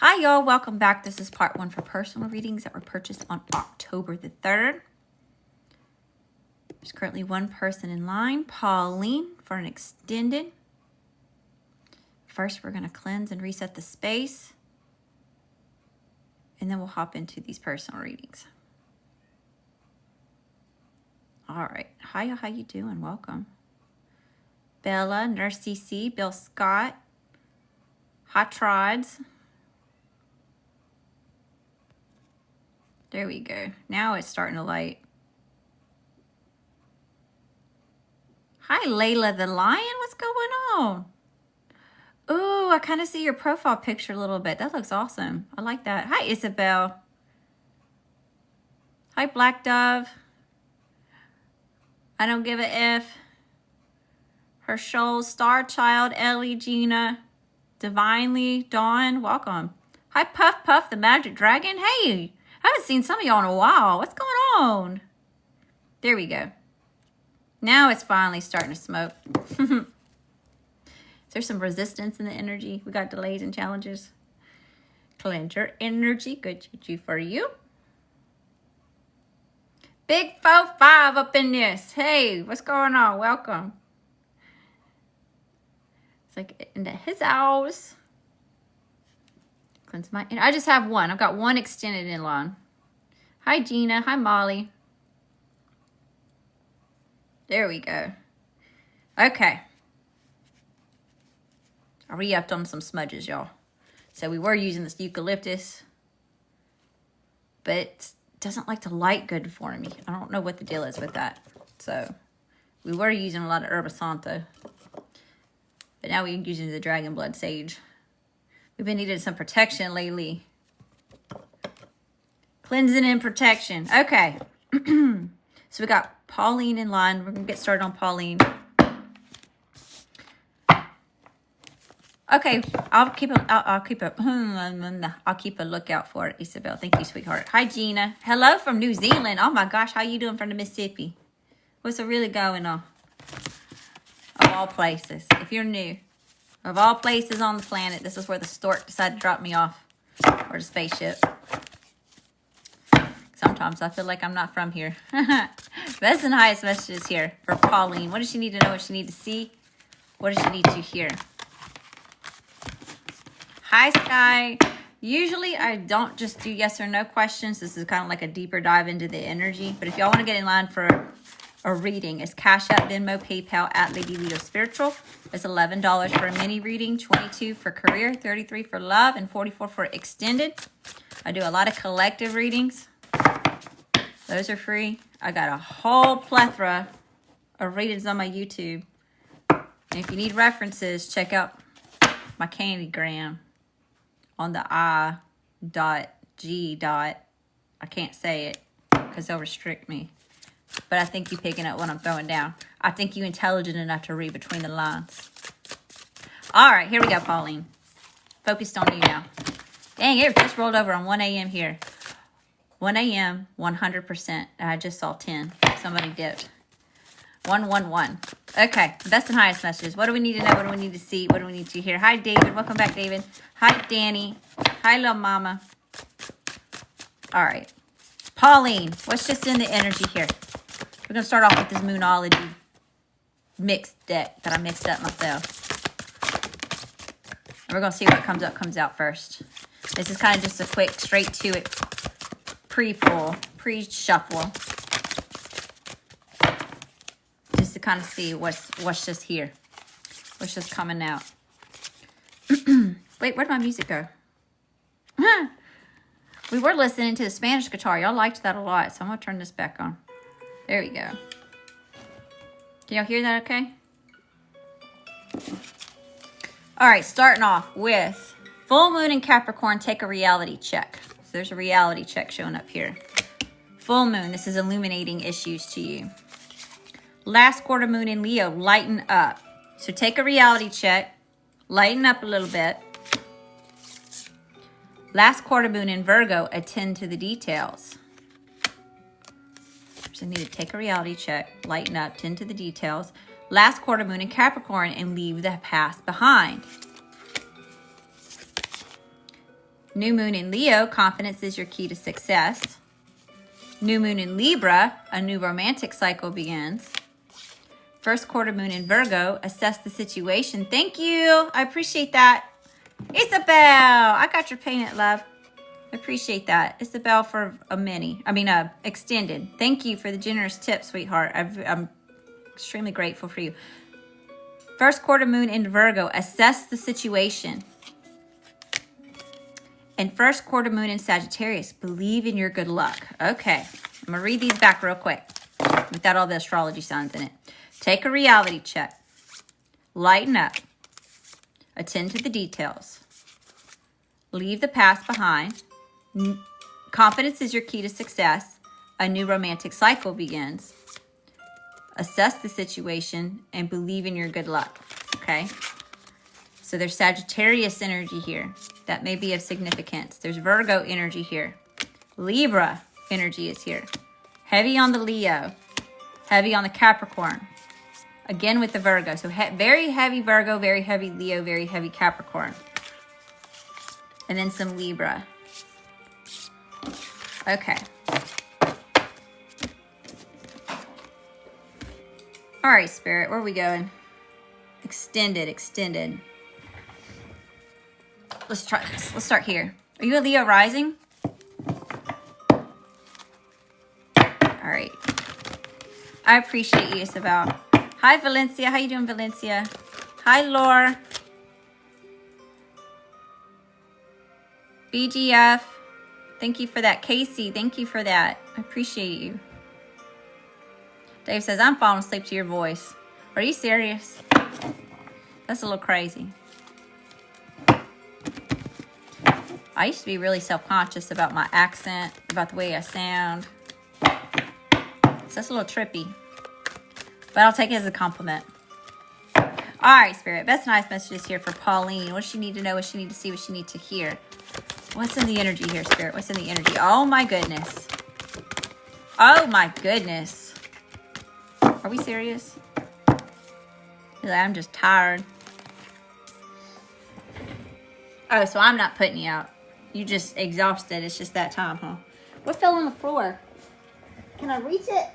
Hi y'all, welcome back. This is part 1 for personal readings that were purchased on October the 3rd. There's currently one person in line, Pauline, for an extended. First, we're going to cleanse and reset the space. And then we'll hop into these personal readings. All right. Hi, how you doing? Welcome. Bella, Nurse CC, Bill Scott, Hot Trods. There we go. Now it's starting to light. Hi, Layla the Lion. What's going on? Ooh, I kind of see your profile picture a little bit. That looks awesome. I like that. Hi, Isabel. Hi, Black Dove. I don't give a F. Herschel, Star Child, Ellie, Gina, Divinely, Dawn. Welcome. Hi, Puff Puff, the Magic Dragon. Hey. I haven't seen some of y'all in a while. What's going on? There we go. Now it's finally starting to smoke. There's some resistance in the energy. We got delays and challenges. Cleanse your energy. Good choo-choo for you. Big 4-5 up in this. Hey, what's going on? Welcome. It's like into his house. Cleanse my, and I just have one. I've got one extended in line. Hi, Gina. Hi, Molly. There we go. Okay. I re-upped on some smudges, y'all. So we were using this eucalyptus, but it doesn't like to light good for me. I don't know what the deal is with that. So we were using a lot of Herba Santa, but now we're using the Dragon Blood Sage. We've been needing some protection lately. Cleansing and protection. Okay. So we got Pauline in line. We're going to get started on Pauline. Okay. I'll keep a lookout for it, Isabel. Thank you, sweetheart. Hi, Gina. Hello from New Zealand. Oh my gosh. How you doing from the Mississippi? What's really going on? Of all places. If you're new. Of all places on the planet, this is where the stork decided to drop me off. Or the spaceship. Sometimes I feel like I'm not from here. Best and highest messages here for Pauline. What does she need to know? What does she need to see? What does she need to hear? Hi, Sky. Usually I don't just do yes or no questions. This is kind of like a deeper dive into the energy. But if y'all want to get in line for a reading, it's Cash App, Venmo, PayPal at Lady Leo Spiritual. It's $11 for a mini reading, $22 for career, $33 for love, and $44 for extended. I do a lot of collective readings. Those are free. I got a whole plethora of readings on my YouTube. And if you need references, check out my Candygram on the I.G. I can't say it because they'll restrict me. But I think you picking up what I'm throwing down. I think you intelligent enough to read between the lines. All right, here we go, Pauline. Focused on you now. Dang, it just rolled over on 1 a.m. here. 1 a.m., 100%. And I just saw 10. Somebody dipped. 111. Okay, best and highest messages. What do we need to know? What do we need to see? What do we need to hear? Hi, David. Welcome back, David. Hi, Danny. Hi, little mama. All right. Pauline, what's just in the energy here? We're going to start off with this Moonology mixed deck that I mixed up myself. And we're going to see what comes out first. This is kind of just a quick, straight to it pre-pull, pre-shuffle. Just to kind of see what's just here. What's just coming out. Wait, where'd my music go? We were listening to the Spanish guitar. Y'all liked that a lot, so I'm going to turn this back on. There we go. Can y'all hear that okay? All right, starting off with full moon in Capricorn, take a reality check. So there's a reality check showing up here. Full moon, this is illuminating issues to you. Last quarter moon in Leo, lighten up. So take a reality check, lighten up a little bit. Last quarter moon in Virgo, attend to the details. So I need to take a reality check, lighten up, tend to the details. Last quarter moon in Capricorn and leave the past behind. New moon in Leo, confidence is your key to success. New moon in Libra, a new romantic cycle begins. First quarter moon in Virgo, assess the situation. Thank you. I appreciate that. Isabel, I got your payment, love. I appreciate that. Isabel for extended. Thank you for the generous tip, sweetheart. I'm extremely grateful for you. First quarter moon in Virgo, assess the situation. And first quarter moon in Sagittarius, believe in your good luck. Okay, I'm going to read these back real quick without all the astrology signs in it. Take a reality check. Lighten up. Attend to the details. Leave the past behind. Confidence is your key to success. A new romantic cycle begins. Assess the situation and believe in your good luck. Okay? So there's Sagittarius energy here. That may be of significance. There's Virgo energy here. Libra energy is here. Heavy on the Leo. Heavy on the Capricorn. Again with the Virgo. So very heavy Virgo, very heavy Leo, very heavy Capricorn. And then some Libra. Okay. All right, Spirit, where are we going? Extended. Let's try this. Let's start here. Are you a Leo rising? All right. I appreciate you, Isabel. Hi, Valencia. How you doing, Valencia? Hi, Laura. BGF. Thank you for that. Casey, thank you for that. I appreciate you. Dave says, I'm falling asleep to your voice. Are you serious? That's a little crazy. I used to be really self-conscious about my accent, about the way I sound. So that's a little trippy. But I'll take it as a compliment. All right, Spirit. Best nice messages here for Pauline. What does she need to know? What does she need to see? What does she need to hear? What's in the energy here, Spirit? What's in the energy? Oh, my goodness. Oh, my goodness. Are we serious? I'm just tired. Oh, so I'm not putting you out. You just exhausted. It's just that time, huh? What fell on the floor? Can I reach it?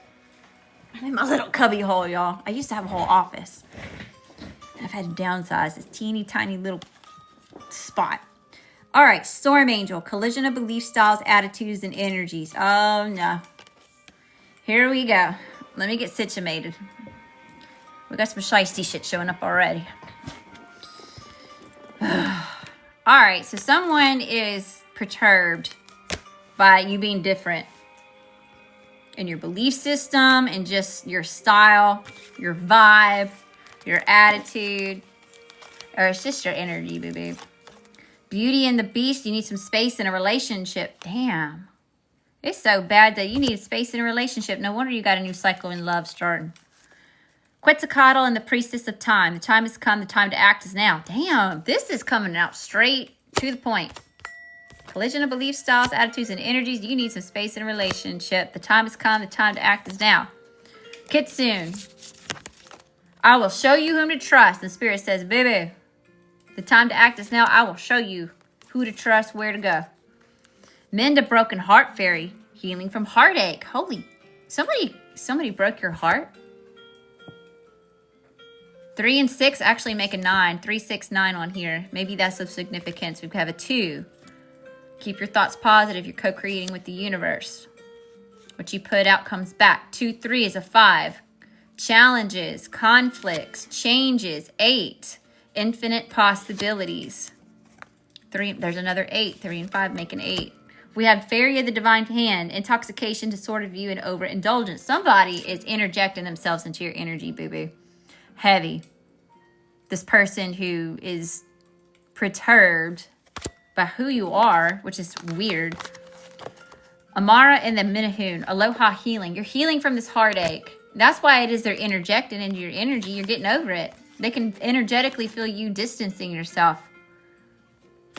I'm in my little cubby hole, y'all. I used to have a whole office. I've had to downsize this teeny tiny little spot. All right, Storm Angel. Collision of belief styles, attitudes, and energies. Oh, no. Here we go. Let me get situated. We got some shiesty shit showing up already. All right, so someone is perturbed by you being different in your belief system and just your style, your vibe, your attitude, or it's just your energy, boo-boo. Beauty and the Beast, you need some space in a relationship. Damn. It's so bad that you need space in a relationship. No wonder you got a new cycle in love starting. Quetzalcoatl and the Priestess of Time. The time has come. The time to act is now. Damn, this is coming out straight to the point. Collision of belief styles, attitudes, and energies. You need some space in a relationship. The time has come. The time to act is now. Kitsune. I will show you whom to trust. And Spirit says, baby, the time to act is now. I will show you who to trust, where to go. Mend a broken heart, fairy. Healing from heartache. Holy, somebody broke your heart? 3 and 6 actually make a 9. 3, 6, 9 on here. Maybe that's of significance. We have a 2. Keep your thoughts positive. You're co-creating with the universe. What you put out comes back. 2, 3 is a 5. Challenges, conflicts, changes. 8. Infinite possibilities. 3. There's another 8. 3 and 5 make an 8. We have Fairy of the Divine Hand. Intoxication, distorted view, and overindulgence. Somebody is interjecting themselves into your energy, boo-boo. Heavy. This person who is perturbed by who you are, which is weird. Amara and the Minahun. Aloha healing. You're healing from this heartache. That's why it is they're interjecting into your energy. You're getting over it. They can energetically feel you distancing yourself.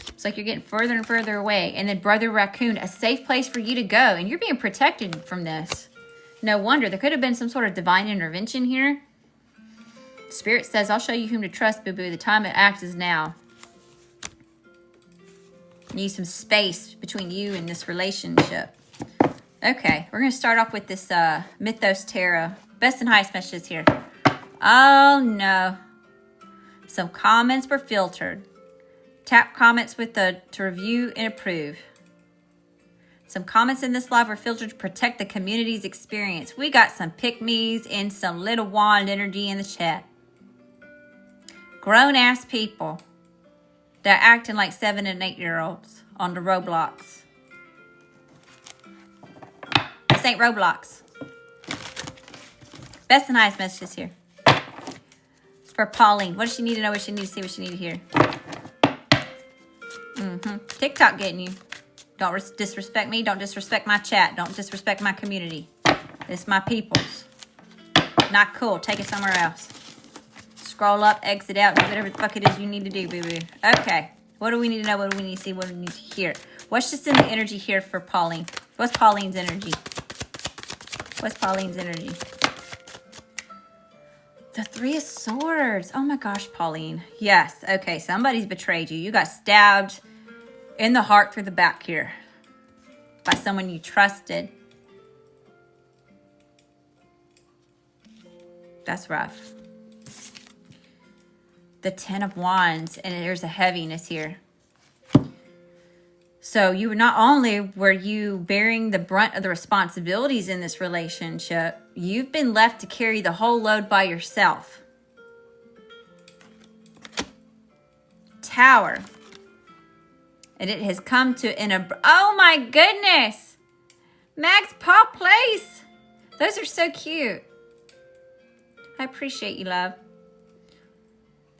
It's like you're getting further and further away. And then Brother Raccoon, a safe place for you to go. And you're being protected from this. No wonder. There could have been some sort of divine intervention here. Spirit says, I'll show you whom to trust, boo-boo. The time to act is now. Need some space between you and this relationship. Okay, we're going to start off with this Mythos Tarot. Best and highest messages here. Oh, no. Some comments were filtered. Tap comments with the to review and approve. Some comments in this live were filtered to protect the community's experience. We got some pick-me's and some little wand energy in the chat. Grown-ass people that are acting like 7 and 8-year-olds on the Roblox. This ain't Roblox. Best and highest messages here. For Pauline. What does she need to know? What does she need to see? What does she need to hear? TikTok getting you. Don't disrespect me. Don't disrespect my chat. Don't disrespect my community. It's my people's. Not cool. Take it somewhere else. Scroll up, exit out, do whatever the fuck it is you need to do, boo-boo. Okay. What do we need to know? What do we need to see? What do we need to hear? What's just in the energy here for Pauline? What's Pauline's energy? What's Pauline's energy? The Three of Swords. Oh my gosh, Pauline. Yes. Okay. Somebody's betrayed you. You got stabbed in the heart through the back here by someone you trusted. That's rough. The Ten of Wands, and there's a heaviness here. So you not only were you bearing the brunt of the responsibilities in this relationship, you've been left to carry the whole load by yourself. Tower. And it has come to oh my goodness. Max Paw Place. Those are so cute. I appreciate you, love.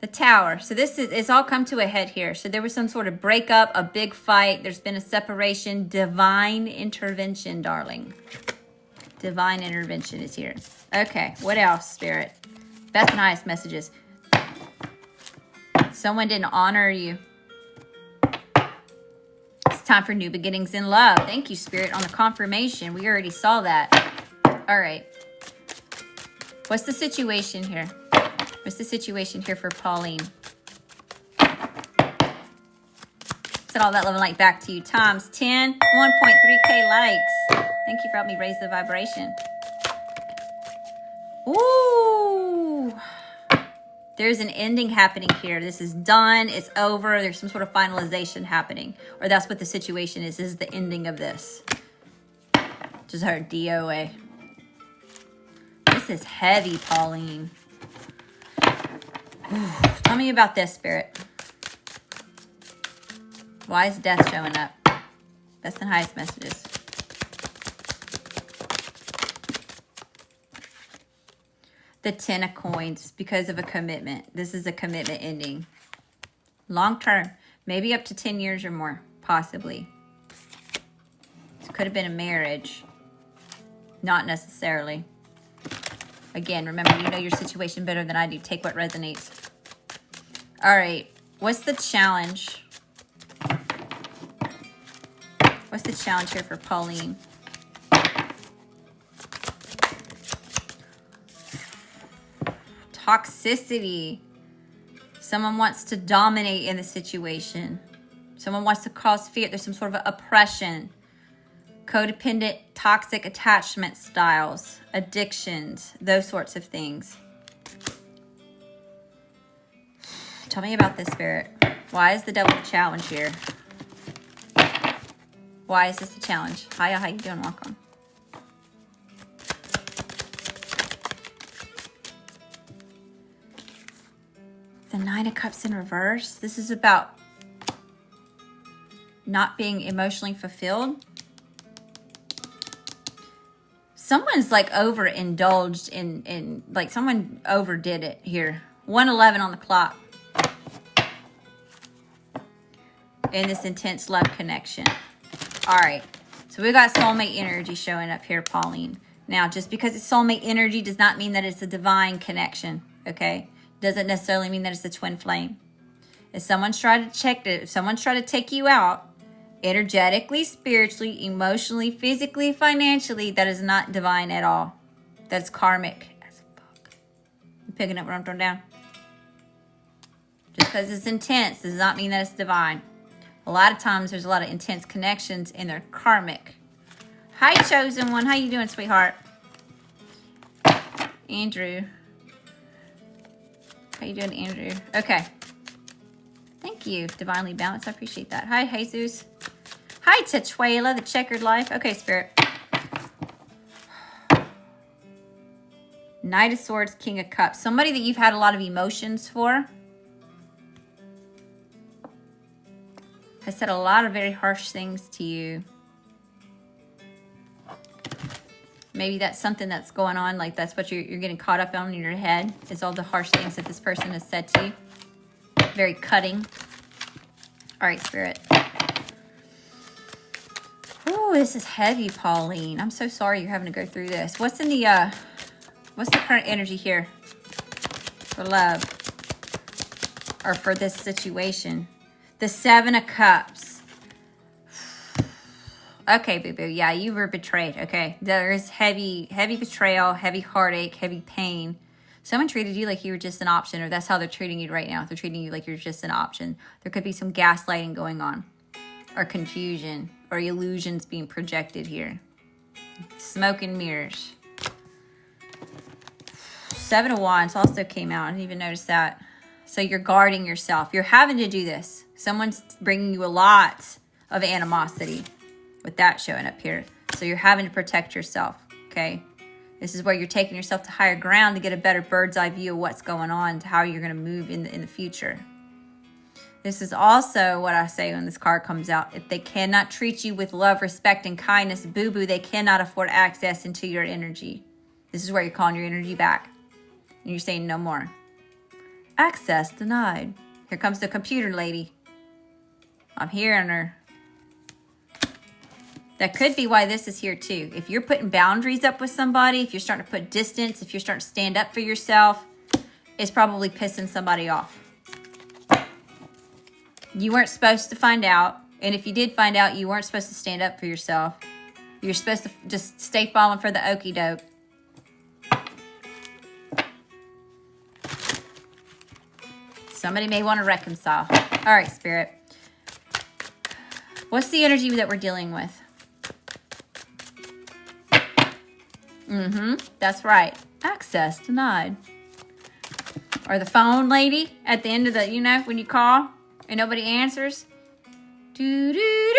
The Tower. So it's all come to a head here. So there was some sort of breakup, a big fight. There's been a separation. Divine intervention, darling. Divine intervention is here. Okay, what else, Spirit? Best and highest messages. Someone didn't honor you. It's time for new beginnings in love. Thank you, Spirit, on the confirmation. We already saw that. All right. What's the situation here? What's the situation here for Pauline? Send all that love and light back to you. Times 10, 1.3K likes. Thank you for helping me raise the vibration. Ooh. There's an ending happening here. This is done. It's over. There's some sort of finalization happening. Or that's what the situation is. This is the ending of this. Just her DOA. This is heavy, Pauline. Tell me about this, Spirit. Why is death showing up? Best and highest messages. The Ten of Coins, because of a commitment. This is a commitment ending. Long term. Maybe up to 10 years or more. Possibly. This could have been a marriage. Not necessarily. Again, remember, you know your situation better than I do. Take what resonates. All right. What's the challenge? What's the challenge here for Pauline? Toxicity. Someone wants to dominate in the situation. Someone wants to cause fear. There's some sort of oppression. Codependent, toxic attachment styles, addictions, those sorts of things. Tell me about this, Spirit. Why is the devil the challenge here? Why is this the challenge? Hiya, how you doing? Welcome. The Nine of Cups in reverse. This is about not being emotionally fulfilled. Someone's like overindulged in like someone overdid it here. 1:11 on the clock. In this intense love connection. All right. So we got soulmate energy showing up here, Pauline. Now, just because it's soulmate energy does not mean that it's a divine connection. Okay? Doesn't necessarily mean that it's a twin flame. If someone's trying to take you out, energetically, spiritually, emotionally, physically, financially, that is not divine at all. That's karmic as fuck. You picking up what I'm throwing down? Just because it's intense does not mean that it's divine. A lot of times there's a lot of intense connections and they're karmic. Hi, chosen one. How you doing, sweetheart? Andrew. How you doing, Andrew? Okay. Thank you, Divinely Balanced. I appreciate that. Hi, Jesus. Hi, Techuela, the Checkered Life. Okay, Spirit. Knight of Swords, King of Cups. Somebody that you've had a lot of emotions for has said a lot of very harsh things to you. Maybe that's something that's going on, like that's what you're getting caught up on in your head, is all the harsh things that this person has said to you. Very cutting. All right, Spirit. Oh, this is heavy, Pauline. I'm so sorry you're having to go through this. What's the current energy here for love or for this situation? The Seven of Cups. Okay, boo-boo. Yeah, you were betrayed. Okay. There is heavy betrayal, heavy heartache, heavy pain. Someone treated you like you were just an option, or that's how they're treating you right now. They're treating you like you're just an option. There could be some gaslighting going on, or confusion, or illusions being projected here. Smoke and mirrors. Seven of Wands also came out. I didn't even notice that. So you're guarding yourself. You're having to do this. Someone's bringing you a lot of animosity with that showing up here. So you're having to protect yourself, okay? This is where you're taking yourself to higher ground to get a better bird's eye view of what's going on, to how you're going to move in the future. This is also what I say when this card comes out. If they cannot treat you with love, respect, and kindness, boo-boo, they cannot afford access into your energy. This is where you're calling your energy back. And you're saying no more. Access denied. Here comes the computer lady. I'm hearing her. That could be why this is here too. If you're putting boundaries up with somebody, if you're starting to put distance, if you're starting to stand up for yourself, it's probably pissing somebody off. You weren't supposed to find out. And if you did find out, you weren't supposed to stand up for yourself. You're supposed to just stay falling for the okie doke. Somebody may want to reconcile. All right, Spirit. What's the energy that we're dealing with? That's right. Access denied. Or the phone lady at the end of the, you know, when you call and nobody answers. Doo, doo,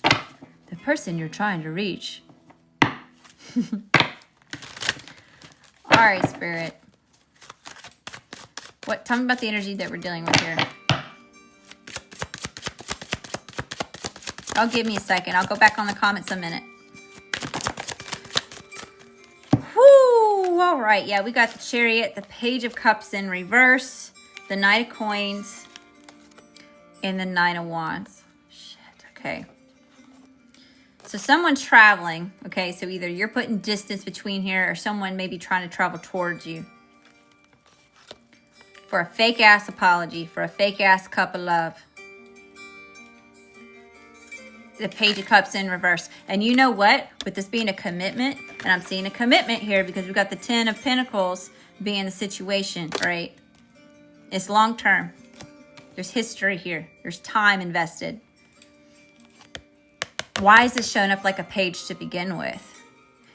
doo. The person you're trying to reach. All right, Spirit. Tell me about the energy that we're dealing with here. Oh, give me a second. I'll go back on the comments a minute. Whoo! All right. Yeah, we got the Chariot, the Page of Cups in reverse, the Knight of Coins, and the Nine of Wands. Shit. Okay. So someone's traveling. Okay, so either you're putting distance between here or someone may be trying to travel towards you. For a fake-ass apology, for a fake-ass cup of love. The Page of Cups in reverse. And you know what? With this being a commitment, and I'm seeing a commitment here because we've got the Ten of Pentacles being the situation, right? It's long-term. There's history here. There's time invested. Why is this showing up like a page to begin with?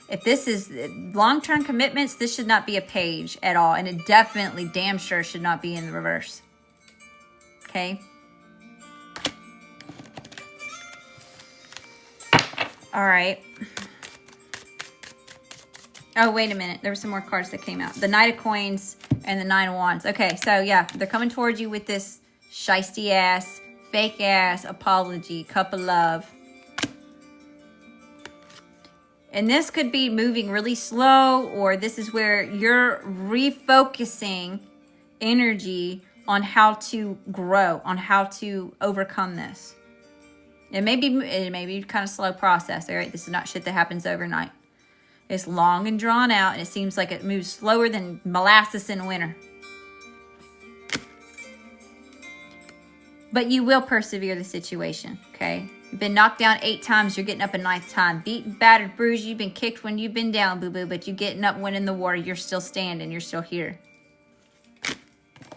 If this is long-term commitments, this should not be a page at all. And it definitely, damn sure, should not be in the reverse. Okay? All right. Oh, wait a minute. There were some more cards that came out. The Knight of Coins and the Nine of Wands. Okay, so yeah, they're coming towards you with this shiesty-ass, fake-ass apology, cup of love. And this could be moving really slow, or this is where you're refocusing energy on how to grow, on how to overcome this. It may be kind of slow process, all right? This is not shit that happens overnight. It's long and drawn out, and it seems like it moves slower than molasses in winter. But you will persevere the situation, okay? You've been knocked down 8 times. You're getting up a 9th time. Beaten, battered, bruised. You've been kicked when you've been down, boo-boo. But you're getting up, winning the war. You're still standing. You're still here.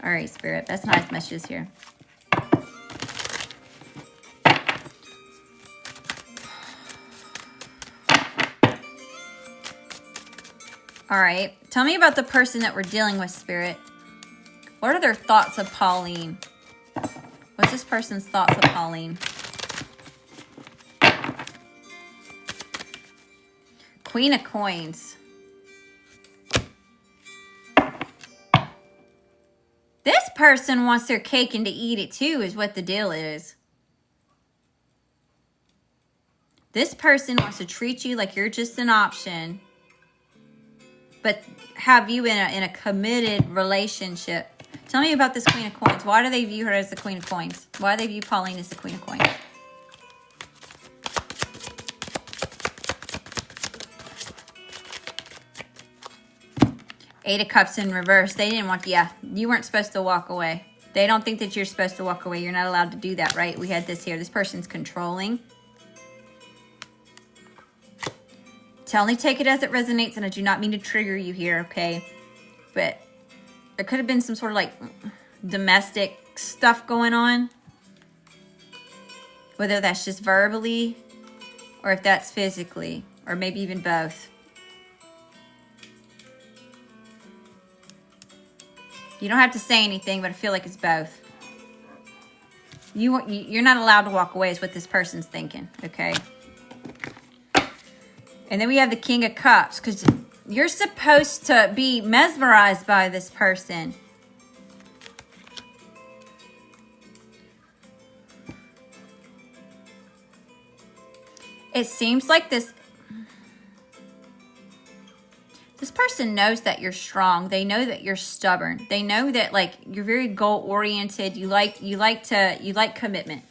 All right, Spirit. That's nice messages here. All right. Tell me about the person that we're dealing with, Spirit. What are their thoughts of Pauline? What's this person's thoughts of Pauline? Queen of Coins. This person wants their cake and to eat it too, is what the deal is. This person wants to treat you like you're just an option, but have you in a committed relationship. Tell me about this Queen of Coins. Why do they view her as the Queen of Coins? Why do they view Pauline as the Queen of Coins? Eight of Cups in reverse. They didn't want, yeah, you weren't supposed to walk away. They don't think that you're supposed to walk away. You're not allowed to do that, right? We had this here. This person's controlling. Tell me, take it as it resonates, and I do not mean to trigger you here, okay? But there could have been some sort of like domestic stuff going on. Whether that's just verbally or if that's physically, or maybe even both. You don't have to say anything, but I feel like it's both. You're not allowed to walk away is what this person's thinking, okay? And then we have the King of Cups, because you're supposed to be mesmerized by this person. It seems like this person knows that you're strong. They know that you're stubborn. They know that like you're very goal oriented. You like commitment.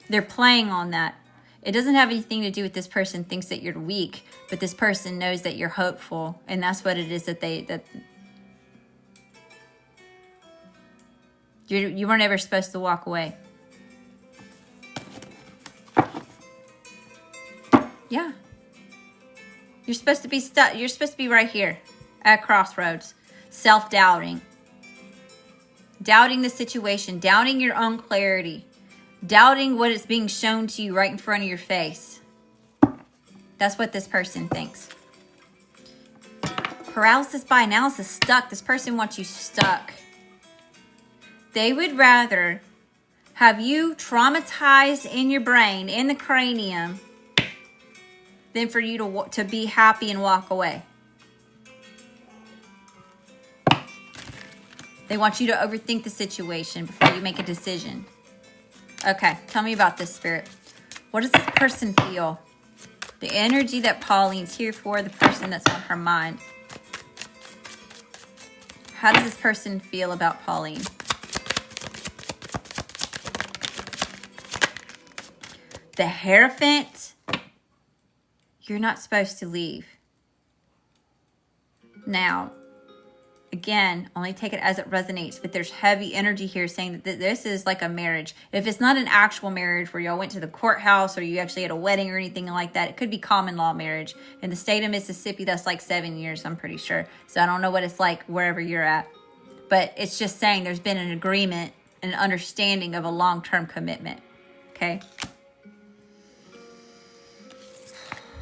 They're playing on that. It doesn't have anything to do with this person thinks that you're weak, but this person knows that you're hopeful, and that's what it is that you weren't ever supposed to walk away. Yeah. You're supposed to be stuck. You're supposed to be right here at crossroads. Self-doubting. Doubting the situation. Doubting your own clarity. Doubting what is being shown to you right in front of your face. That's what this person thinks. Paralysis by analysis. Stuck. This person wants you stuck. They would rather have you traumatized in your brain, in the cranium, than for you to be happy and walk away. They want you to overthink the situation before you make a decision. Okay, tell me about this, Spirit. What does this person feel? The energy that Pauline's here for, the person that's on her mind. How does this person feel about Pauline? The Hierophant. You're not supposed to leave. Now, again, only take it as it resonates, but there's heavy energy here saying that this is like a marriage. If it's not an actual marriage where y'all went to the courthouse or you actually had a wedding or anything like that, it could be common law marriage. In the state of Mississippi, that's like 7 years, I'm pretty sure. So I don't know what it's like wherever you're at. But it's just saying there's been an agreement, an understanding of a long-term commitment. Okay?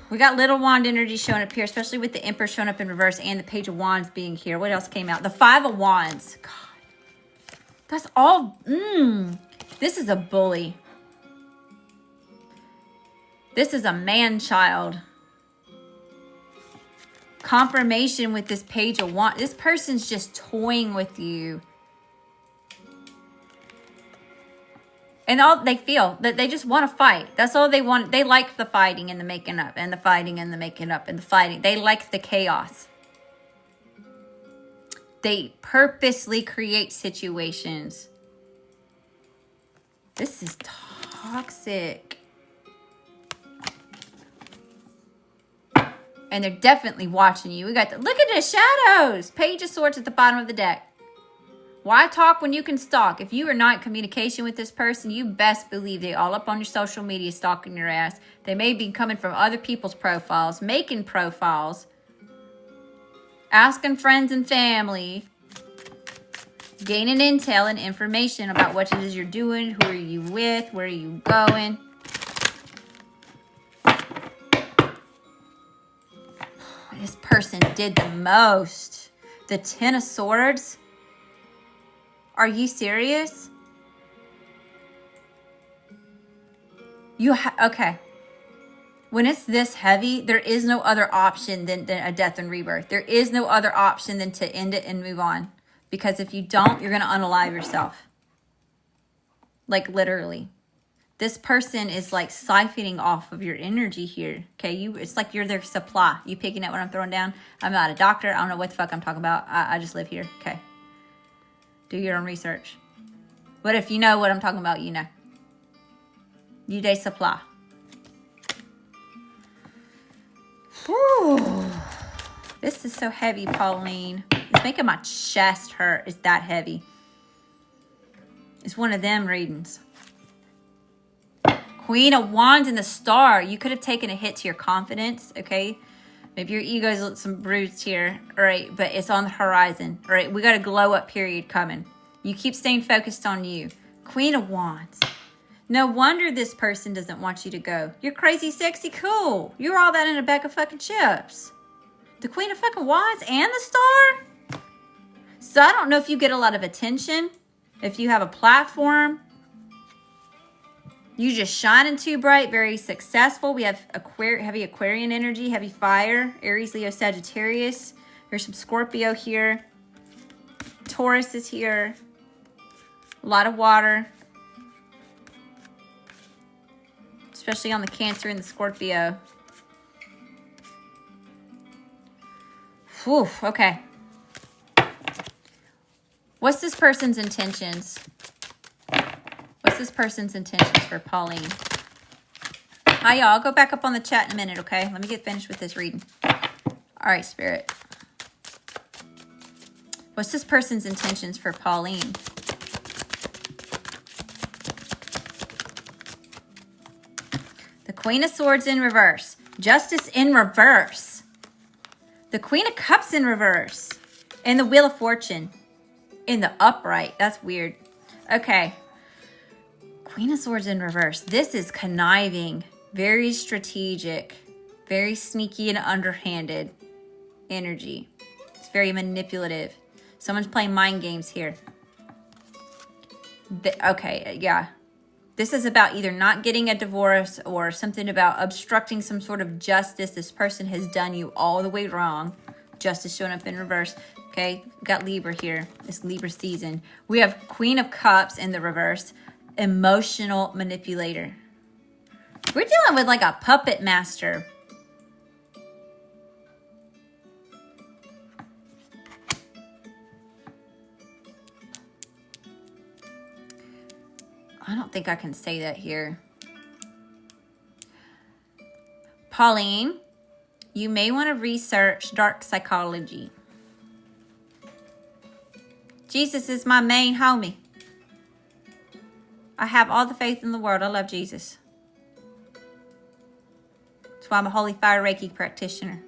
We got Little Wand energy showing up here, especially with the Emperor showing up in reverse and the Page of Wands being here. What else came out? The Five of Wands. God. That's all. This is a bully. This is a man-child. Confirmation with this Page of Wands. This person's just toying with you. And all they feel that they just want to fight. That's all they want. They like the fighting and the making up and the fighting and the making up and the fighting. They like the chaos. They purposely create situations. This is toxic. And they're definitely watching you. We got look at the shadows. Page of Swords at the bottom of the deck. Why talk when you can stalk? If you are not in communication with this person, you best believe they all up on your social media stalking your ass. They may be coming from other people's profiles, making profiles, asking friends and family, gaining intel and information about what it is you're doing, who are you with, where are you going. This person did the most. The Ten of Swords. Are you serious? Okay. When it's this heavy, there is no other option than a death and rebirth. There is no other option than to end it and move on. Because if you don't, you're going to unalive yourself. Like literally. This person is like siphoning off of your energy here. Okay, it's like you're their supply. You picking up what I'm throwing down? I'm not a doctor. I don't know what the fuck I'm talking about. I just live here. Okay. Do your own research. But if you know what I'm talking about, you know. You they supply. Whew. This is so heavy, Pauline. It's making my chest hurt. It's that heavy. It's one of them readings. Queen of Wands and the Star. You could have taken a hit to your confidence, okay? Maybe your ego's some bruised here, all right? But it's on the horizon, all right? We got a glow up period coming. You keep staying focused on you. Queen of Wands. No wonder this person doesn't want you to go. You're crazy, sexy, cool. You're all that in a bag of fucking chips. The Queen of fucking Wands and the Star? So I don't know if you get a lot of attention. If you have a platform. You just shining too bright, very successful. We have heavy Aquarian energy, heavy fire, Aries, Leo, Sagittarius. There's some Scorpio here. Taurus is here. A lot of water. Especially on the Cancer and the Scorpio. Whew, okay. What's this person's intentions? What's this person's intentions for Pauline? Hi, y'all. I'll go back up on the chat in a minute, okay? Let me get finished with this reading. All right, Spirit. What's this person's intentions for Pauline? The Queen of Swords in reverse. Justice in reverse. The Queen of Cups in reverse. And the Wheel of Fortune in the upright. That's weird. Okay. Queen of Swords in reverse. This is conniving, very strategic, very sneaky and underhanded energy. It's very manipulative. Someone's playing mind games here. Okay, yeah. This is about either not getting a divorce or something about obstructing some sort of justice. This person has done you all the way wrong. Justice showing up in reverse. Okay, we got Libra here. It's Libra season. We have Queen of Cups in the reverse. Emotional manipulator. We're dealing with like a puppet master. I don't think I can say that here. Pauline, you may want to research dark psychology. Jesus is my main homie. I have all the faith in the world. I love Jesus. That's why I'm a Holy Fire Reiki practitioner.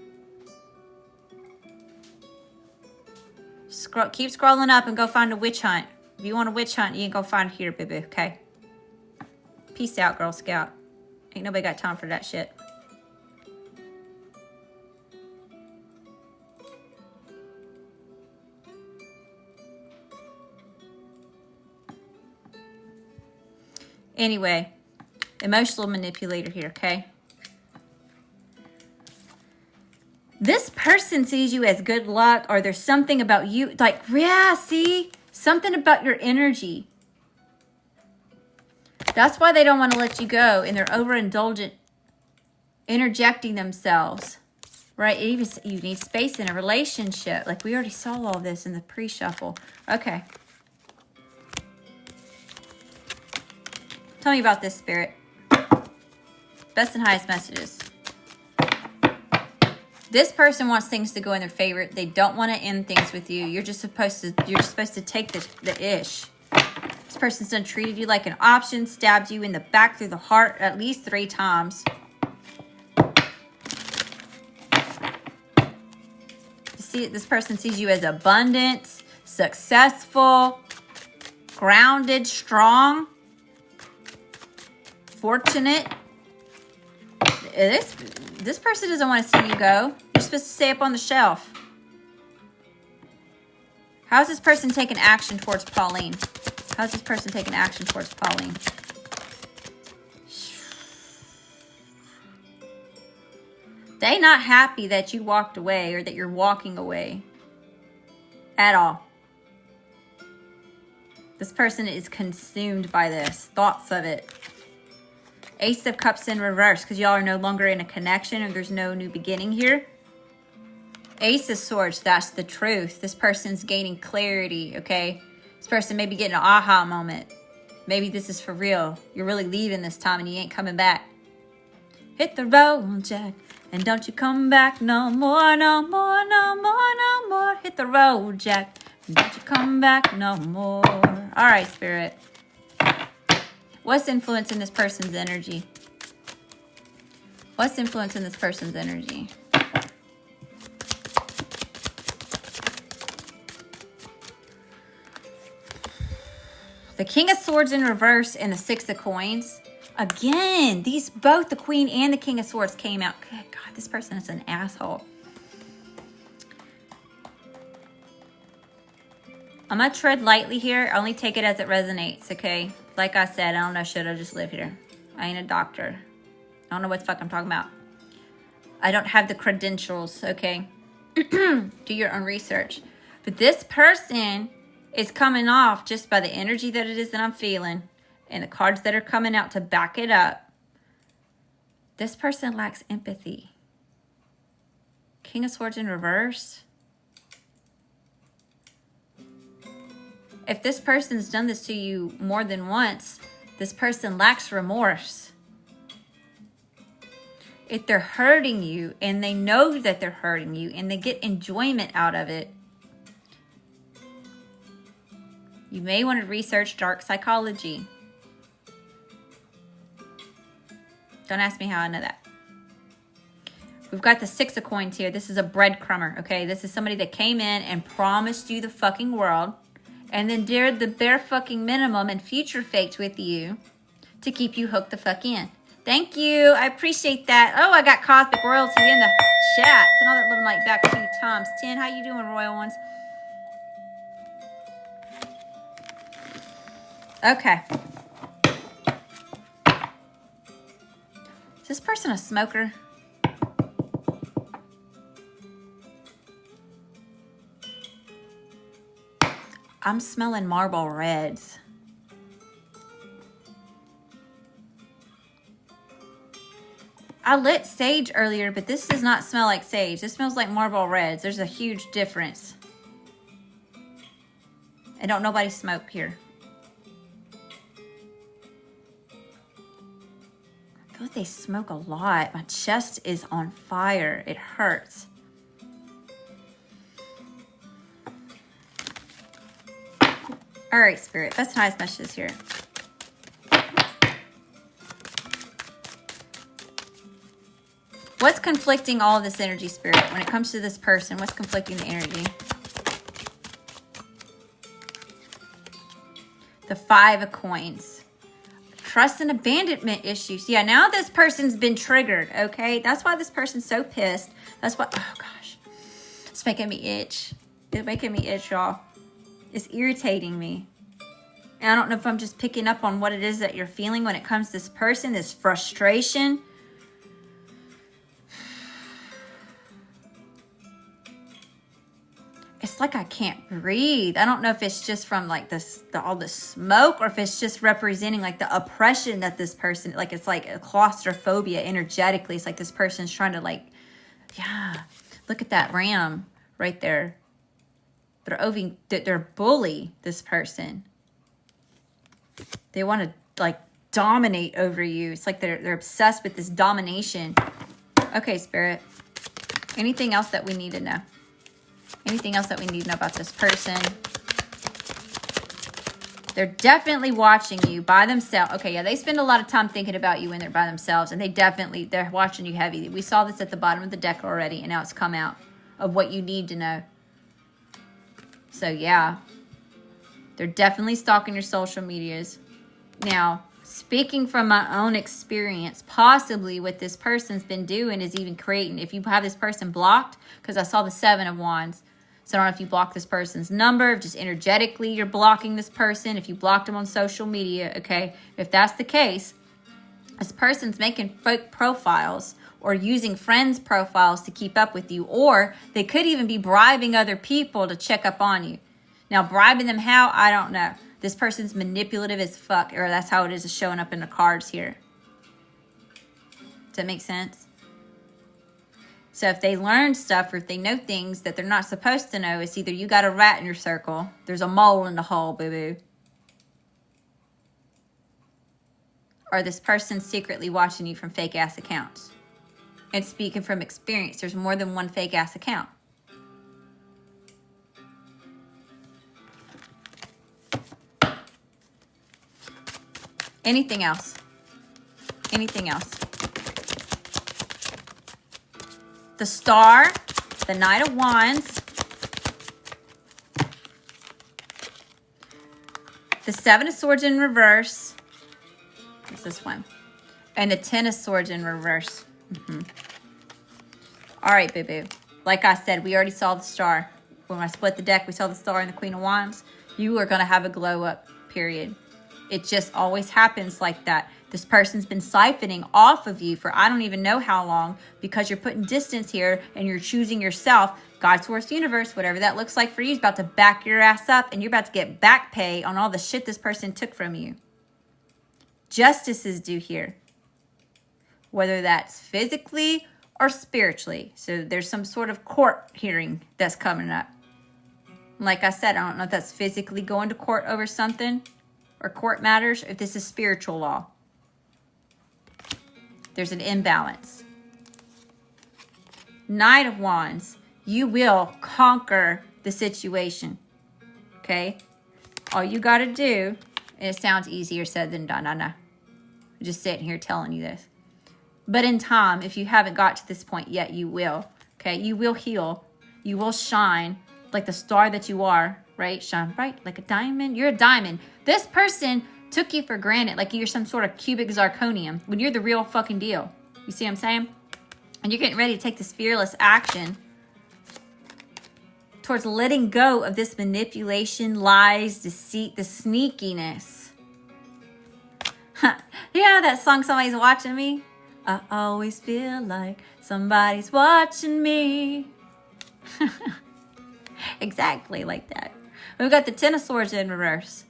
Keep scrolling up and go find a witch hunt. If you want a witch hunt, you can go find it here, baby, okay? Peace out, Girl Scout. Ain't nobody got time for that shit. Anyway, emotional manipulator here, okay? This person sees you as good luck, or there's something about you, like, yeah, see? Something about your energy. That's why they don't want to let you go, and they're overindulgent, interjecting themselves, right? Even you need space in a relationship. Like, we already saw all this in the pre-shuffle. Okay. Tell me about this, Spirit. Best and highest messages. This person wants things to go in their favor. They don't want to end things with you. You're just supposed to take the ish. This person's done treated you like an option, stabbed you in the back through the heart at least 3 times. See, this person sees you as abundant, successful, grounded, strong, fortunate. This person doesn't want to see you go. supposed to stay up on the shelf. How's this person taking action towards Pauline? How's this person taking action towards Pauline? They not happy that you walked away or that you're walking away at all. This person is consumed by this, thoughts of it. Ace of Cups in reverse because y'all are no longer in a connection or there's no new beginning here. Ace of Swords, that's the truth. This person's gaining clarity, okay? This person may be getting an aha moment. Maybe this is for real. You're really leaving this time and you ain't coming back. Hit the road, Jack. And don't you come back no more, no more, no more, no more. Hit the road, Jack. And don't you come back no more. All right, Spirit. What's influencing this person's energy? What's influencing this person's energy? The King of Swords in reverse and the Six of Coins. Again, these both, the Queen and the King of Swords, came out. Good God, this person is an asshole. I'm going to tread lightly here. Only take it as it resonates, okay? Like I said, I don't know shit. I just live here. I ain't a doctor. I don't know what the fuck I'm talking about. I don't have the credentials, okay? Do your own research. But this person is coming off just by the energy that it is that I'm feeling. And the cards that are coming out to back it up. This person lacks empathy. King of Swords in reverse. If this person's done this to you more than once, this person lacks remorse. If they're hurting you and they know that they're hurting you and they get enjoyment out of it, you may want to research dark psychology. Don't ask me how I know that. We've got the Six of Coins here. This is a breadcrumber, okay? This is somebody that came in and promised you the fucking world and then did the bare fucking minimum and future faked with you to keep you hooked the fuck in. Thank you. I appreciate that. Oh, I got Cosmic Royalty in the chat. Send all that love and light back 2 times 10. How you doing, Royal Ones? Okay. Is this person a smoker? I'm smelling marble reds. I lit sage earlier, but this does not smell like sage. This smells like marble reds. There's a huge difference. And don't nobody smoke here. I feel like they smoke a lot. My chest is on fire. It hurts. All right, Spirit. That's nice messages here. What's conflicting all of this energy, Spirit? When it comes to this person, what's conflicting the energy? The Five of Coins. Trust and abandonment issues. Yeah, now this person's been triggered, okay? That's why this person's so pissed. That's why, oh gosh. It's making me itch. It's making me itch, y'all. It's irritating me. And I don't know if I'm just picking up on what it is that you're feeling when it comes to this person, this frustration. It's like I can't breathe. I don't know if it's just from like all the smoke or if it's just representing like the oppression that this person, like it's like a claustrophobia energetically. It's like this person's trying to like, yeah, look at that ram right there. They're bully this person. They want to like dominate over you. It's like they're obsessed with this domination. Okay, Spirit. Anything else that we need to know? Anything else that we need to know about this person? They're definitely watching you by themselves. Okay, yeah, they spend a lot of time thinking about you when they're by themselves. And they're watching you heavy. We saw this at the bottom of the deck already. And now it's come out of what you need to know. So, yeah. They're definitely stalking your social medias. Now, Speaking from my own experience, possibly what this person's been doing is even creating, if you have this person blocked, because I saw the 7 of Wands. So I don't know if you block this person's number, just energetically you're blocking this person, if you blocked them on social media, okay? If that's the case, this person's making fake profiles or using friends' profiles to keep up with you, or they could even be bribing other people to check up on you. Now, bribing them how? I don't know. This person's manipulative as fuck, or that's how it is showing up in the cards here. Does that make sense? So if they learn stuff or if they know things that they're not supposed to know, it's either you got a rat in your circle, there's a mole in the hole, boo-boo. Or this person's secretly watching you from fake-ass accounts. And speaking from experience, there's more than one fake-ass account. Anything else? Anything else? The Star, the Knight of Wands, the 7 of Swords in reverse. What's this one? And the 10 of Swords in reverse. All right, boo-boo. Like I said, we already saw the Star. When I split the deck, we saw the Star and the Queen of Wands. You are going to have a glow up, period. It just always happens like that. This person's been siphoning off of you for I don't even know how long because you're putting distance here and you're choosing yourself. God, source, universe, whatever that looks like for you is about to back your ass up and you're about to get back pay on all the shit this person took from you. Justice is due here. Whether that's physically or spiritually. So there's some sort of court hearing that's coming up. Like I said, I don't know if that's physically going to court over something or court matters, or if this is spiritual law. There's an imbalance. Knight of Wands, you will conquer the situation. Okay? All you got to do, and it sounds easier said than done, I know. I'm just sitting here telling you this. But in time, if you haven't got to this point yet, you will. Okay? You will heal. You will shine like the star that you are, right? Shine bright like a diamond. You're a diamond. This person took you for granted like you're some sort of cubic zirconium when you're the real fucking deal. You see what I'm saying? And you're getting ready to take this fearless action towards letting go of this manipulation, lies, deceit, the sneakiness. Yeah, that song, Somebody's Watching Me. I always feel like somebody's watching me. Exactly like that. We've got the 10 of Swords in reverse.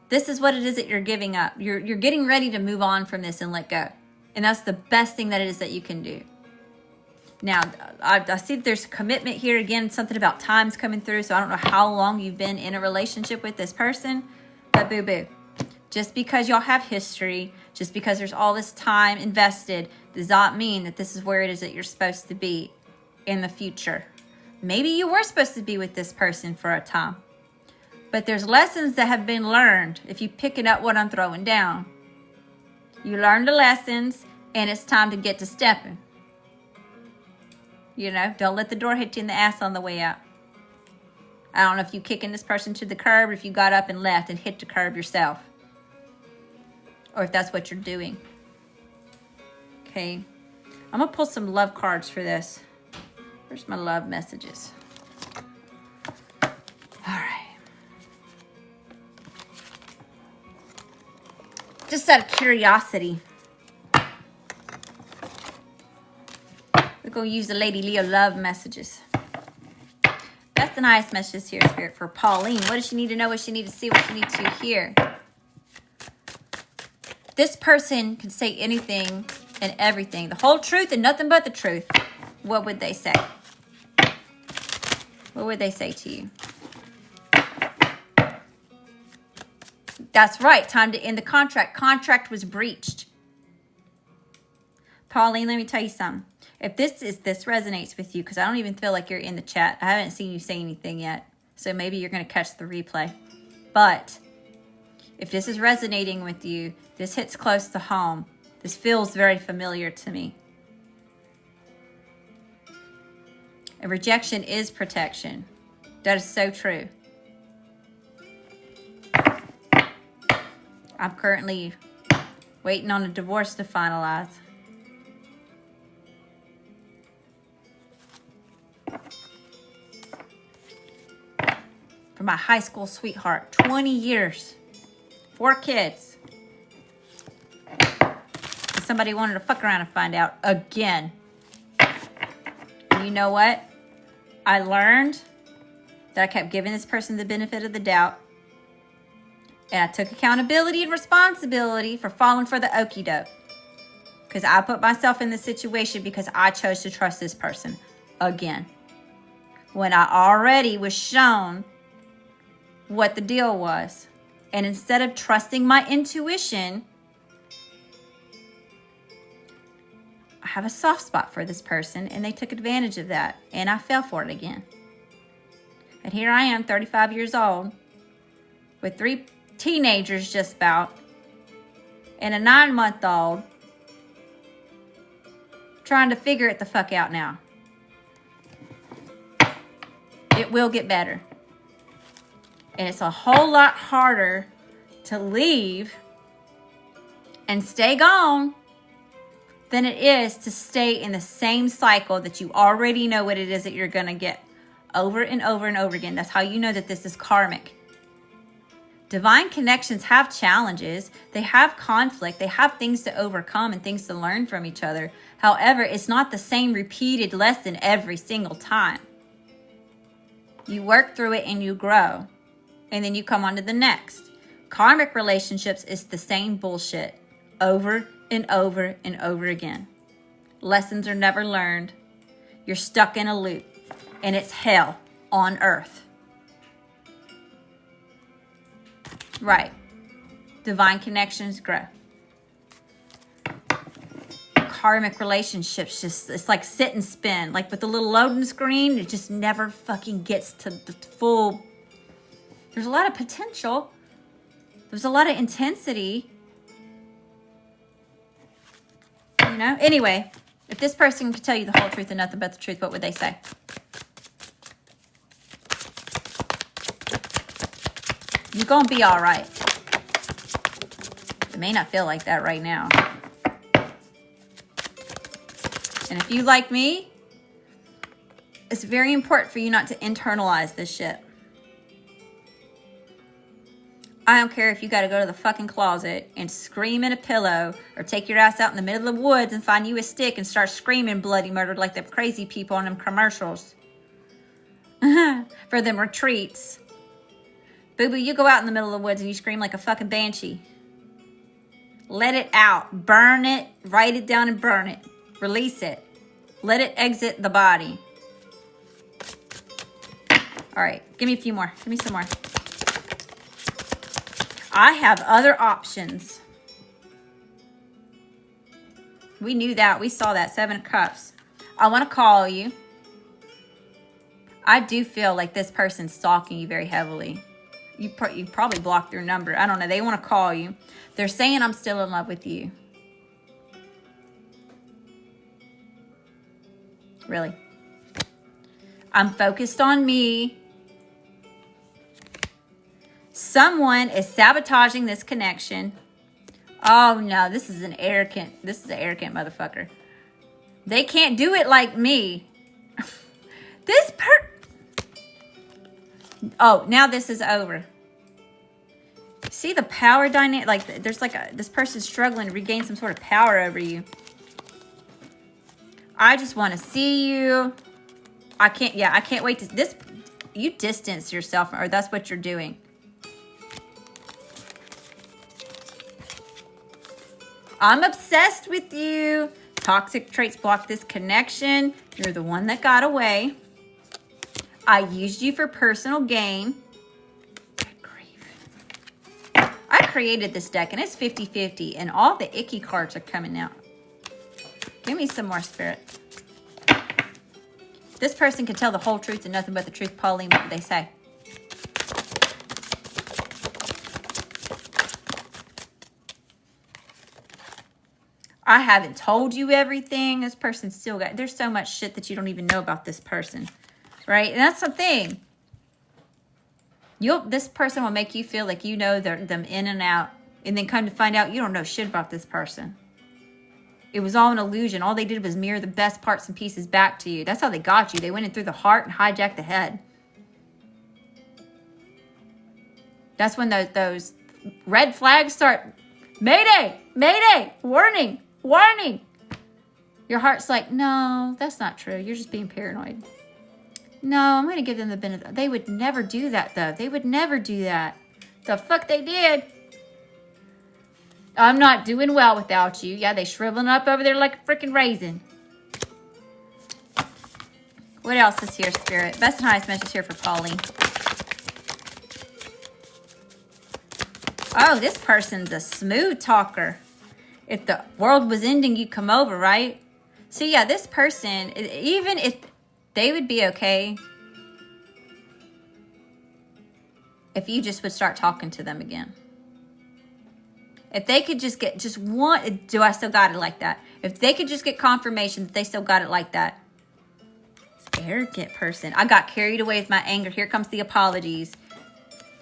This is what it is that you're giving up. You're getting ready to move on from this and let go. And that's the best thing that it is that you can do. Now, I see that there's commitment here. Again, something about time's coming through. So I don't know how long you've been in a relationship with this person. But boo-boo. Just because y'all have history, just because there's all this time invested, does not mean that this is where it is that you're supposed to be in the future. Maybe you were supposed to be with this person for a time. But there's lessons that have been learned if you picking up what I'm throwing down. You learned the lessons, and it's time to get to stepping. You know, don't let the door hit you in the ass on the way out. I don't know if you kicking this person to the curb, or if you got up and left and hit the curb yourself. Or if that's what you're doing. Okay. I'm going to pull some love cards for this. Where's my love messages? All right. Just out of curiosity, we're going to use the Lady Leo love messages. That's the nice messages here, Spirit, for Pauline. What does she need to know? What does she need to see? What does she need to hear? This person can say anything and everything. The whole truth and nothing but the truth. What would they say? What would they say to you? That's right. Time to end the contract. Contract was breached. Pauline, let me tell you something. If this resonates with you, because I don't even feel like you're in the chat. I haven't seen you say anything yet. So maybe you're going to catch the replay. But if this is resonating with you, this hits close to home. This feels very familiar to me. And rejection is protection. That is so true. I'm currently waiting on a divorce to finalize. For my high school sweetheart. 20 years. 4 kids. And somebody wanted to fuck around and find out again. And you know what? I learned that I kept giving this person the benefit of the doubt. And I took accountability and responsibility for falling for the okie doke. Because I put myself in this situation because I chose to trust this person again. When I already was shown what the deal was. And instead of trusting my intuition, I have a soft spot for this person and they took advantage of that. And I fell for it again. And here I am, 35 years old, with 3 teenagers just about, and a 9-month-old, trying to figure it the fuck out now. It will get better. And it's a whole lot harder to leave and stay gone than it is to stay in the same cycle that you already know what it is that you're going to get over and over and over again. That's how you know that this is karmic. Divine connections have challenges. They have conflict. They have things to overcome and things to learn from each other. However, it's not the same repeated lesson every single time. You work through it and you grow. And then you come on to the next. Karmic relationships is the same bullshit over and over and over again. Lessons are never learned. You're stuck in a loop. And it's hell on earth. Right. Divine connections grow. Karmic relationships just, it's like sit and spin. Like with the little loading screen, it just never fucking gets to the full. There's a lot of potential. There's a lot of intensity. You know? Anyway, if this person could tell you the whole truth and nothing but the truth, what would they say? You're going to be all right. It may not feel like that right now. And if you like me, it's very important for you not to internalize this shit. I don't care if you got to go to the fucking closet and scream in a pillow or take your ass out in the middle of the woods and find you a stick and start screaming bloody murder like them crazy people on them commercials. For them retreats. Boo-boo, you go out in the middle of the woods and you scream like a fucking banshee. Let it out. Burn it. Write it down and burn it. Release it. Let it exit the body. All right. Give me a few more. Give me some more. I have other options. We knew that. We saw that. 7 of Cups. I want to call you. I do feel like this person's stalking you very heavily. You probably blocked their number. I don't know. They want to call you. They're saying I'm still in love with you. Really. I'm focused on me. Someone is sabotaging this connection. Oh no, this is an arrogant motherfucker. They can't do it like me. Oh, now this is over. See the power dynamic? Like there's like this person's struggling to regain some sort of power over you. I just want to see you. I can't wait to you distance yourself, or that's what you're doing. I'm obsessed with you. Toxic traits block this connection. You're the one that got away. I used you for personal gain. Good grief. I created this deck and it's 50-50 and all the icky cards are coming out. Give me some more, Spirit. This person can tell the whole truth and nothing but the truth. Pauline, what would they say? I haven't told you everything. This person's still got... There's so much shit that you don't even know about this person. Right? And that's the thing. This person will make you feel like you know them in and out. And then come to find out you don't know shit about this person. It was all an illusion. All they did was mirror the best parts and pieces back to you. That's how they got you. They went in through the heart and hijacked the head. That's when those red flags start. Mayday! Mayday! Warning! Warning! Your heart's like, no, that's not true. You're just being paranoid. No, I'm going to give them the benefit. They would never do that, though. They would never do that. The fuck they did. I'm not doing well without you. Yeah, they shriveling up over there like a freaking raisin. What else is here, Spirit? Best and highest message here for Pauline. Oh, this person's a smooth talker. If the world was ending, you'd come over, right? So yeah, this person, even if they would be okay if you just would start talking to them again. If they could just get just one, do I still got it like that? If they could just get confirmation that they still got it like that. Arrogant person. I got carried away with my anger. Here comes the apologies.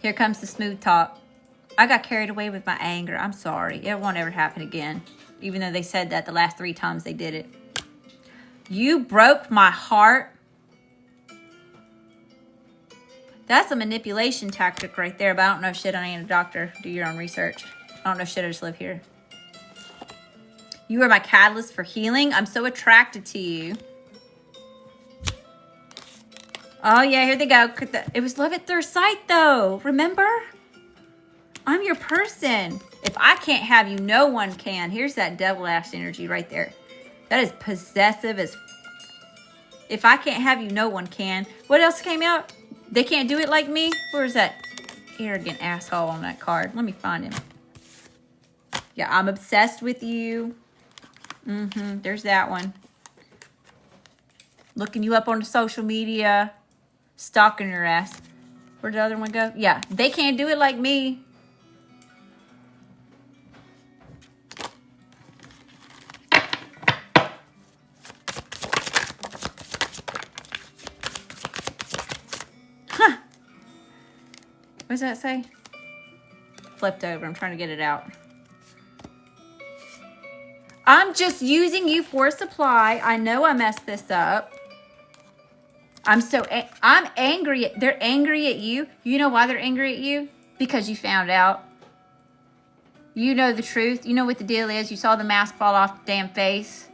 Here comes the smooth talk. I got carried away with my anger. I'm sorry. It won't ever happen again. Even though they said that the last 3 times they did it. You broke my heart. That's a manipulation tactic right there. But I don't know shit. I ain't a doctor. Do your own research. I don't know shit. I just live here. You are my catalyst for healing. I'm so attracted to you. Oh, yeah. Here they go. It was love at first sight, though. Remember? I'm your person. If I can't have you, no one can. Here's that devil-ass energy right there. That is possessive as... If I can't have you, no one can. What else came out? They can't do it like me? Where's that arrogant asshole on that card? Let me find him. Yeah, I'm obsessed with you. There's that one. Looking you up on the social media. Stalking your ass. Where'd the other one go? Yeah, they can't do it like me. What does that say? Flipped over. I'm trying to get it out. I'm just using you for supply. I know I messed this up. I'm angry. They're angry at you. You know why they're angry at you? Because you found out. You know the truth. You know what the deal is. You saw the mask fall off the damn face.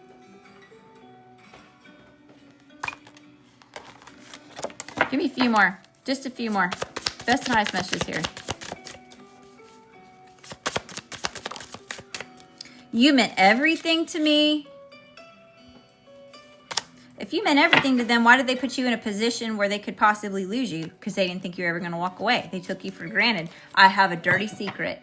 Give me a few more. Just a few more. Best and highest messages here. You meant everything to me. If you meant everything to them, why did they put you in a position where they could possibly lose you? Because they didn't think you were ever going to walk away. They took you for granted. I have a dirty secret.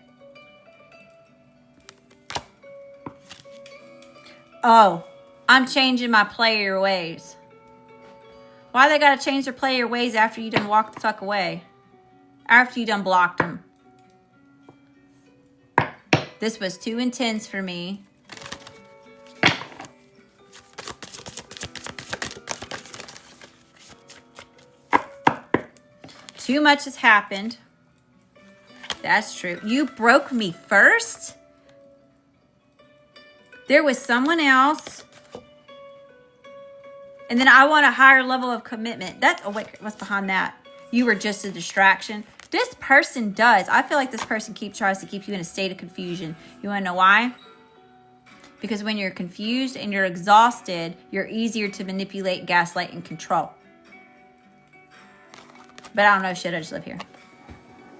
Oh, I'm changing my player ways. Why they got to change their player ways after you done walked the fuck away? After you done blocked them. This was too intense for me. Too much has happened. That's true. You broke me first? There was someone else. And then I want a higher level of commitment. Oh wait, what's behind that? You were just a distraction. This person does. I feel like this person tries to keep you in a state of confusion. You want to know why? Because when you're confused and you're exhausted, you're easier to manipulate, gaslight, and control. But I don't know shit. I just live here.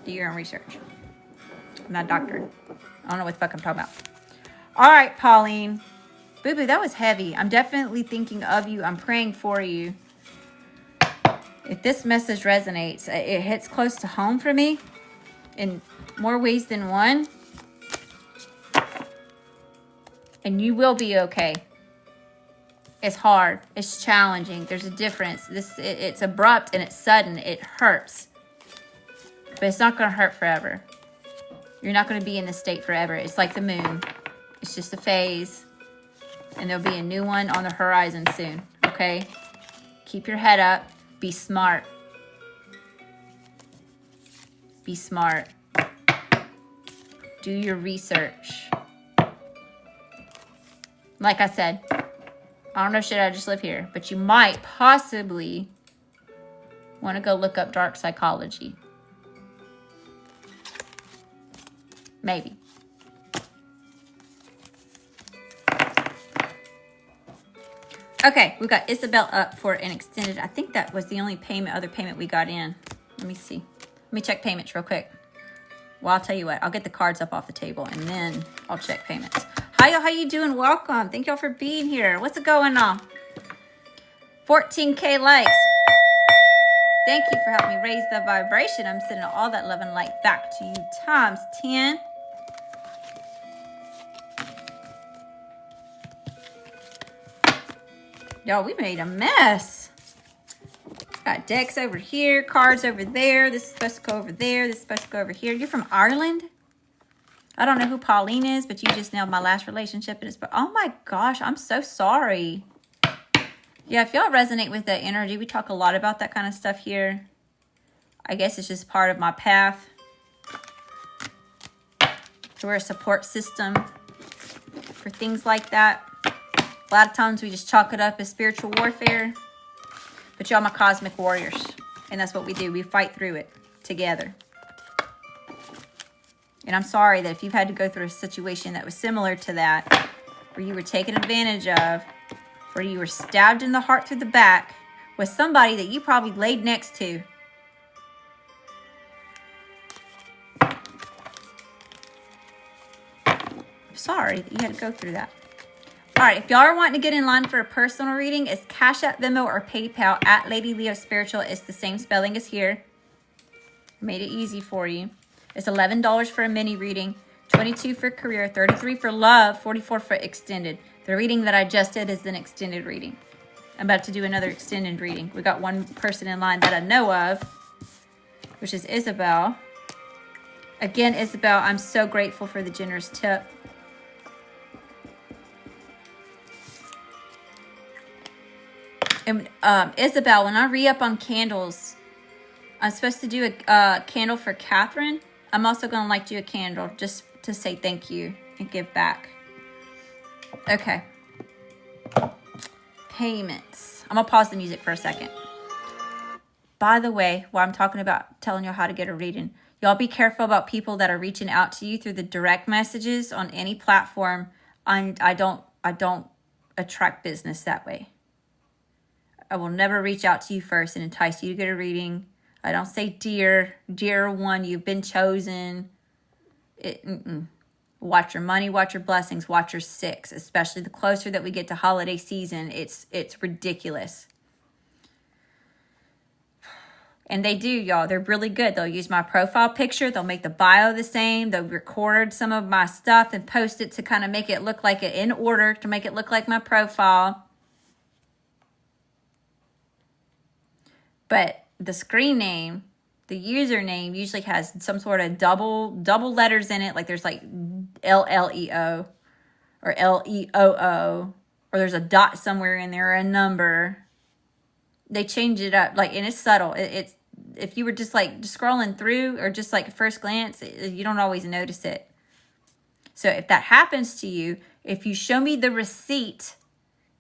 Do your own research. I'm not a doctor. I don't know what the fuck I'm talking about. All right, Pauline. Boo-boo, that was heavy. I'm definitely thinking of you. I'm praying for you. If this message resonates, it hits close to home for me in more ways than one. And you will be okay. It's hard. It's challenging. There's a difference. It's abrupt and it's sudden. It hurts. But it's not going to hurt forever. You're not going to be in this state forever. It's like the moon. It's just a phase. And there'll be a new one on the horizon soon. Okay? Keep your head up. Be smart. Be smart. Do your research. Like I said, I don't know, should I just live here? But you might possibly want to go look up dark psychology. Maybe. Okay, we got Isabel up for an extended. I think that was the only other payment we got in. Let me see. Let me check payments real quick. Well, I'll tell you what. I'll get the cards up off the table and then I'll check payments. Hi, y'all. How you doing? Welcome. Thank y'all for being here. What's it going on? 14K likes. Thank you for helping me raise the vibration. I'm sending all that love and light back to you times 10. Y'all, we made a mess. Got decks over here, cards over there. This is supposed to go over there. This is supposed to go over here. You're from Ireland? I don't know who Pauline is, but you just nailed my last relationship. Oh my gosh, I'm so sorry. Yeah, if y'all resonate with that energy, we talk a lot about that kind of stuff here. I guess it's just part of my path. So we're a support system for things like that. A lot of times we just chalk it up as spiritual warfare. But y'all my cosmic warriors. And that's what we do. We fight through it together. And I'm sorry that if you've had to go through a situation that was similar to that, where you were taken advantage of, where you were stabbed in the heart through the back with somebody that you probably laid next to. I'm sorry that you had to go through that. All right, if y'all are wanting to get in line for a personal reading, it's Cash App, Venmo, or PayPal at Lady Leo Spiritual. It's the same spelling as here. Made it easy for you. It's $11 for a mini reading, $22 for career, $33 for love, $44 for extended. The reading that I just did is an extended reading. I'm about to do another extended reading. We got one person in line that I know of, which is Isabel. Again, Isabel, I'm so grateful for the generous tip. And Isabel, when I re-up on candles, I'm supposed to do a candle for Catherine. I'm also going to like do a candle just to say thank you and give back. Okay. Payments. I'm going to pause the music for a second. By the way, while I'm talking about telling you how to get a reading, y'all be careful about people that are reaching out to you through the direct messages on any platform. I don't attract business that way. I will never reach out to you first and entice you to get a reading. I don't say, dear one, you've been chosen. Watch your money, watch your blessings, watch your six. Especially the closer that we get to holiday season, it's ridiculous. And they do, y'all. They're really good. They'll use my profile picture. They'll make the bio the same. They'll record some of my stuff and post it to kind of make it look like it in order, to make it look like my profile. But the screen name, the username usually has some sort of double letters in it. Like there's like LLEO or LEOO, or there's a dot somewhere in there or a number. They change it up, like, and it's subtle. It's if you were just scrolling through or just like first glance, you don't always notice it. So if that happens to you, if you show me the receipt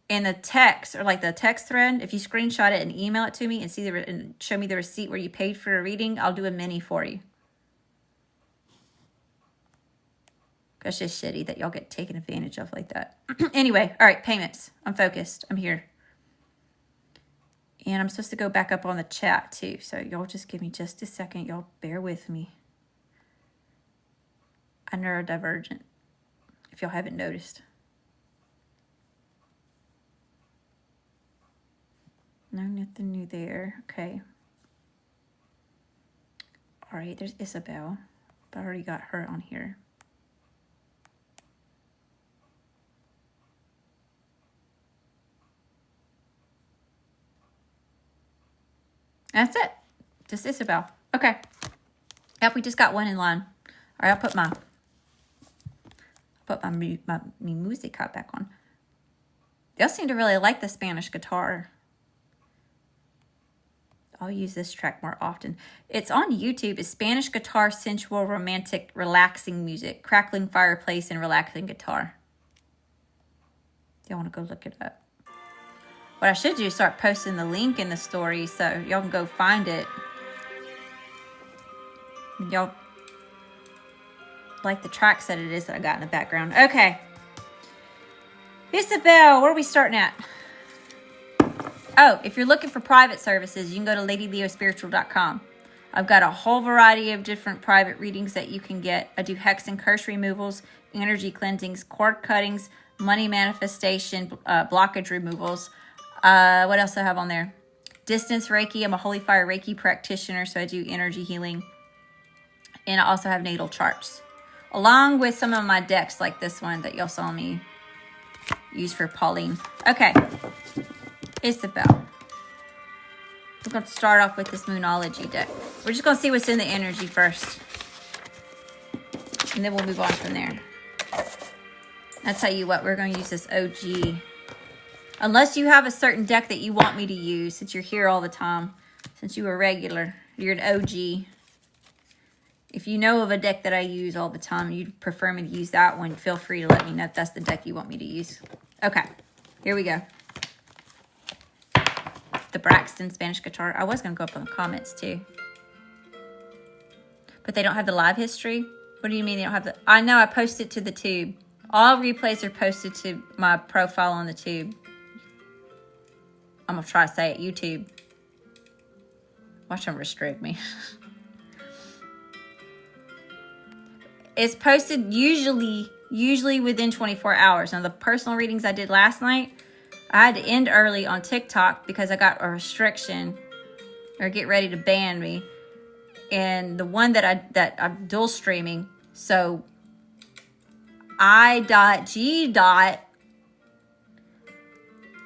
in the text or like the text thread, if you screenshot it and email it to me and show me the receipt where you paid for a reading, I'll do a mini for you. That's just shitty that y'all get taken advantage of like that. Anyway, all right, payments. I'm focused. I'm here. And I'm supposed to go back up on the chat too. So y'all just give me just a second. Y'all bear with me. I'm neurodivergent, if y'all haven't noticed. No, nothing new there. Okay. All right, there's Isabel. But I already got her on here. That's it. Just Isabel. Okay. Yep, we just got one in line. All right, I'll put my music cut back on. They all seem to really like the Spanish guitar. I'll use this track more often. It's on YouTube. It's Spanish guitar, sensual, romantic, relaxing music, crackling fireplace, and relaxing guitar. Y'all want to go look it up. What I should do is start posting the link in the story so y'all can go find it. Y'all like the tracks that it is that I got in the background. Okay. Isabel, where are we starting at? Oh, if you're looking for private services, you can go to ladyleospiritual.com. I've got a whole variety of different private readings that you can get. I do hex and curse removals, energy cleansings, cord cuttings, money manifestation, blockage removals. What else do I have on there? Distance Reiki. I'm a Holy Fire Reiki practitioner, so I do energy healing. And I also have natal charts, along with some of my decks like this one that y'all saw me use for Pauline. Okay. Isabel. We're going to start off with this Moonology deck. We're just going to see what's in the energy first. And then we'll move on from there. I'll tell you what, we're going to use this OG. Unless you have a certain deck that you want me to use, since you're here all the time. Since you were regular, you're an OG. If you know of a deck that I use all the time, and you'd prefer me to use that one, feel free to let me know if that's the deck you want me to use. Okay, here we go. The Braxton Spanish guitar. I was going to go up on the comments too. But they don't have the live history? What do you mean they don't have the... I know, I posted to the tube. All replays are posted to my profile on the tube. I'm going to try to say it. YouTube. Watch them restrict me. It's posted usually within 24 hours. Now, the personal readings I did last night, I had to end early on TikTok because I got a restriction or get ready to ban me. And the one that I'm dual streaming, so I.G.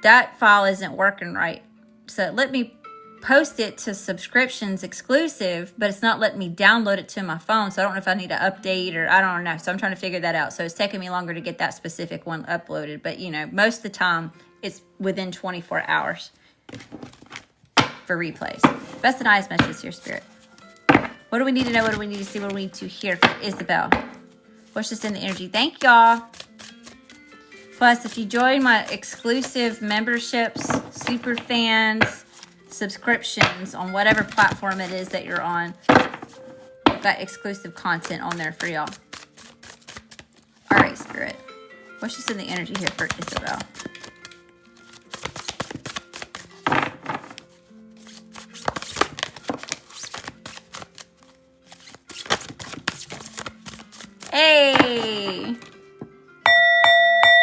that file isn't working right. So it let me post it to subscriptions exclusive, but it's not letting me download it to my phone. So I don't know if I need to update or I don't know. So I'm trying to figure that out. So it's taking me longer to get that specific one uploaded. But you know, most of the time it's within 24 hours for replays. Best and highest messages here, Spirit. What do we need to know? What do we need to see? What do we need to hear from Isabel? What's just in the energy? Thank y'all. Plus, if you join my exclusive memberships, super fans, subscriptions on whatever platform it is that you're on, I've got exclusive content on there for y'all. All right, Spirit. What's just in the energy here for Isabel? Hey!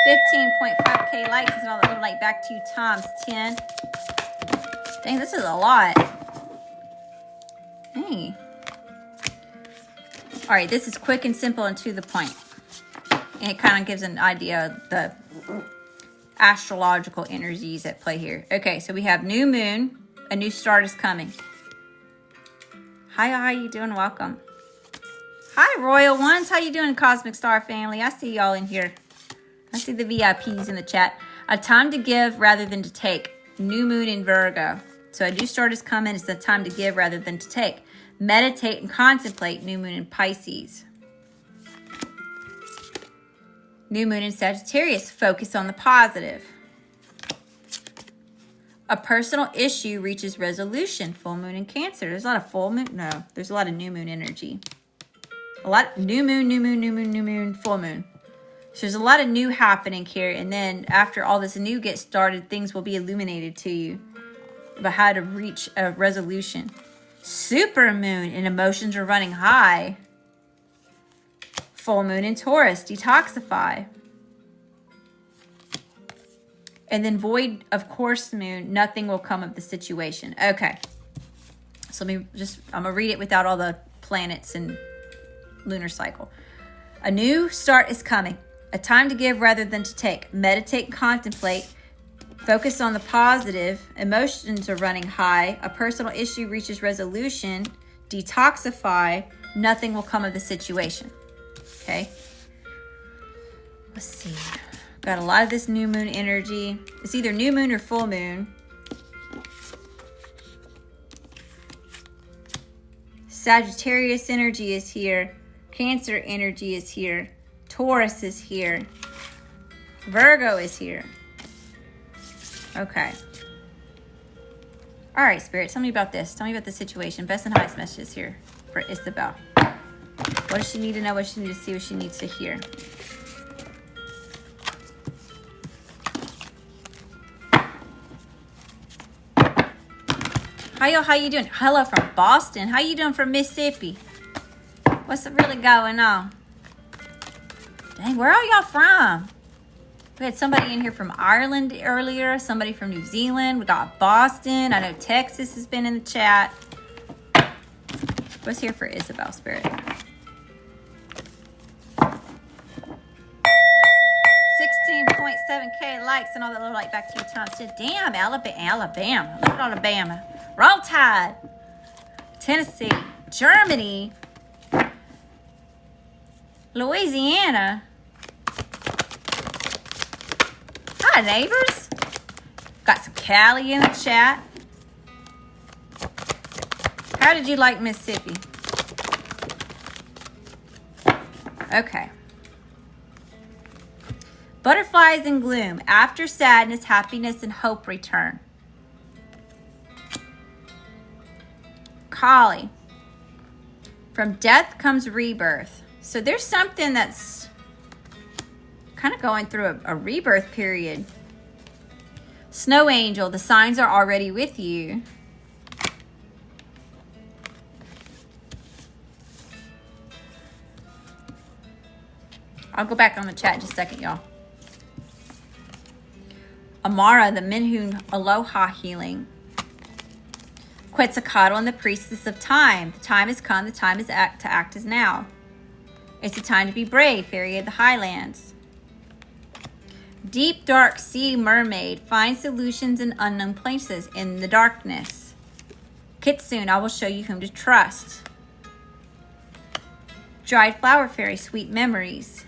15.5K likes. And all that little light back to you times 10. Dang, this is a lot. Hey. All right, this is quick and simple and to the point. And it kind of gives an idea of the astrological energies at play here. Okay, so we have new moon. A new start is coming. Hi, how you doing? Welcome. Hi, Royal Ones. How you doing, Cosmic Star family? I see y'all in here. I see the VIPs in the chat. A time to give rather than to take. New moon in Virgo. So a new start is coming. It's the time to give rather than to take. Meditate and contemplate. New moon in Pisces. New moon in Sagittarius. Focus on the positive. A personal issue reaches resolution. Full moon in Cancer. There's a lot of full moon. No, there's a lot of new moon energy. A lot new moon, new moon, new moon, new moon, full moon. So there's a lot of new happening here. And then after all this new gets started, things will be illuminated to you about how to reach a resolution. Super moon and emotions are running high. Full moon in Taurus, detoxify. And then void of course moon, nothing will come of the situation. Okay. So I'm going to read it without all the planets and lunar cycle. A new start is coming. A time to give rather than to take. Meditate and contemplate. Focus on the positive. Emotions are running high. A personal issue reaches resolution. Detoxify. Nothing will come of the situation. Okay. Let's see. Got a lot of this new moon energy. It's either new moon or full moon. Sagittarius energy is here. Cancer energy is here. Taurus is here. Virgo is here. Okay. All right, Spirit, tell me about this. Tell me about the situation. Best and highest messages here for Isabel. What does she need to know? What does she need to see? What she needs to hear? How you doing? Hello from Boston. How you doing from Mississippi? What's really going on? Dang, where are y'all from? We had somebody in here from Ireland earlier, somebody from New Zealand. We got Boston. I know Texas has been in the chat. What's here for Isabel, Spirit? 16.7K likes and all that little light back to you, Tom. Damn, Alabama. Look at Alabama. Roll Tide. Tennessee. Germany. Louisiana. Hi, neighbors. Got some Cali in the chat. How did you like Mississippi? Okay. Butterflies and gloom. After sadness, happiness, and hope return. Kali. From death comes rebirth. So there's something that's kind of going through a rebirth period. Snow Angel. The signs are already with you. I'll go back on the chat in just a second, y'all. Amara, the Minhun Aloha healing. Quetzalcoatl and the priestess of time. The time has come. The time is to act is now. It's a time to be brave. Fairy of the Highlands. Deep dark sea mermaid. Find solutions in unknown places in the darkness. Kitsune, I will show you whom to trust. Dried flower fairy. Sweet memories.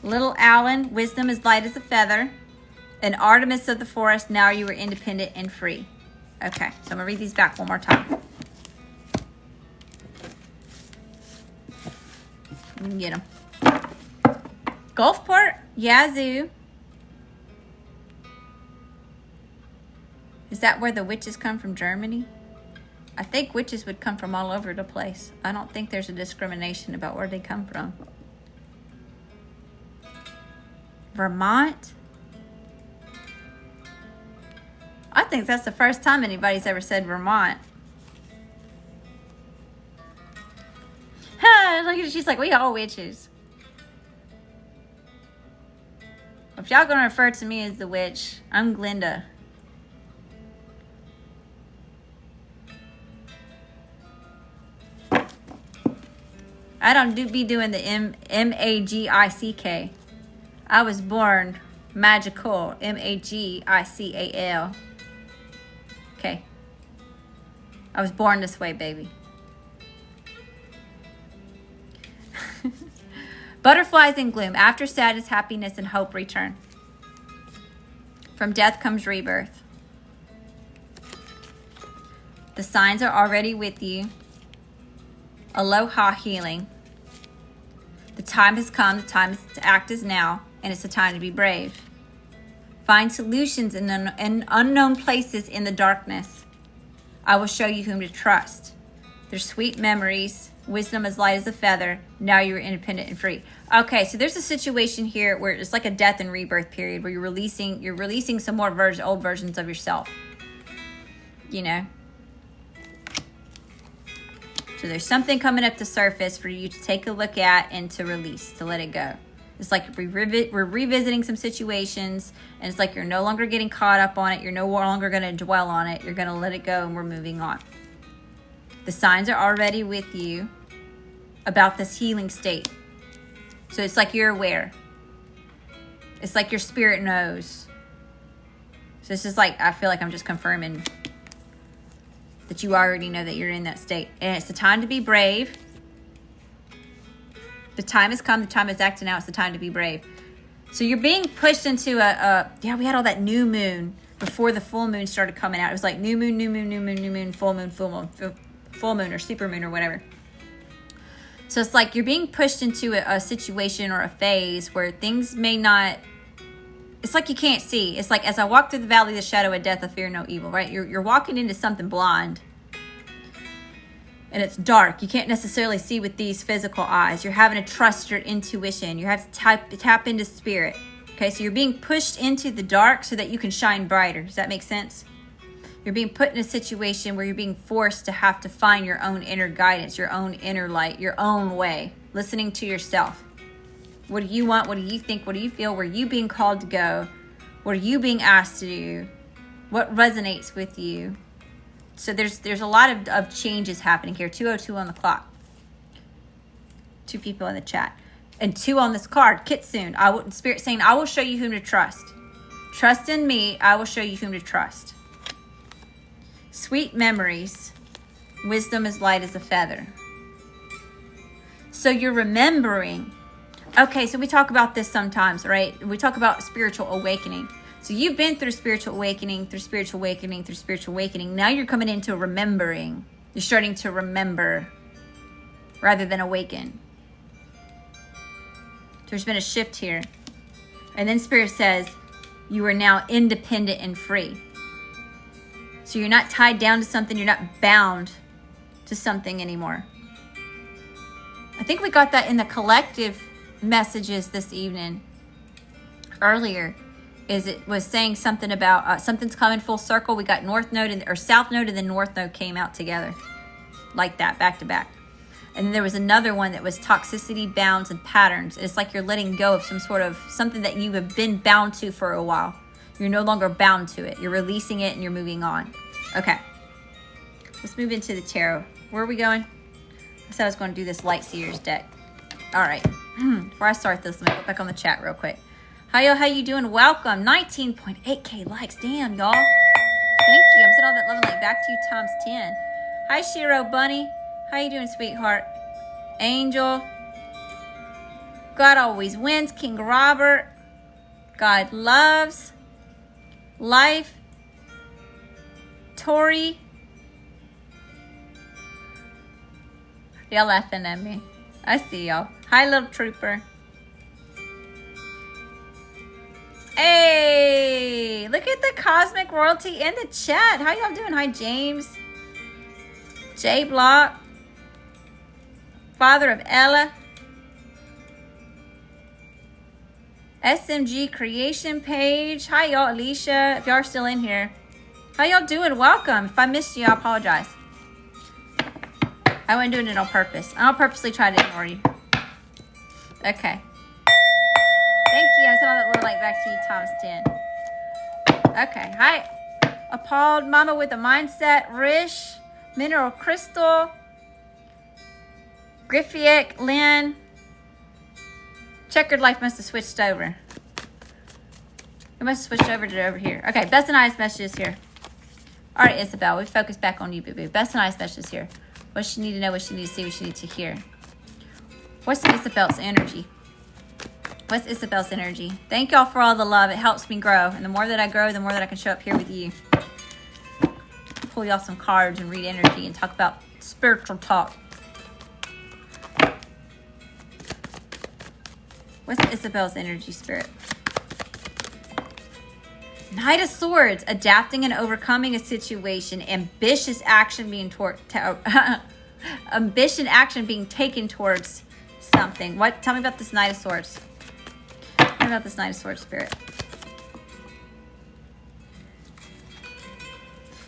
Little Allen, wisdom is light as a feather. And Artemis of the forest, now you are independent and free. Okay, so I'm going to read these back one more time. You can get them. Gulfport, Yazoo. Is that where the witches come from, Germany? I think witches would come from all over the place. I don't think there's a discrimination about where they come from. Vermont? I think that's the first time anybody's ever said Vermont. Look at it. She's like, we all witches. If y'all gonna refer to me as the witch, I'm Glinda. I don't be doing the M-A-G-I-C-K. I was born magical. M-A-G-I-C-A-L. Okay. I was born this way, baby. Butterflies in gloom. After sadness, happiness, and hope return. From death comes rebirth. The signs are already with you. Aloha healing. The time has come. The time to act is now. And it's the time to be brave. Find solutions in unknown places in the darkness. I will show you whom to trust. There's sweet memories. Wisdom as light as a feather. Now you're independent and free. Okay, so there's a situation here where it's like a death and rebirth period where you're releasing some more old versions of yourself. You know? So there's something coming up to surface for you to take a look at and to release, to let it go. It's like we're revisiting some situations, and it's like you're no longer getting caught up on it. You're no longer going to dwell on it. You're going to let it go, and we're moving on. The signs are already with you about this healing state. So it's like you're aware. It's like your spirit knows. So it's just like, I feel like I'm just confirming that you already know that you're in that state. And it's the time to be brave. The time has come. The time is acting now. It's the time to be brave. So you're being pushed into yeah, we had all that new moon before the full moon started coming out. It was like new moon, new moon, new moon, new moon, full moon, full moon, full moon or super moon or whatever. So it's like you're being pushed into a situation or a phase where things may not, it's like you can't see. It's like, as I walk through the valley of the shadow of death, I fear no evil, right? You're walking into something blind. And it's dark. You can't necessarily see with these physical eyes. You're having to trust your intuition. You have to tap into spirit. Okay, so you're being pushed into the dark so that you can shine brighter. Does that make sense? You're being put in a situation where you're being forced to have to find your own inner guidance, your own inner light, your own way. Listening to yourself. What do you want? What do you think? What do you feel? Where are you being called to go? What are you being asked to do? What resonates with you? So there's a lot of changes happening here. 2:02 on the clock. 2 people in the chat. And 2 on this card. Kitsune. Spirit saying, I will show you whom to trust. Trust in me. I will show you whom to trust. Sweet memories. Wisdom is light as a feather. So you're remembering. Okay, so we talk about this sometimes, right? We talk about spiritual awakening. So you've been through spiritual awakening, through spiritual awakening, through spiritual awakening. Now you're coming into remembering. You're starting to remember rather than awaken. There's been a shift here. And then Spirit says, you are now independent and free. So you're not tied down to something. You're not bound to something anymore. I think we got that in the collective messages this evening. Earlier, it was saying something about something's coming full circle. We got North Node or South Node and then North Node came out together. Like that, back to back. And then there was another one that was toxicity, bounds, and patterns. It's like you're letting go of some sort of something that you have been bound to for a while. You're no longer bound to it. You're releasing it and you're moving on. Okay. Let's move into the tarot. Where are we going? I said I was going to do this Light Seers deck. All right. Before I start this, let me go back on the chat real quick. Hi, y'all. How you doing? Welcome. 19.8K likes. Damn, y'all. Thank you. I'm sending all that love and light back to you times 10. Hi, Shiro Bunny. How you doing, sweetheart? Angel. God always wins. King Robert. God loves. Life. Tori. Y'all laughing at me. I see y'all. Hi, little trooper. Hey, look at the cosmic royalty in the chat. How y'all doing? Hi, James. J Block. Father of Ella. SMG creation page. Hi, y'all. Alicia, if y'all are still in here. How y'all doing? Welcome. If I missed you, I apologize. I wasn't doing it on purpose. I don't purposely try to ignore you. Okay. Thank you. I saw that little light back to you, times 10. Okay. Hi. Appalled Mama with a Mindset. Rish. Mineral Crystal. Griffiek. Lynn. Checkered Life must have switched over. It must have switched over to over here. Okay. Best and highest messages here. All right, Isabel. We focus back on you, boo-boo. Best and highest messages here. What she need to know, what she need to see, what she need to hear. What's Isabel's energy? What's Isabel's energy? Thank y'all for all the love. It helps me grow. And the more that I grow, the more that I can show up here with you. Pull y'all some cards and read energy and talk about spiritual talk. What's Isabel's energy, Spirit? Knight of Swords, adapting and overcoming a situation, ambitious action being action being taken towards something. What? Tell me about this Knight of Swords. Tell me about this Knight of Swords, Spirit.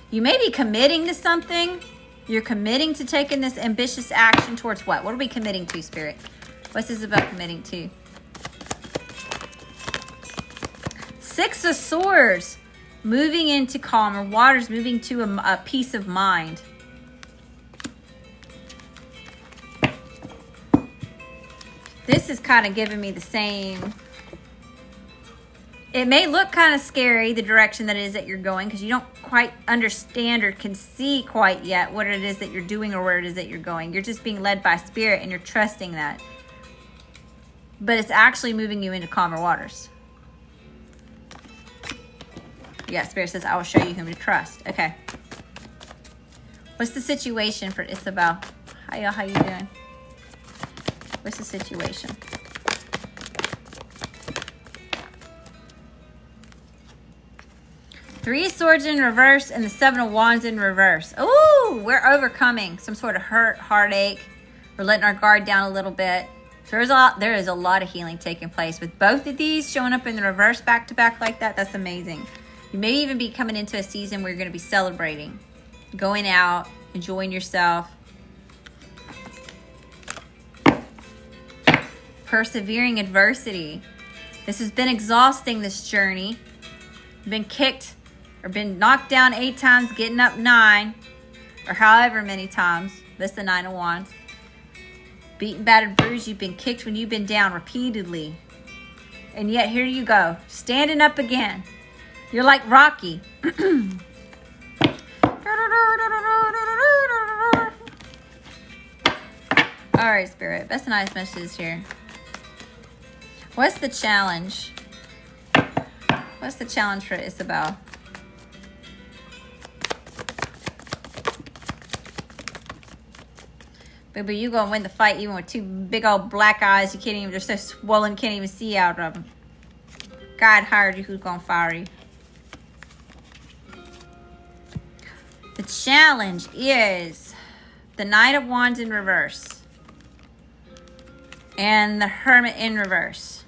You may be committing to something. You're committing to taking this ambitious action towards what? What are we committing to, Spirit? What's this about committing to? Six of Swords, moving into calmer waters, moving to a peace of mind. This is kind of giving me the same. It may look kind of scary, the direction that it is that you're going, because you don't quite understand or can see quite yet what it is that you're doing or where it is that you're going. You're just being led by Spirit and you're trusting that. But it's actually moving you into calmer waters. Yeah, Spirit says, I will show you whom to trust. Okay. What's the situation for Isabel? How you doing? What's the situation? Three of Swords in reverse and the Seven of Wands in reverse. Ooh, we're overcoming some sort of hurt, heartache. We're letting our guard down a little bit. So there is a lot of healing taking place with both of these showing up in the reverse back to back like that. That's amazing. You may even be coming into a season where you're going to be celebrating, going out, enjoying yourself. Persevering adversity. This has been exhausting, this journey. You've been kicked or been knocked down 8 times, getting up 9, or however many times. That's the 9 of Wands. Beaten, battered, bruised. You've been kicked when you've been down repeatedly. And yet here you go, standing up again. You're like Rocky. All right, Spirit. Best and highest messages here. What's the challenge? What's the challenge for Isabel? Baby, you gonna win the fight even with 2 big old black eyes. You can't even, they're so swollen, can't even see out of them. God hired you, who's gonna fire you? The challenge is the Knight of Wands in reverse and the Hermit in reverse.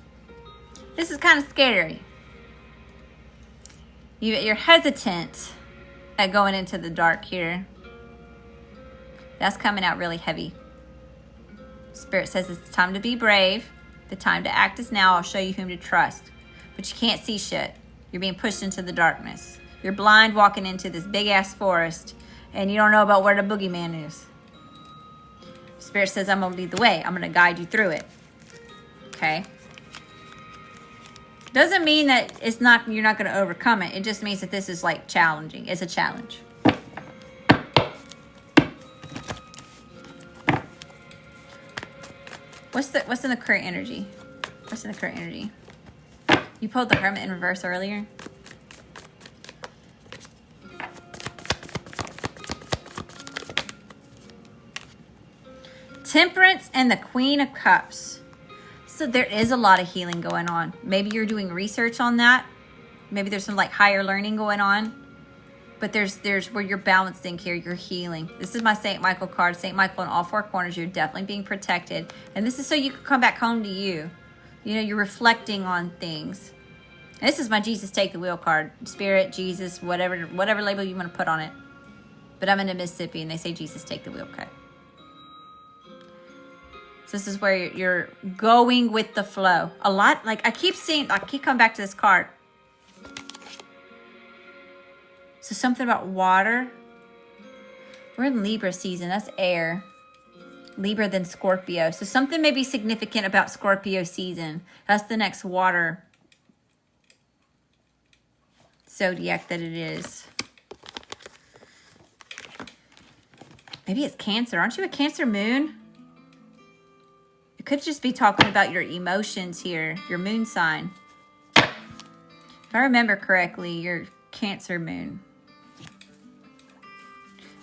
This is kind of scary. You're hesitant at going into the dark here. That's coming out really heavy. Spirit says it's time to be brave. The time to act is now. I'll show you whom to trust. But you can't see shit. You're being pushed into the darkness. You're blind walking into this big-ass forest, and you don't know about where the boogeyman is. Spirit says, I'm going to lead the way. I'm going to guide you through it. Okay? Doesn't mean that you're not going to overcome it. It just means that this is like challenging. It's a challenge. What's in the current energy? What's in the current energy? You pulled the Hermit in reverse earlier. Temperance and the Queen of Cups. So there is a lot of healing going on. Maybe you're doing research on that. Maybe there's some like higher learning going on. But there's where you're balancing here, you're healing. This is my St. Michael card. St. Michael in all 4 corners. You're definitely being protected. And this is so you can come back home to you. You know, you're reflecting on things. And this is my Jesus Take the Wheel card. Spirit, Jesus, whatever label you want to put on it. But I'm in Mississippi and they say Jesus Take the Wheel. Okay. So this is where you're going with the flow. A lot, like I keep coming back to this card. So something about water. We're in Libra season. That's air. Libra then Scorpio. So something may be significant about Scorpio season. That's the next water zodiac that it is. Maybe it's Cancer. Aren't you a Cancer moon? It could just be talking about your emotions here. Your moon sign. If I remember correctly, you're Cancer moon.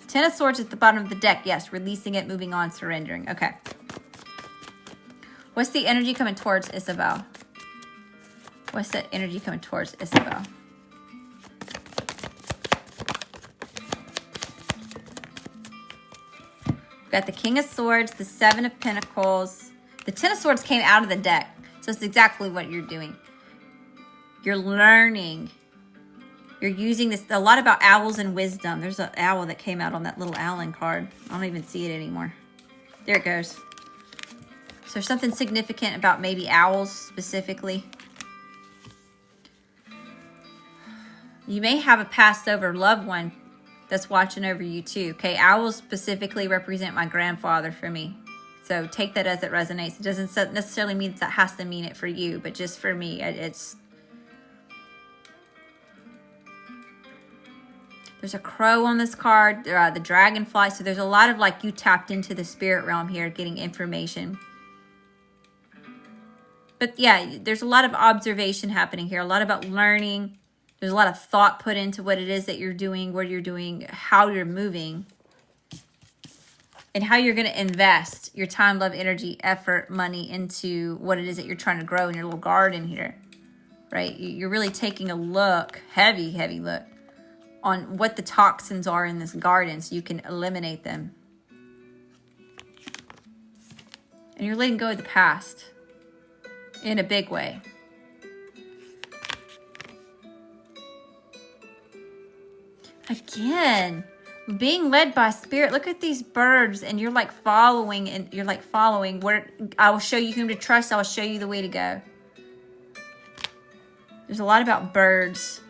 10 of Swords at the bottom of the deck. Yes, releasing it, moving on, surrendering. Okay. What's the energy coming towards Isabel? What's that energy coming towards Isabel? We've got the King of Swords, the 7 of Pentacles. The 10 of Swords came out of the deck. So it's exactly what you're doing. You're learning. You're using this, a lot about owls and wisdom. There's an owl that came out on that little owling card. I don't even see it anymore. There it goes. So there's something significant about maybe owls specifically. You may have a passed over loved one that's watching over you too. Okay, owls specifically represent my grandfather for me. So take that as it resonates. It doesn't necessarily mean that has to mean it for you, but just for me, it's... There's a crow on this card, the dragonfly. So there's a lot of like you tapped into the spirit realm here, getting information. But yeah, there's a lot of observation happening here. A lot about learning. There's a lot of thought put into what it is that you're doing, what you're doing, how you're moving. and how you're going to invest your time, love, energy, effort, money into what it is that you're trying to grow in your little garden here, right? You're really taking a look, heavy look, on what the toxins are in this garden so you can eliminate them. And you're letting go of the past in a big way. Again, being led by spirit. Look at these birds, and you're like following, where I will show you whom to trust. I will show you the way to go. There's a lot about birds.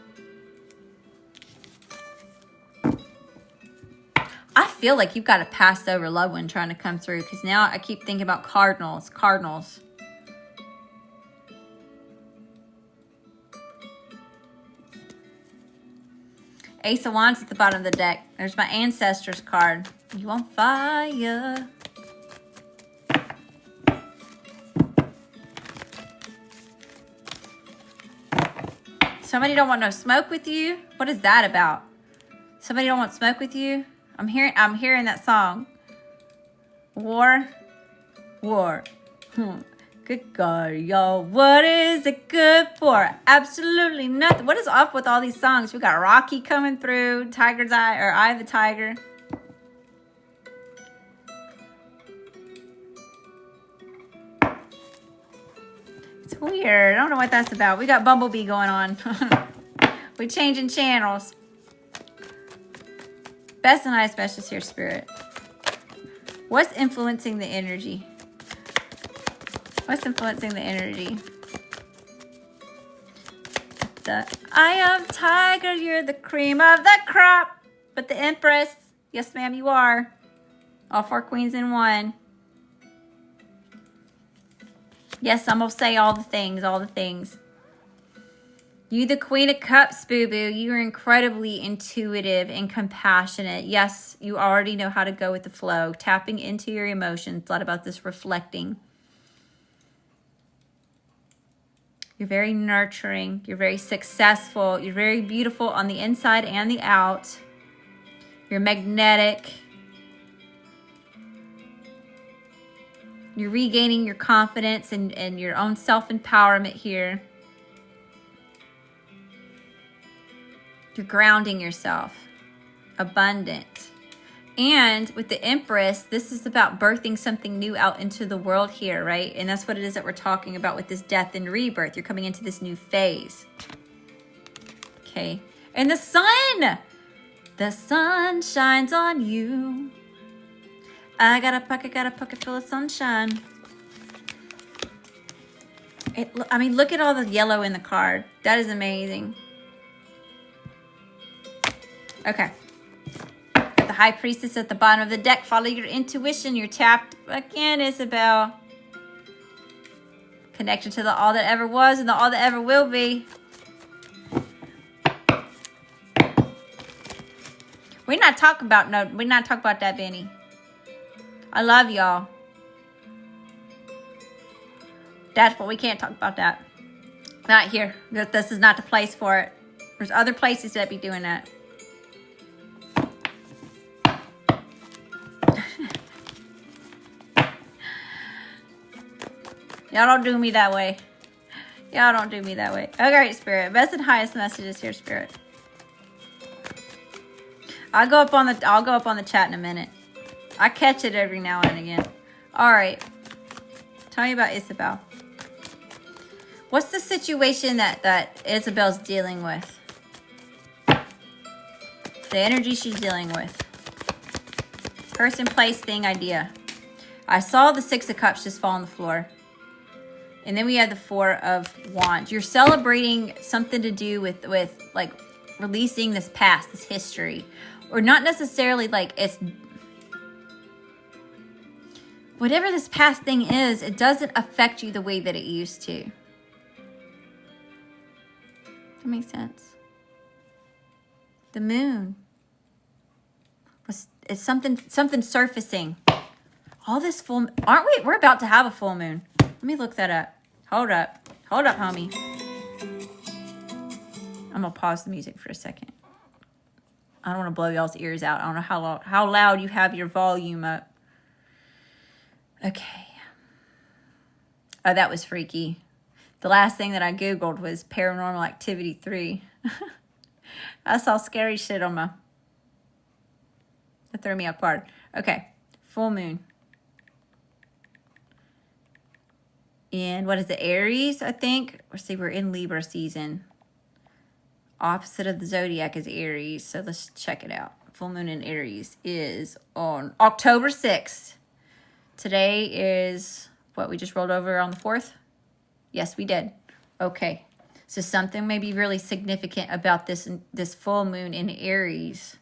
I feel like you've got a passed over loved one trying to come through, because now I keep thinking about cardinals. Ace of Wands at the bottom of the deck. There's my ancestors card. You on fire. Somebody don't want no smoke with you? What is that about? Somebody don't want smoke with you? I'm hearing that song. War. Good God, y'all. What is it good for? Absolutely nothing. What is up with all these songs? We got Rocky coming through, Tiger's Eye, or Eye of the Tiger. It's weird. I don't know what that's about. We got Bumblebee going on. We're changing channels. Best and highest message here, Spirit. What's influencing the energy? What's influencing the energy? The Eye of Tiger, you're the cream of the crop. But the Empress, yes ma'am, you are. All 4 queens in one. Yes, I'm going to say all the things. You, the Queen of Cups, boo-boo. You are incredibly intuitive and compassionate. Yes, you already know how to go with the flow. Tapping into your emotions. A lot about this reflecting. You're very nurturing. You're very successful. You're very beautiful on the inside and the out. You're magnetic. You're regaining your confidence and your own self-empowerment here. You're grounding yourself. Abundant. And with the Empress, this is about birthing something new out into the world here, right? And that's what it is that we're talking about with this death and rebirth. You're coming into this new phase. Okay. And the sun! The sun shines on you. I got a pocket full of sunshine. I mean, look at all the yellow in the card. That is amazing. Okay. Got the High Priestess at the bottom of the deck. Follow your intuition. You're tapped again, Isabel. Connection to the all that ever was and the all that ever will be. We're not talking about that, Benny. I love y'all. That's what we can't talk about that. Not here. This is not the place for it. There's other places that be doing that. Y'all don't do me that way. Y'all don't do me that way. Okay, Spirit. Best and highest messages here, Spirit. I'll go up on the chat in a minute. I catch it every now and again. All right. Tell me about Isabel. What's the situation that Isabel's dealing with? The energy she's dealing with. Person, place, thing, idea. I saw the 6 of Cups just fall on the floor. And then we have the 4 of Wands. You're celebrating something to do with like releasing this past, this history. Or not necessarily like it's... Whatever this past thing is, it doesn't affect you the way that it used to. That makes sense. The moon. It's something surfacing. All this full... Aren't we? We're about to have a full moon. Let me look that up. Hold up, homie. I'm going to pause the music for a second. I don't want to blow y'all's ears out. I don't know how loud you have your volume up. Okay. Oh, that was freaky. The last thing that I Googled was Paranormal Activity 3. I saw scary shit on that threw me off guard. Okay. Full moon. In, what is it, Aries, I think? Let's see, we're in Libra season. Opposite of the zodiac is Aries. So let's check it out. Full moon in Aries is on October 6th. Today is, what, we just rolled over on the 4th? Yes, we did. Okay. So something may be really significant about this full moon in Aries.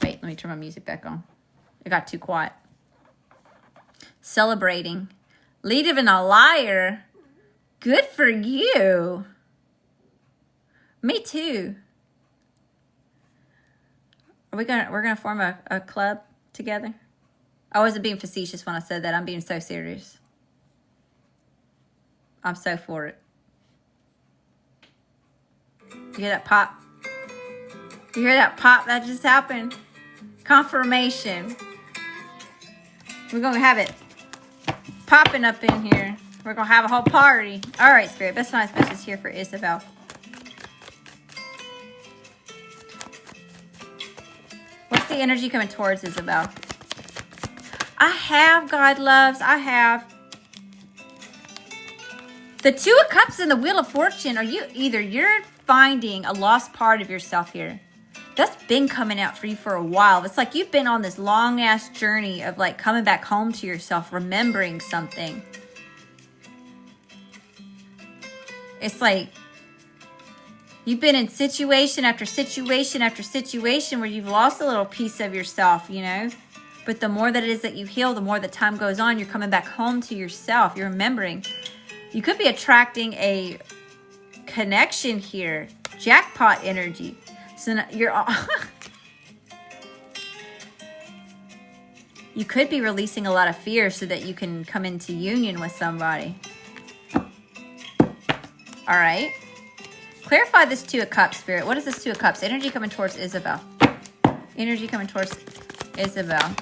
Wait, let me turn my music back on. It got too quiet. Celebrating. Leader and a liar. Good for you. Me too. We're gonna form a club together? I wasn't being facetious when I said that. I'm being so serious. I'm so for it. You hear that pop? You hear that pop that just happened? Confirmation. We're gonna have it popping up in here. We're gonna have a whole party. All right, Spirit. Best nice message here for Isabel. What's the energy coming towards Isabel? I have, God loves. I have. The Two of Cups and the Wheel of Fortune. You're finding a lost part of yourself here. That's been coming out for you for a while. It's like you've been on this long ass journey of like coming back home to yourself, remembering something. It's like you've been in situation after situation after situation where you've lost a little piece of yourself, you know? But the more that it is that you heal, the more that time goes on, you're coming back home to yourself. You're remembering. You could be attracting a connection here. Jackpot energy. So you're you could be releasing a lot of fear so that you can come into union with somebody. All right. Clarify this Two of Cups, Spirit. What is this Two of Cups? Energy coming towards Isabel. Energy coming towards Isabel.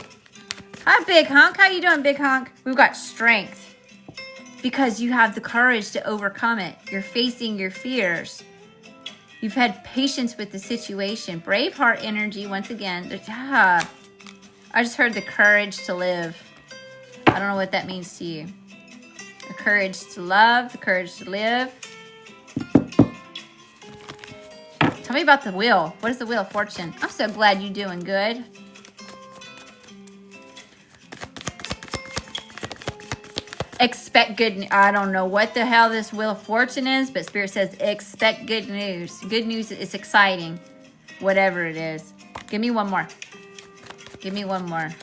Hi, Big Hunk. How you doing, Big Hunk? We've got strength. Because you have the courage to overcome it. You're facing your fears. You've had patience with the situation. Braveheart energy, once again. I just heard the courage to live. I don't know what that means to you. The courage to love, the courage to live. Tell me about the wheel. What is the Wheel of Fortune? I'm so glad you're doing good. Expect good news. I don't know what the hell this Wheel of Fortune is, but Spirit says expect good news. Good news is exciting. Whatever it is. Give me one more. Give me one more.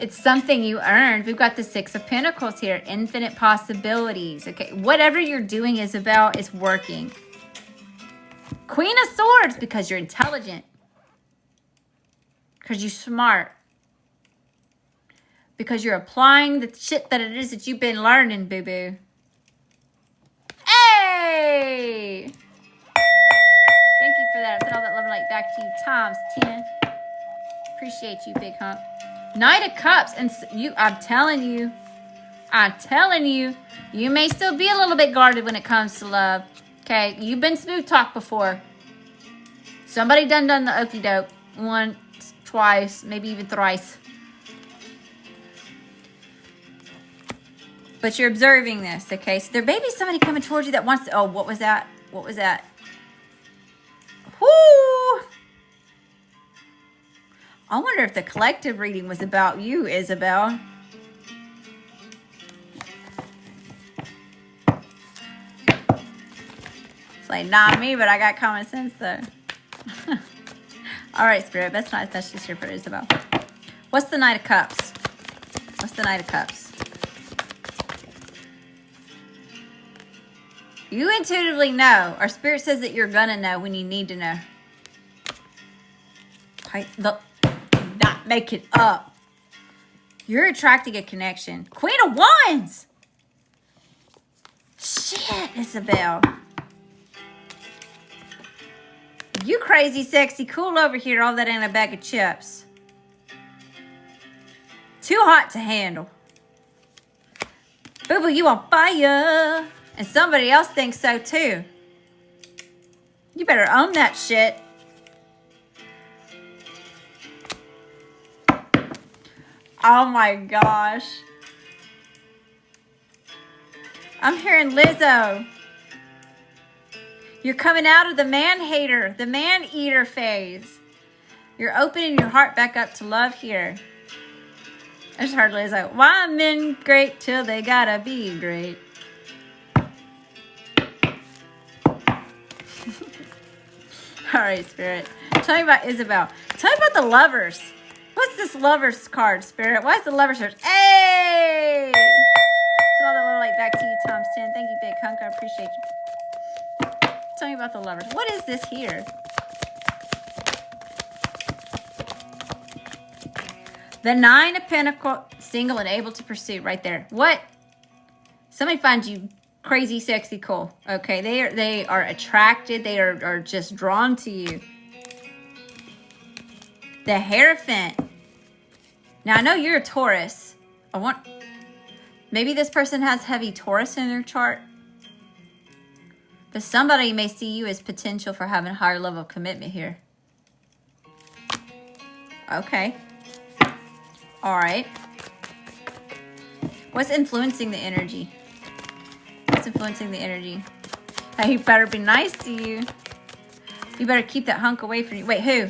It's something you earned. We've got the Six of Pentacles here. Infinite possibilities. Okay, whatever you're doing, Isabel, is working. Queen of Swords, because you're intelligent. Because you're smart. Because you're applying the shit that it is that you've been learning, boo-boo. Hey! Thank you for that. I sent all that love and light back to you times 10. Appreciate you, Big Hump. Knight of Cups. And I'm telling you, you may still be a little bit guarded when it comes to love. Okay? You've been smooth talk before. Somebody done the okie doke. Once, twice, maybe even thrice. But you're observing this, okay? So there may be somebody coming towards you that wants to... Oh, what was that? What was that? Whoo! I wonder if the collective reading was about you, Isabel. It's like, not me, but I got common sense, though. All right, Spirit. That's just here for Isabel. What's the Knight of Cups? What's the Knight of Cups? You intuitively know. Our Spirit says that you're going to know when you need to know. Look, not make it up. You're attracting a connection. Queen of Wands. Shit, Isabel. You crazy, sexy, cool over here. All that in a bag of chips. Too hot to handle. Boo-boo, you on fire. And somebody else thinks so too. You better own that shit. Oh my gosh. I'm hearing Lizzo. You're coming out of the man-hater, the man-eater phase. You're opening your heart back up to love here. I just heard Lizzo. Why men great till they gotta be great? All right, Spirit. Tell me about Isabel. Tell me about the lovers. What's this lovers card, Spirit? Why is the lovers card? Hey! So all the little light back to you, times 10. Thank you, Big Hunk. I appreciate you. Tell me about the lovers. What is this here? The 9 of Pentacles, single and able to pursue, right there. What? Somebody finds you crazy, sexy, cool. Okay, they are attracted. They are just drawn to you. The Hierophant. Now I know you're a Taurus. Maybe this person has heavy Taurus in their chart. But somebody may see you as potential for having a higher level of commitment here. Okay. All right. What's influencing the energy? What's influencing the energy? Hey, he better be nice to you. You better keep that hunk away from you. Wait, who?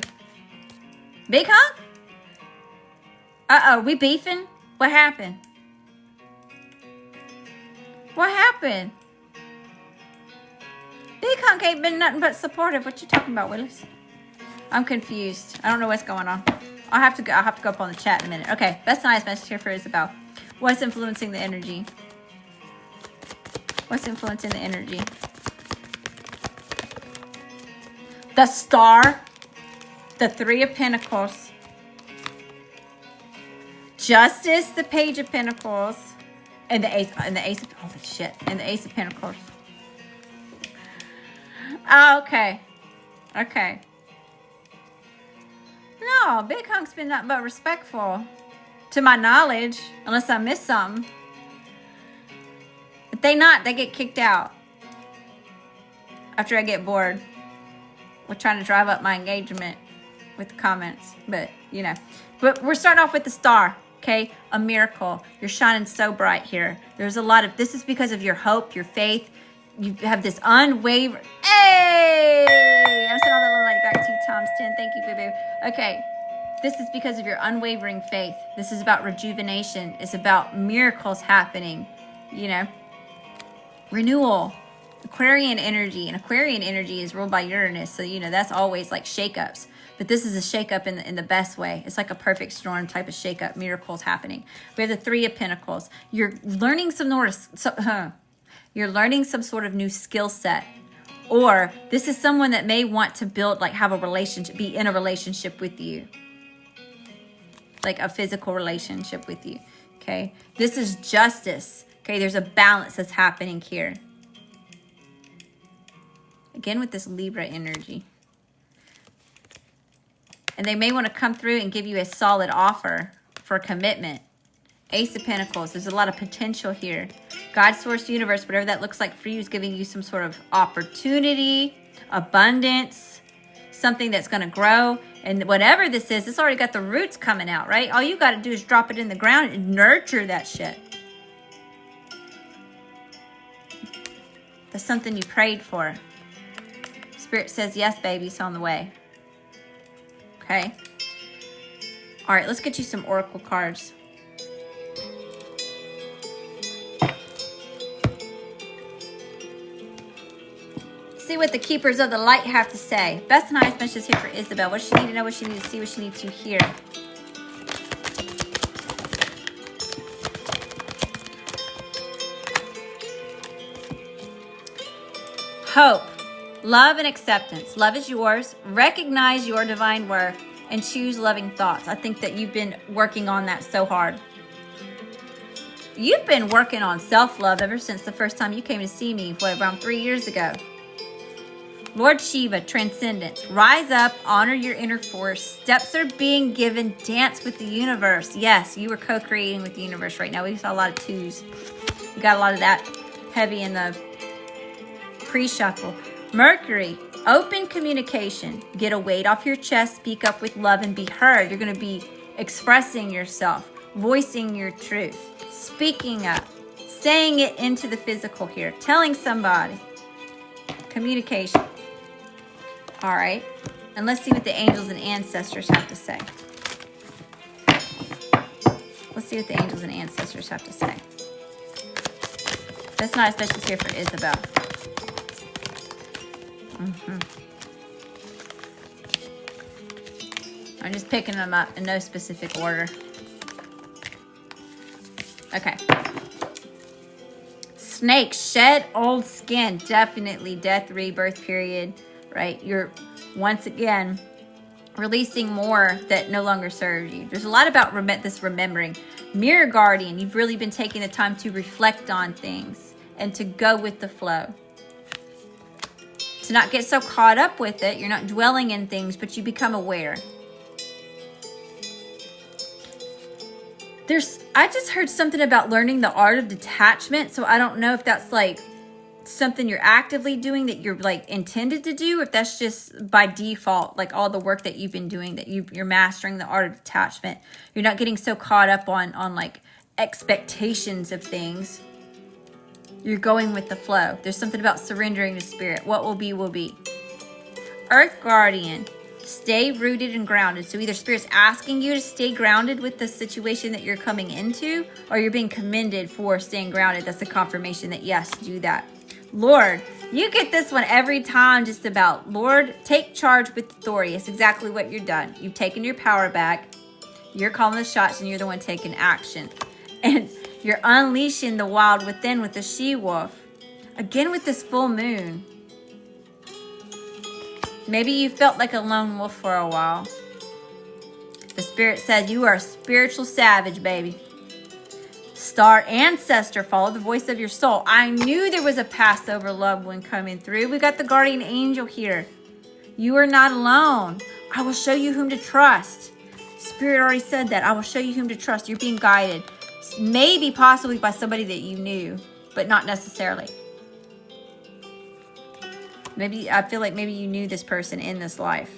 Big Hunk? Uh-oh, we beefing? What happened? What happened? Big Hunk ain't been nothing but supportive. What you talking about, Willis? I'm confused. I don't know what's going on. I'll have to go up on the chat in a minute. Okay, that's a nice message here for Isabel. What's influencing the energy? What's influencing the energy? The Star. The 3 of Pentacles. Justice, the Page of Pentacles. And the Ace of, holy shit. And the Ace of Pentacles. Oh, okay. Okay. No, Big Hunk's been nothing but respectful. To my knowledge. Unless I missed something. But they get kicked out. After I get bored. With trying to drive up my engagement. With the comments. But, you know. But we're starting off with the Star. Okay? A miracle. You're shining so bright here. There's a lot of, this is because of your hope, your faith. You have this unwavering, hey! I said all that little like back to you, times 10. Thank you, boo-boo. Okay. This is because of your unwavering faith. This is about rejuvenation. It's about miracles happening. You know? Renewal. Aquarian energy. And Aquarian energy is ruled by Uranus. So, you know, that's always like shakeups. But this is a shakeup in the best way. It's like a perfect storm type of shakeup. Miracles happening. We have the 3 of Pentacles. You're learning You're learning some sort of new skill set. Or this is someone that may want to build, like have a relationship, be in a relationship with you. Like a physical relationship with you. Okay. This is justice. Okay. There's a balance that's happening here. Again with this Libra energy. And they may want to come through and give you a solid offer for commitment. Ace of Pentacles. There's a lot of potential here. God, source, universe, whatever that looks like for you is giving you some sort of opportunity, abundance, something that's going to grow. And whatever this is, it's already got the roots coming out, right? All you got to do is drop it in the ground and nurture that shit. That's something you prayed for. Spirit says, yes, baby, it's on the way. Okay. All right, let's get you some oracle cards. See what the keepers of the light have to say. Best and highest messages here for Isabel. What she need to know, what she needs to see, what she needs to hear. Hope, love, and acceptance. Love is yours. Recognize your divine worth and choose loving thoughts. I think that you've been working on that so hard. You've been working on self-love ever since the first time you came to see me, what, around 3 years ago. Lord Shiva, transcendence. Rise up, honor your inner force. Steps are being given. Dance with the universe. Yes, you are co-creating with the universe right now. We saw a lot of twos. We got a lot of that heavy in the pre-shuffle. Mercury, open communication. Get a weight off your chest. Speak up with love and be heard. You're going to be expressing yourself, voicing your truth, speaking up, saying it into the physical here, telling somebody. Communication. All right. And let's see what the angels and ancestors have to say. Let's see what the angels and ancestors have to say. That's not as much as here for Isabel. I'm just picking them up in no specific order. Okay. Snake, shed old skin. Definitely death, rebirth period, right? You're once again releasing more that no longer serves you. There's a lot about this remembering. Mirror guardian, you've really been taking the time to reflect on things and to go with the flow. To not get so caught up with it. You're not dwelling in things, but you become aware. I just heard something about learning the art of detachment. So I don't know if that's like something you're actively doing that you're like intended to do. If that's just by default, like all the work that you've been doing, that you're mastering the art of detachment. You're not getting so caught up on like expectations of things. You're going with the flow. There's something about surrendering to spirit. What will be, will be. Earth guardian. Stay rooted and grounded. So either spirit's asking you to stay grounded with the situation that you're coming into, or you're being commended for staying grounded. That's the confirmation that yes, do that. Lord, you get this one every time, just about. Lord, take charge with authority. It's exactly what you're done. You've taken your power back. You're calling the shots and you're the one taking action. And you're unleashing the wild within with the she-wolf. Again with this full moon. Maybe you felt like a lone wolf for a while. The spirit said you are a spiritual savage, baby. Star ancestor, follow the voice of your soul. I knew there was a Passover loved one coming through. We got the guardian angel here. You are not alone. I will show you whom to trust. Spirit already said that. I will show you whom to trust. You're being guided. Maybe possibly by somebody that you knew, but not necessarily. Maybe, I feel like maybe you knew this person in this life.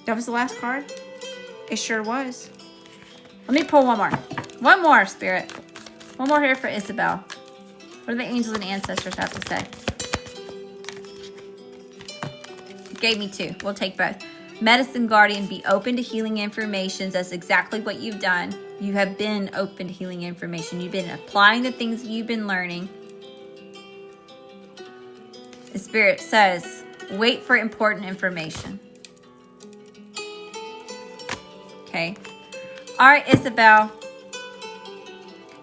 That was the last card? It sure was. Let me pull one more. One more, Spirit. One more here for Isabel. What do the angels and ancestors have to say? Gave me two. We'll take both. Medicine guardian, be open to healing information. That's exactly what you've done. You have been open to healing information. You've been applying the things you've been learning. The Spirit says, wait for important information. Okay. All right, Isabel.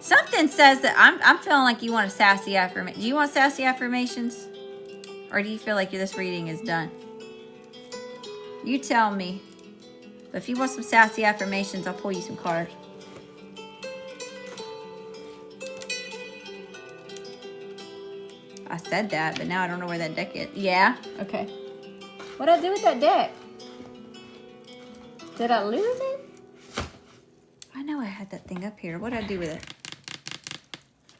Something says that I'm feeling like you want a sassy affirmation. Do you want sassy affirmations? Or do you feel like this reading is done? You tell me. But if you want some sassy affirmations, I'll pull you some cards. I said that, but now I don't know where that deck is. Yeah? Okay. What'd I do with that deck? Did I lose it? I know I had that thing up here. What'd I do with it?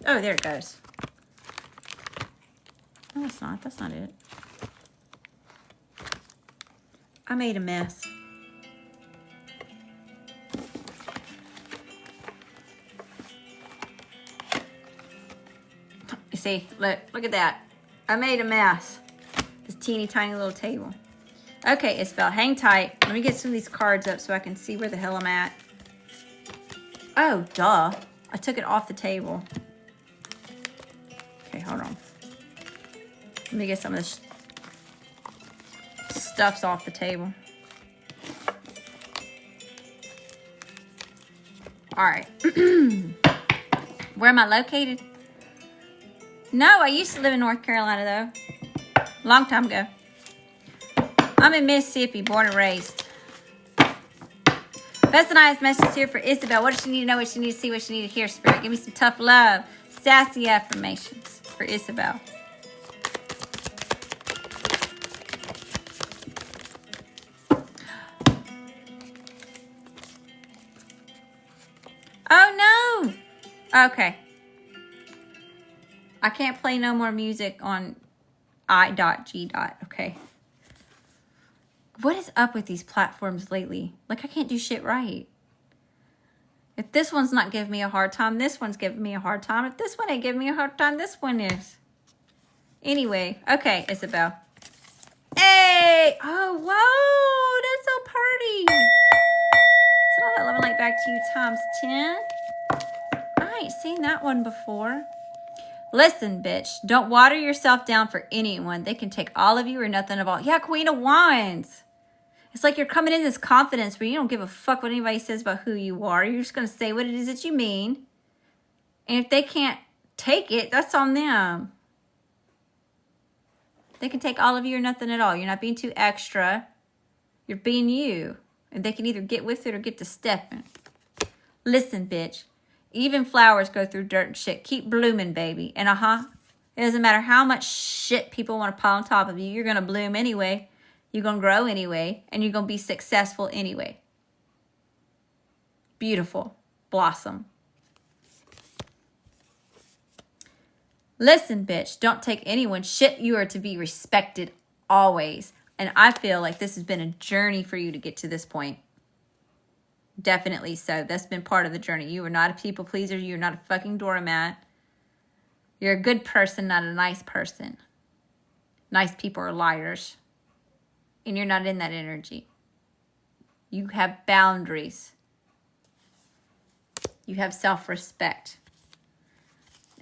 Oh, there it goes. No, it's not. That's not it. I made a mess. You see, look at that. I made a mess. This teeny tiny little table. Okay, Isabel, hang tight. Let me get some of these cards up so I can see where the hell I'm at. Oh, duh. I took it off the table. Okay, hold on. Let me get some of this stuff's off the table. All right. Where am I located? No, I used to live in North Carolina, though. Long time ago. I'm in Mississippi, born and raised. Best and highest message here for Isabel. What does she need to know? What she need to see? What she need to hear, Spirit? Give me some tough love. sassy affirmations for Isabel. Oh no! Okay. I can't play no more music on I.G. Okay. What is up with these platforms lately? Like, I can't do shit right. If this one's not giving me a hard time, this one's giving me a hard time. If this one ain't giving me a hard time, this one is. Anyway, okay, Isabel. Hey! Oh, whoa! That's so pretty. Send all that love and light back to you times 10. I ain't seen that one before. Listen, bitch. Don't water yourself down for anyone. They can take all of you or nothing of all. Yeah, Queen of Wands. It's like you're coming in this confidence where you don't give a fuck what anybody says about who you are. You're just going to say what it is that you mean. And if they can't take it, that's on them. They can take all of you or nothing at all. You're not being too extra. You're being you. And they can either get with it or get to stepping. Listen, bitch. Even flowers go through dirt and shit. Keep blooming, baby. And it doesn't matter how much shit people want to pile on top of you. You're going to bloom anyway. You're going to grow anyway. And you're going to be successful anyway. Beautiful. Blossom. Listen, bitch. Don't take anyone's shit. You are to be respected always. And I feel like this has been a journey for you to get to this point. Definitely so. That's been part of the journey. You are not a people pleaser. You're not a fucking doormat. You're a good person, not a nice person. Nice people are liars. And you're not in that energy. You have boundaries. You have self-respect.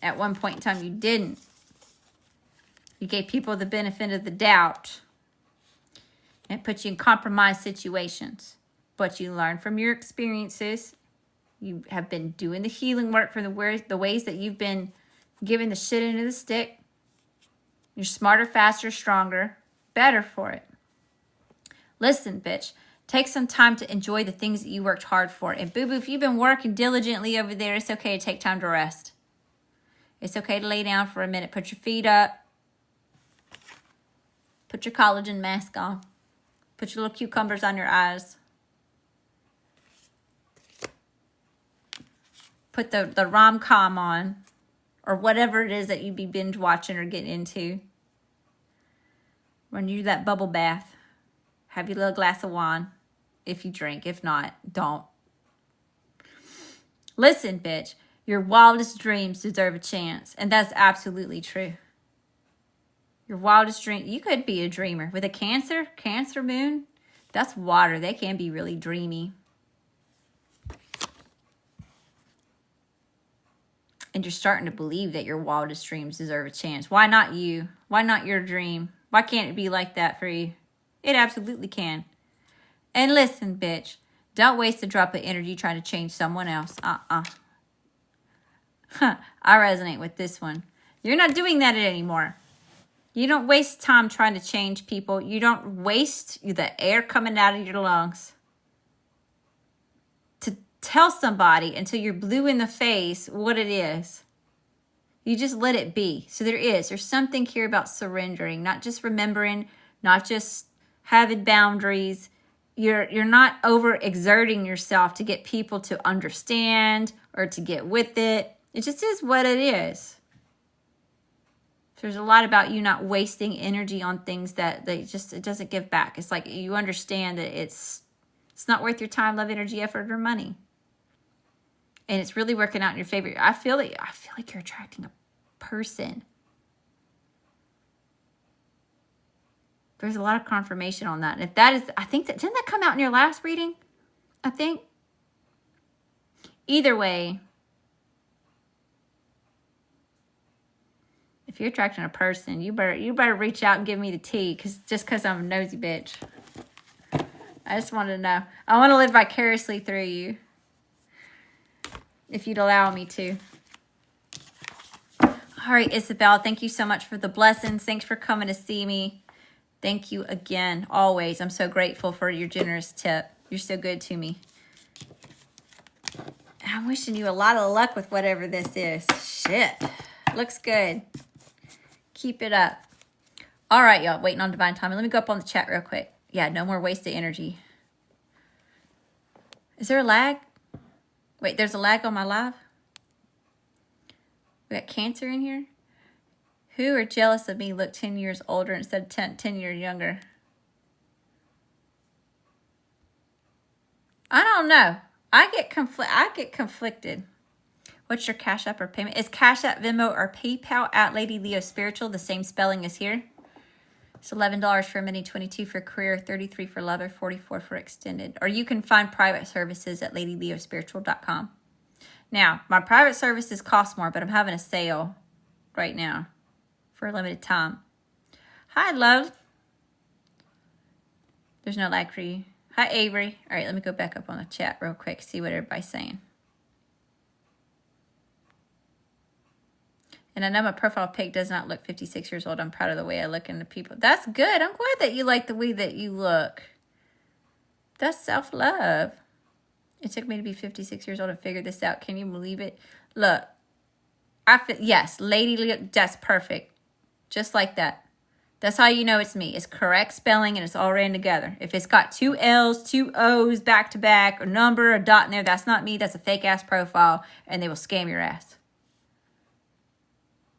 At one point in time, you didn't. You gave people the benefit of the doubt. And it put you in compromised situations. But you learn from your experiences. You have been doing the healing work for the ways that you've been giving the shit into the stick. You're smarter, faster, stronger, better for it. Listen, bitch. Take some time to enjoy the things that you worked hard for. And boo-boo, if you've been working diligently over there, it's okay to take time to rest. It's okay to lay down for a minute. Put your feet up. Put your collagen mask on. Put your little cucumbers on your eyes. Put the rom-com on. Or whatever it is that you be binge watching or getting into. When you do that bubble bath. Have your little glass of wine. If you drink. If not, don't. Listen, bitch. Your wildest dreams deserve a chance. And that's absolutely true. Your wildest dream. You could be a dreamer. With a Cancer moon. That's water. They can be really dreamy. And you're starting to believe that your wildest dreams deserve a chance. Why not you? Why not your dream? Why can't it be like that for you? It absolutely can. And listen, bitch. Don't waste a drop of energy trying to change someone else. I resonate with this one. You're not doing that anymore. You don't waste time trying to change people. You don't waste the air coming out of your lungs to tell somebody until you're blue in the face what it is. You just let it be. So there's something here about surrendering, not just remembering, not just having boundaries. You're not overexerting yourself to get people to understand or to get with it. It just is what it is. There's a lot about you not wasting energy on things that it doesn't give back. It's like you understand that it's not worth your time, love, energy, effort, or money. And it's really working out in your favor. I feel like you're attracting a person. There's a lot of confirmation on that. And if that is, I think that, didn't that come out in your last reading? I think. Either way, if you're attracting a person, you better reach out and give me the tea, because I'm a nosy bitch. I just wanted to know. I want to live vicariously through you, if you'd allow me to. All right, Isabel, thank you so much for the blessings. Thanks for coming to see me. Thank you again, always. I'm so grateful for your generous tip. You're so good to me. I'm wishing you a lot of luck with whatever this is. Shit. Looks good. Keep it up. All right, y'all. Waiting on divine timing. Let me go up on the chat real quick. Yeah, no more wasted energy. Is there a lag? Wait, there's a lag on my live? We got Cancer in here? Who are jealous of me look 10 years older instead of 10 years younger? I don't know. I get conflicted. What's your Cash App or payment? Is Cash App, Venmo, or PayPal at Lady Leo Spiritual? The same spelling as here. It's $11 for mini, $22 for career, $33 for lover, $44 for extended. Or you can find private services at ladyleospiritual.com. Now, my private services cost more, but I'm having a sale right now for a limited time. Hi, love. There's no lag for you. Hi, Avery. All right, let me go back up on the chat real quick, see what everybody's saying. And I know my profile pic does not look 56 years old. I'm proud of the way I look in the people. That's good. I'm glad that you like the way that you look. That's self-love. It took me to be 56 years old to figure this out. Can you believe it? Look, yes, Lady Leo, that's perfect. Just like that. That's how you know it's me. It's correct spelling and it's all ran together. If it's got 2 L's, 2 O's back to back, a number, a dot in there, that's not me. That's a fake ass profile and they will scam your ass.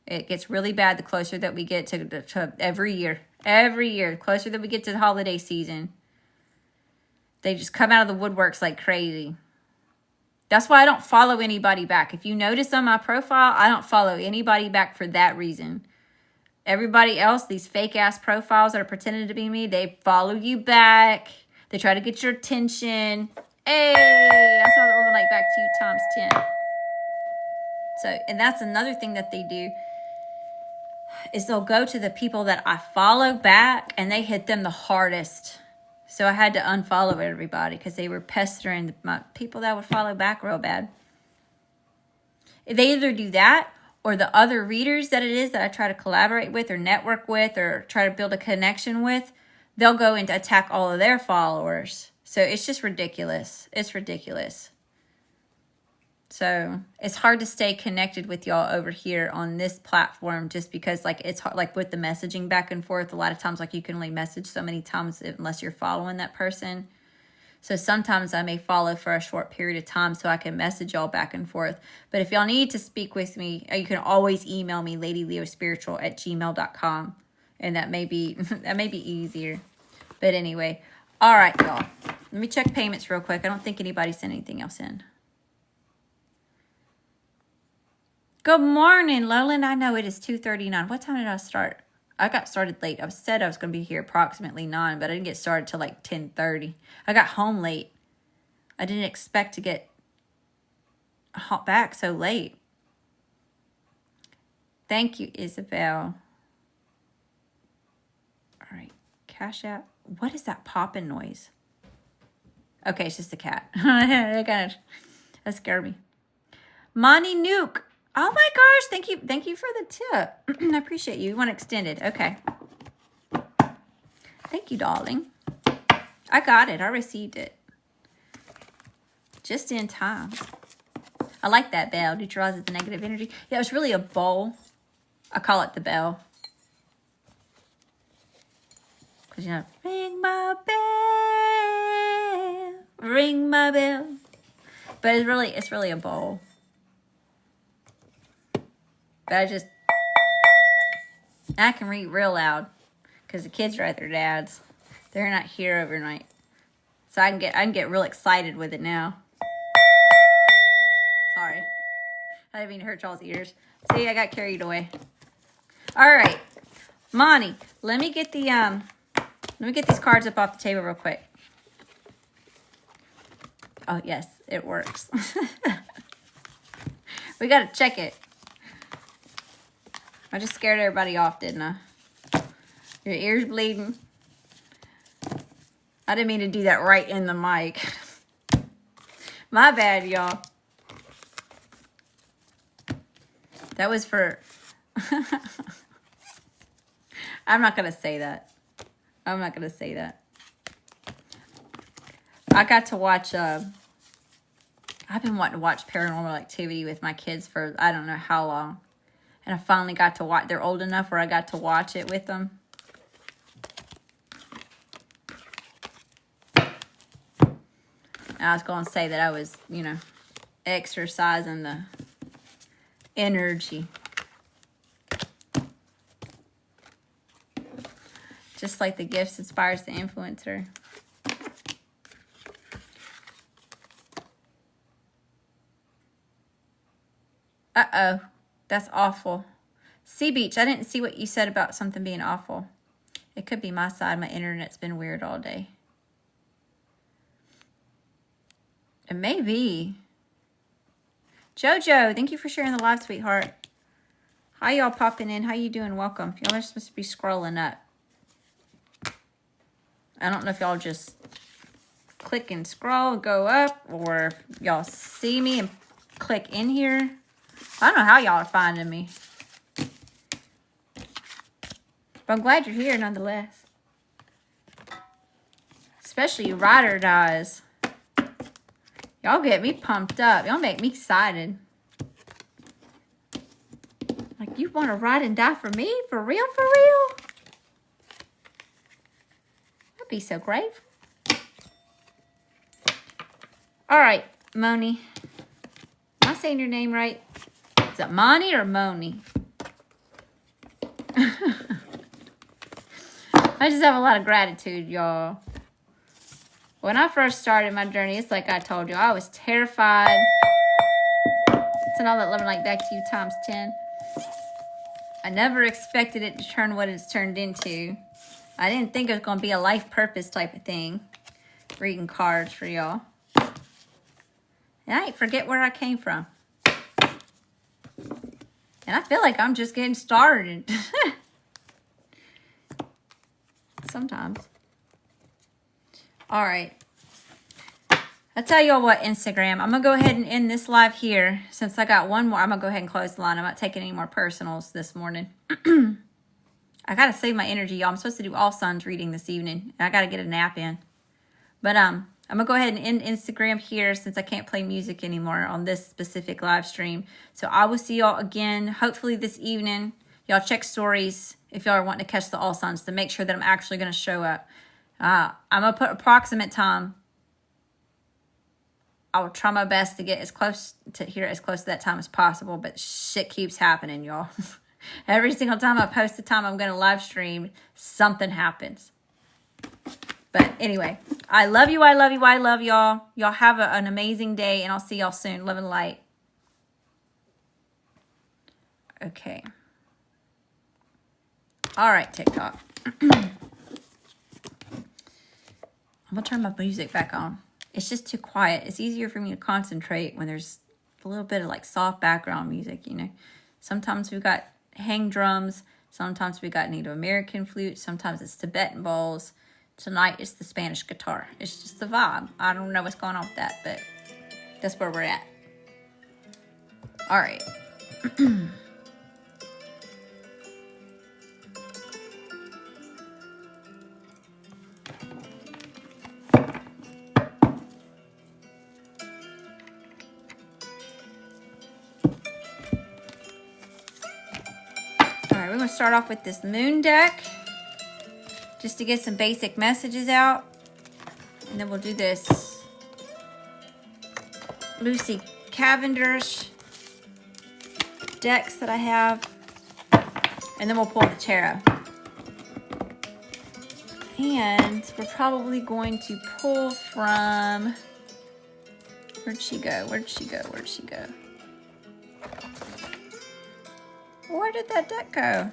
It gets really bad the closer that we get to every year. Every year, the closer that we get to the holiday season. They just come out of the woodworks like crazy. That's why I don't follow anybody back. If you notice on my profile, I don't follow anybody back for that reason. Everybody else, these fake-ass profiles that are pretending to be me, they follow you back. They try to get your attention. Hey, I saw the overnight back to you times 10. So, and that's another thing that they do is they'll go to the people that I follow back and they hit them the hardest. So I had to unfollow everybody because they were pestering my people that would follow back real bad. They either do that or the other readers that it is that I try to collaborate with or network with or try to build a connection with, they'll go and attack all of their followers. So it's just ridiculous. It's ridiculous. So it's hard to stay connected with y'all over here on this platform just because like it's hard, like with the messaging back and forth, a lot of times like you can only message so many times unless you're following that person. So sometimes I may follow for a short period of time so I can message y'all back and forth. But if y'all need to speak with me, you can always email me ladyleospiritual@gmail.com. And that may be easier. But anyway, all right, y'all. Let me check payments real quick. I don't think anybody sent anything else in. Good morning, Lolan. I know it is 2:39. What time did I start? I got started late. I said I was going to be here approximately 9, but I didn't get started till like 10:30. I got home late. I didn't expect to get back so late. Thank you, Isabel. All right. Cash App. What is that popping noise? Okay, it's just a cat. That scared me. Monty Nuke. Oh my gosh, thank you for the tip. I appreciate you. You want extended. Okay. Thank you, darling. I got it. I received it. Just in time. I like that bell. Neutralizes the negative energy. Yeah, it was really a bowl. I call it the bell. Because, you know, ring my bell. Ring my bell. But it's really a bowl. But I can read real loud because the kids are at their dad's. They're not here overnight. So I can get real excited with it now. Sorry. I didn't mean to hurt y'all's ears. See, I got carried away. All right. Monty, let me get these cards up off the table real quick. Oh, yes, it works. We got to check it. I just scared everybody off, didn't I? Your ears bleeding. I didn't mean to do that right in the mic. My bad, y'all. That was for... I'm not going to say that. I'm not going to say that. I got to watch I've been wanting to watch Paranormal Activity with my kids for I don't know how long. And I finally got to watch. They're old enough where I got to watch it with them. I was going to say that I was, you know, exercising the energy. Just like the gifts inspires the influencer. Uh-oh. That's awful. Sea Beach, I didn't see what you said about something being awful. It could be my side. My internet's been weird all day. It may be. Jojo, thank you for sharing the live, sweetheart. How y'all popping in? How you doing? Welcome. Y'all are supposed to be scrolling up. I don't know if y'all just click and scroll, go up, or y'all see me and click in here. I don't know how y'all are finding me. But I'm glad you're here nonetheless. Especially you ride or dies. Y'all get me pumped up. Y'all make me excited. Like, you want to ride and die for me? For real, for real? That'd be so great. All right, Moni. Am I saying your name right? Is it Moni or Moni? I just have a lot of gratitude, y'all. When I first started my journey, it's like I told you, I was terrified. Send all that love and light back to you times 10. I never expected it to turn what it's turned into. I didn't think it was going to be a life purpose type of thing. Reading cards for y'all. And I ain't forget where I came from. And I feel like I'm just getting started. Sometimes. All right. I'll tell y'all what, Instagram. I'm going to go ahead and end this live here. Since I got one more, I'm going to go ahead and close the line. I'm not taking any more personals this morning. I got to save my energy, y'all. I'm supposed to do all suns reading this evening. And I got to get a nap in. But I'm going to go ahead and end Instagram here since I can't play music anymore on this specific live stream. So I will see y'all again, hopefully this evening. Y'all check stories if y'all are wanting to catch the all suns to make sure that I'm actually going to show up. I'm going to put approximate time. I will try my best to get as close to that time as possible, but shit keeps happening, y'all. Every single time I post the time I'm going to live stream, something happens. But anyway, I love you, I love you, I love y'all. Y'all have an amazing day, and I'll see y'all soon. Love and light. Okay. All right, TikTok. I'm going to turn my music back on. It's just too quiet. It's easier for me to concentrate when there's a little bit of like soft background music, you know. Sometimes we've got hang drums. Sometimes we got Native American flute. Sometimes it's Tibetan bowls. Tonight it's the Spanish guitar. It's just the vibe. I don't know what's going on with that, but that's where we're at. All right. We're going to start off with this moon deck just to get some basic messages out. And then we'll do this Lucy Cavendish decks that I have. And then we'll pull the tarot. And we're probably going to pull from... Where'd she go? Where'd she go? Where'd she go? Where did that deck go?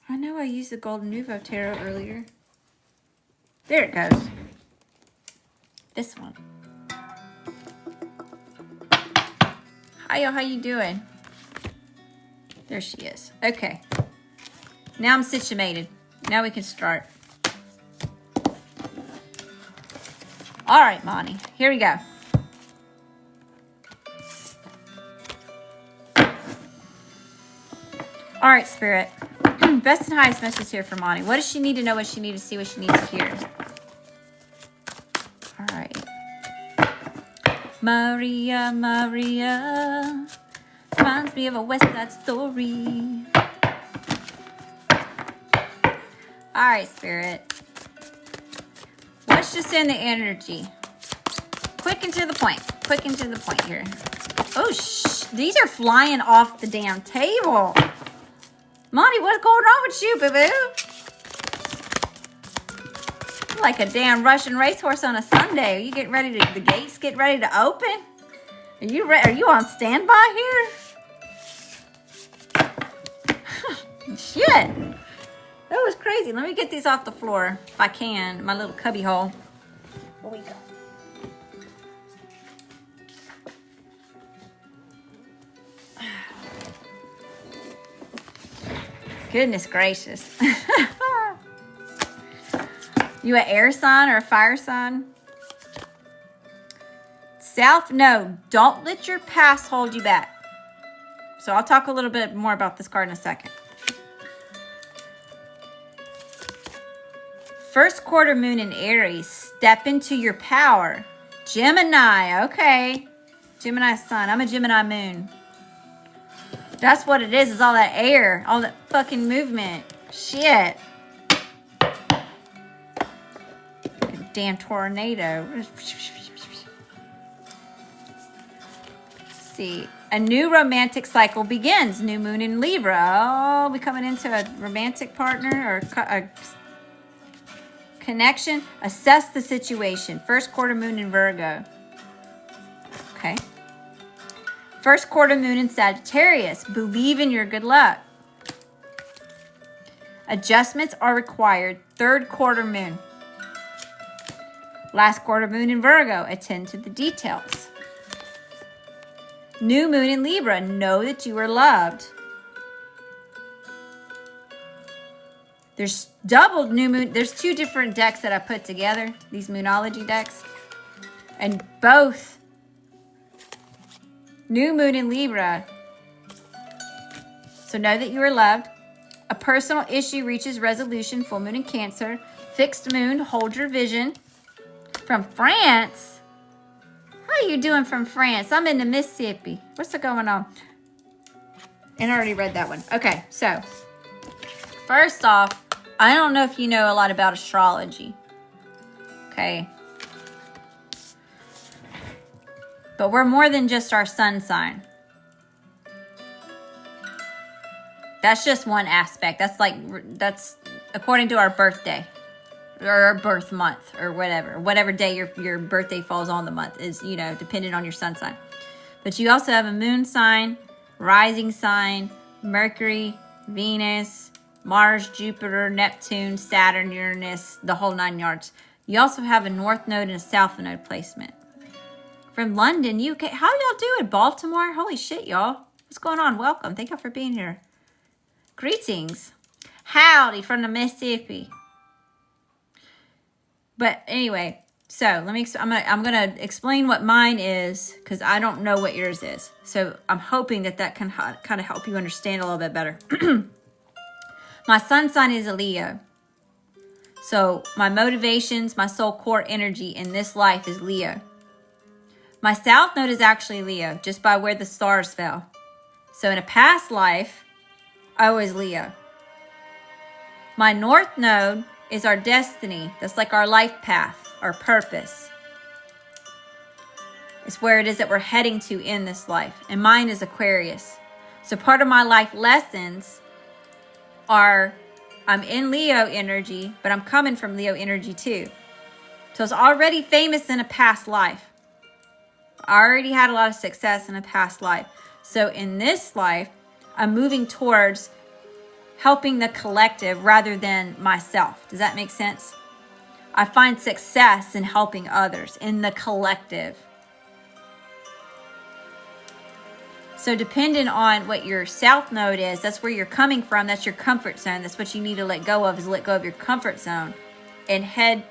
I know I used the Golden Nouveau Tarot earlier. There it goes. This one. Hi, y'all. How you doing? There she is. Okay. Now I'm situated. Now we can start. All right, Monty. Here we go. All right, Spirit. Best and highest message here for Monty. What does she need to know? What she needs to see? What she needs to hear? All right. Maria, Maria, reminds me of a West Side Story. All right, Spirit. Let's just send the energy. Quick and to the point. Quick and to the point here. Oh, these are flying off the damn table. Monty, what's going on with you, boo-boo? Like a damn Russian racehorse on a Sunday. Are you getting ready to, the gates get ready to open? Are you on standby here? Shit. That was crazy. Let me get these off the floor if I can. My little cubby hole. Here we go. Goodness gracious. You an air sign or a fire sign? South Node. Don't let your past hold you back. So I'll talk a little bit more about this card in a second. First quarter moon in Aries. Step into your power. Gemini. Okay. Gemini sun. I'm a Gemini moon. That's what it is all that air. All that fucking movement. Shit. Damn tornado. Let's see. A new romantic cycle begins. New moon in Libra. Oh, we coming into a romantic partner or a connection. Assess the situation. First quarter moon in Virgo. Okay. First quarter moon in Sagittarius. Believe in your good luck. Adjustments are required. Third quarter moon. Last quarter moon in Virgo. Attend to the details. New moon in Libra. Know that you are loved. There's double new moon. There's two different decks that I put together. These Moonology decks. And both new moon in Libra. So know that you are loved. A personal issue reaches resolution. Full moon in Cancer. Fixed moon. Hold your vision. From France? How are you doing from France? I'm in the Mississippi. What's going on? And I already read that one. Okay, so first off, I don't know if you know a lot about astrology. Okay. But we're more than just our sun sign. That's just one aspect. That's according to our birthday. Or our birth month, or whatever day your birthday falls on the month is, dependent on your sun sign. But you also have a moon sign, rising sign, Mercury, Venus, Mars, Jupiter, Neptune, Saturn, Uranus, the whole 9 yards. You also have a north node and a south node placement. From London, UK. How y'all doing? Baltimore? Holy shit, y'all. What's going on? Welcome. Thank y'all for being here. Greetings. Howdy from the Mississippi. But anyway, so I'm gonna explain what mine is because I don't know what yours is. So I'm hoping that can kind of help you understand a little bit better. My sun sign is a Leo. So my motivations, my soul core energy in this life is Leo. My south node is actually Leo, just by where the stars fell. So in a past life, I was Leo. My north node is our destiny. That's like our life path, our purpose. It's where it is that we're heading to in this life. And mine is Aquarius. So part of my life lessons are, I'm in Leo energy, but I'm coming from Leo energy too. So it's already famous in a past life. I already had a lot of success in a past life. So in this life, I'm moving towards helping the collective rather than myself. Does that make sense? I find success in helping others, in the collective. So depending on what your south node is, that's where you're coming from. That's your comfort zone. That's what you need to let go of, is let go of your comfort zone and head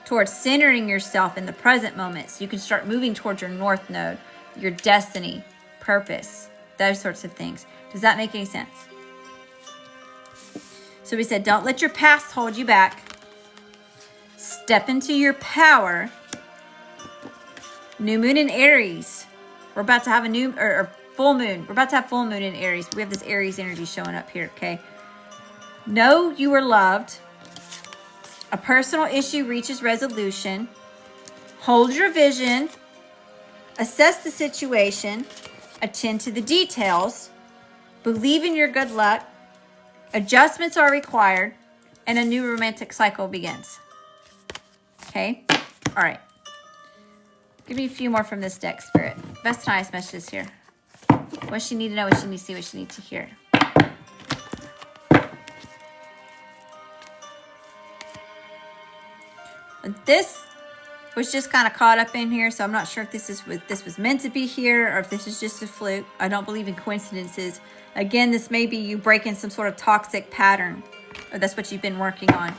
towards centering yourself in the present moment. So you can start moving towards your north node, your destiny, purpose, those sorts of things. Does that make any sense? So we said, don't let your past hold you back. Step into your power. New moon in Aries. We're about to have a new, or full moon. We're about to have full moon in Aries. We have this Aries energy showing up here, okay? Know you are loved. A personal issue reaches resolution. Hold your vision. Assess the situation. Attend to the details. Believe in your good luck. Adjustments are required. And a new romantic cycle begins. Okay? All right. Give me a few more from this deck, Spirit. Best and highest messages here. What she need to know, what she need to see, what she need to hear. This was just kind of caught up in here, so I'm not sure if this was meant to be here or if this is just a fluke. I don't believe in coincidences. Again, this may be you breaking some sort of toxic pattern, or that's what you've been working on,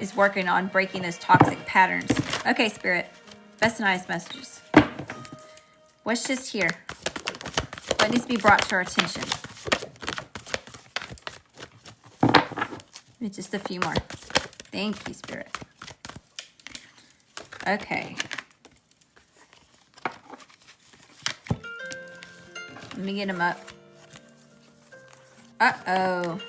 is working on breaking those toxic patterns. Okay, Spirit, best and highest messages. What's just here? What needs to be brought to our attention? Just a few more. Thank you, Spirit. Okay. Let me get him up. Uh-oh.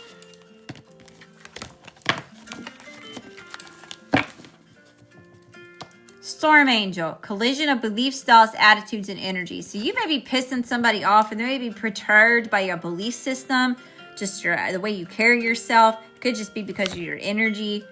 Storm Angel. Collision of belief styles, attitudes, and energies. So you may be pissing somebody off and they may be perturbed by your belief system, just the way you carry yourself. It could just be because of your energy.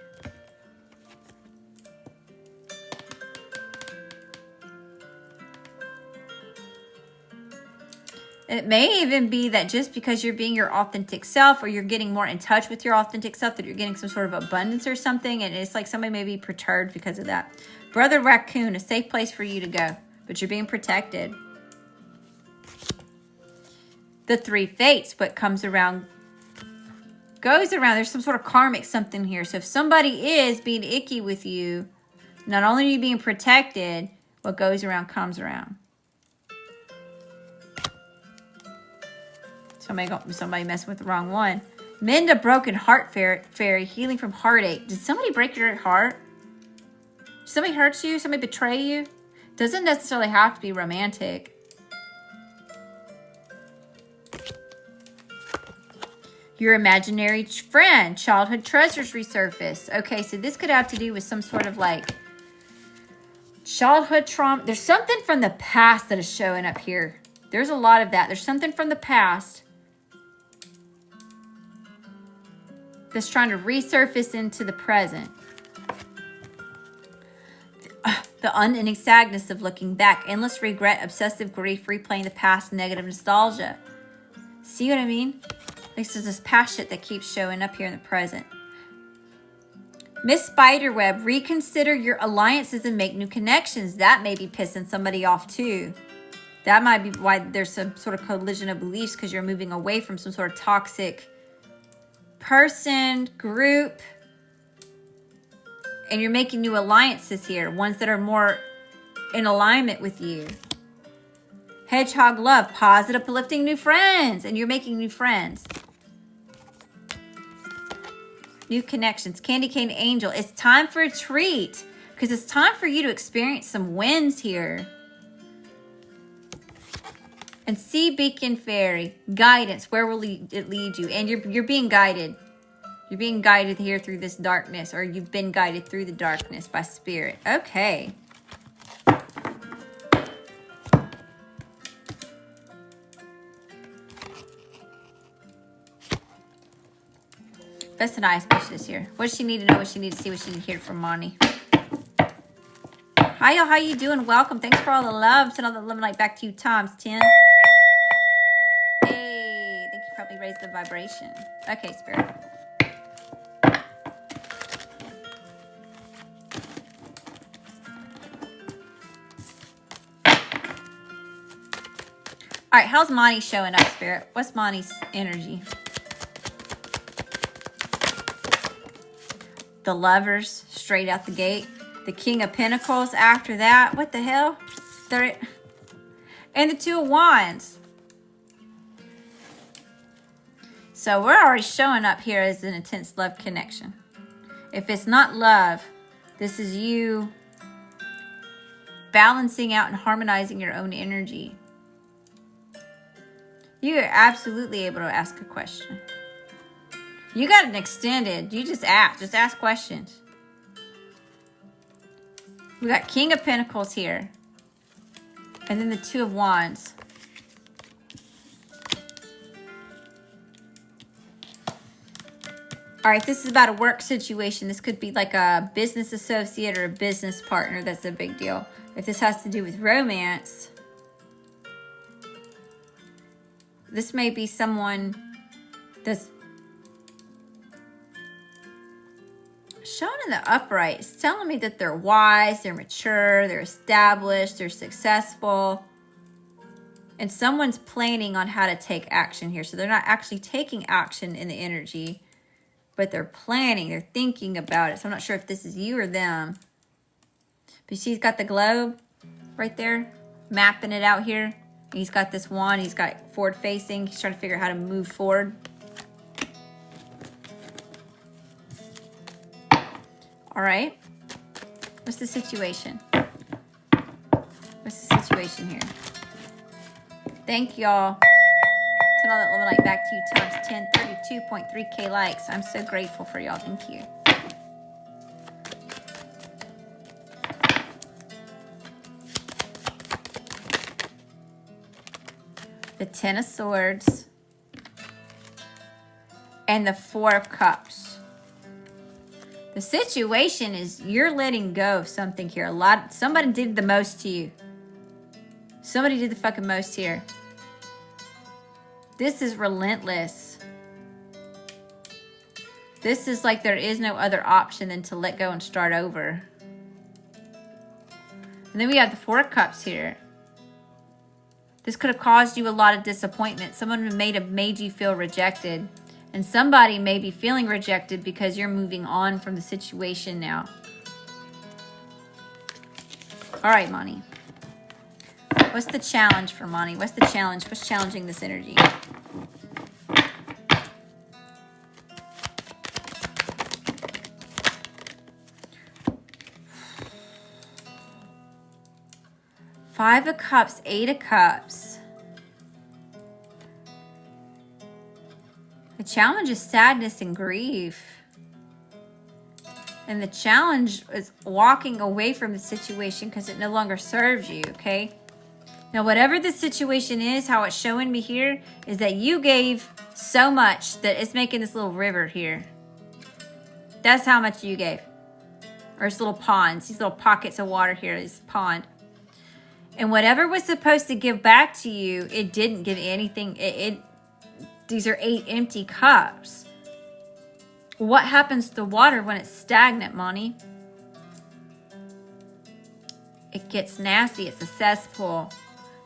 It may even be that just because you're being your authentic self, or you're getting more in touch with your authentic self, that you're getting some sort of abundance or something, and it's like somebody may be perturbed because of that. Brother Raccoon, a safe place for you to go, but you're being protected. The Three Fates, what comes around goes around. There's some sort of karmic something here. So if somebody is being icky with you, not only are you being protected, what goes around comes around. Somebody messing with the wrong one. Mend a broken heart fairy, healing from heartache. Did somebody break your heart? Did somebody hurt you? Somebody betray you? Doesn't necessarily have to be romantic. Your imaginary friend, childhood treasures resurface. Okay, so this could have to do with some sort of like childhood trauma. There's something from the past that is showing up here. There's a lot of that. There's something from the past that's trying to resurface into the present. The unending sadness of looking back, endless regret, obsessive grief, replaying the past, negative nostalgia. See what I mean? This is this past shit that keeps showing up here in the present. Miss Spiderweb, reconsider your alliances and make new connections. That may be pissing somebody off too. That might be why there's some sort of collision of beliefs, because you're moving away from some sort of toxic person, group, and you're making new alliances here, ones that are more in alignment with you. Hedgehog love, positive, uplifting new friends, and you're making new friends. New connections. Candy cane angel, it's time for a treat, because it's time for you to experience some wins here. And sea beacon fairy, guidance, where will it lead you? And you're being guided. You're being guided here through this darkness, or you've been guided through the darkness by spirit. Okay. Best and highest messages here. What does she need to know? What she need to see? What she need to hear from Monty? Hi, y'all. How you doing? Welcome. Thanks for all the love. Send all the love and light back to you times 10. Hey, think you probably raised the vibration. Okay, Spirit. All right, how's Monty showing up, Spirit? What's Monty's energy? The Lovers, straight out the gate. The King of Pentacles after that. What the hell? And the Two of Wands. So we're already showing up here as an intense love connection. If it's not love, this is you balancing out and harmonizing your own energy. You are absolutely able to ask a question. You got an extended. You just ask. Just ask questions. We got King of Pentacles here. And then the Two of Wands. All right, this is about a work situation. This could be like a business associate or a business partner. That's a big deal. If this has to do with romance, this may be someone that's shown in the upright. It's telling me that they're wise, they're mature, they're established, they're successful. And someone's planning on how to take action here. So they're not actually taking action in the energy, but they're planning, they're thinking about it. So I'm not sure if this is you or them. But she's got the globe right there, mapping it out here. He's got this wand, he's got forward facing. He's trying to figure out how to move forward. All right. What's the situation? What's the situation here? Thank y'all. Send all that love and light back to you times 10, 32.3K likes. I'm so grateful for y'all. Thank you. The Ten of Swords and the Four of Cups. The situation is you're letting go of something here. Somebody did the most to you. Somebody did the fucking most here. This is relentless. This is like there is no other option than to let go and start over. And then we have the Four of Cups here. This could have caused you a lot of disappointment. Someone may have made you feel rejected. And somebody may be feeling rejected because you're moving on from the situation now. All right, Monty. What's the challenge for Monty? What's the challenge? What's challenging this energy? Five of Cups, Eight of Cups. The challenge is sadness and grief. And the challenge is walking away from the situation because it no longer serves you, okay? Now, whatever the situation is, how it's showing me here is that you gave so much that it's making this little river here. That's how much you gave. Or it's little ponds, these little pockets of water here, this pond. And whatever was supposed to give back to you, it didn't give anything. These are 8 empty cups. What happens to water when it's stagnant, Monty? It gets nasty. It's a cesspool.